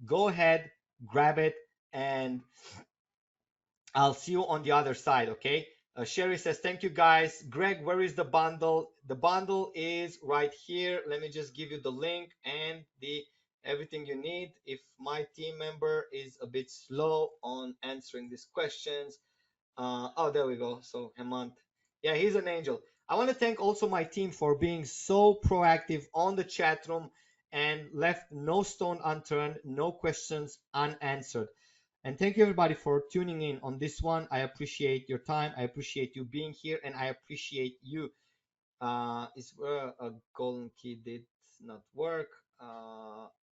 go ahead, grab it, and I'll see you on the other side, okay? Sherry says, thank you, guys. Greg, where is the bundle? The bundle is right here. Let me just give you the link and everything you need. If my team member is a bit slow on answering these questions. Oh, there we go. So Hemant, yeah, he's an angel. I want to thank also my team for being so proactive on the chat room and left no stone unturned, no questions unanswered. And thank you, everybody, for tuning in on this one. I appreciate your time. I appreciate you being here, and I appreciate you. Is where a golden key did not work.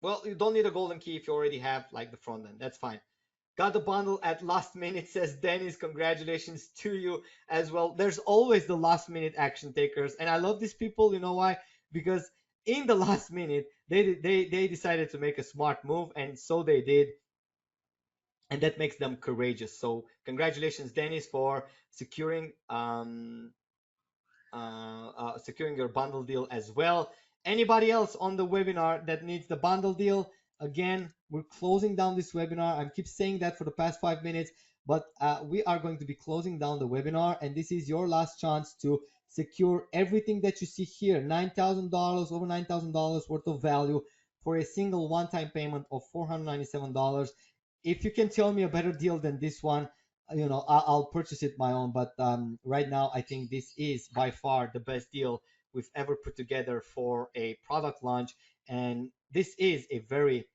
Well, you don't need a golden key if you already have like the front end. That's fine. Got the bundle at last minute, says Dennis. Congratulations to you as well. There's always the last minute action takers, and I love these people. You know why? because in the last minute they decided to make a smart move, and so they did, and that makes them courageous. So congratulations, Dennis, for securing securing your bundle deal as well. Anybody else on the webinar that needs the bundle deal? Again, we're closing down this webinar. I keep saying that for the past 5 minutes, but we are going to be closing down the webinar, and this is your last chance to secure everything that you see here. $9,000, over $9,000 worth of value for a single one-time payment of $497. If you can tell me a better deal than this one, I'll purchase it my own. But right now, I think this is by far the best deal we've ever put together for a product launch. And this is a very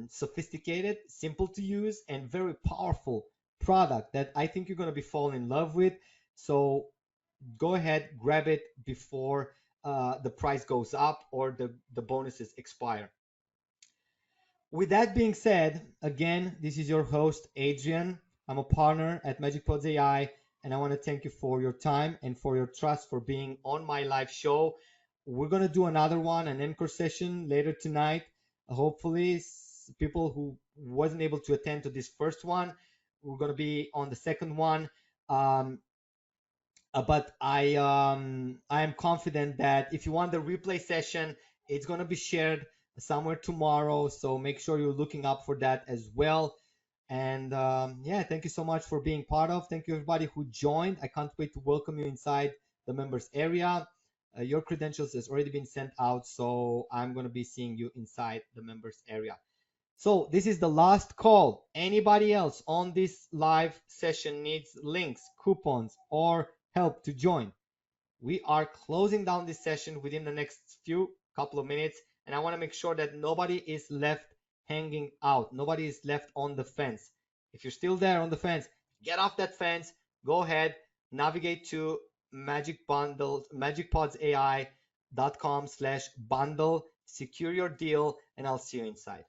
sophisticated, simple to use, and very powerful product that I think you're going to be falling in love with. So go ahead, grab it before the price goes up or the bonuses expire. With that being said, again, this is your host, Adrian. I'm a partner at MagicPodsAI, and I want to thank you for your time and for your trust for being on my live show. We're going to do another one, an encore session later tonight. Hopefully, people who wasn't able to attend to this first one, we're going to be on the second one. But I am confident that if you want the replay session, it's going to be shared somewhere tomorrow. So make sure you're looking up for that as well. And yeah, thank you so much for being part of. Thank you everybody who joined. I can't wait to welcome you inside the members area. Your credentials has already been sent out, so I'm going to be seeing you inside the members area. So this is the last call. Anybody else on this live session needs links, coupons, or help to join? We are closing down this session within the next couple of minutes, and I want to make sure that nobody is left hanging out. Nobody is left on the fence. If you're still there on the fence, get off that fence. Go ahead, navigate to MagicPodsAI.com/bundle, secure your deal, and I'll see you inside.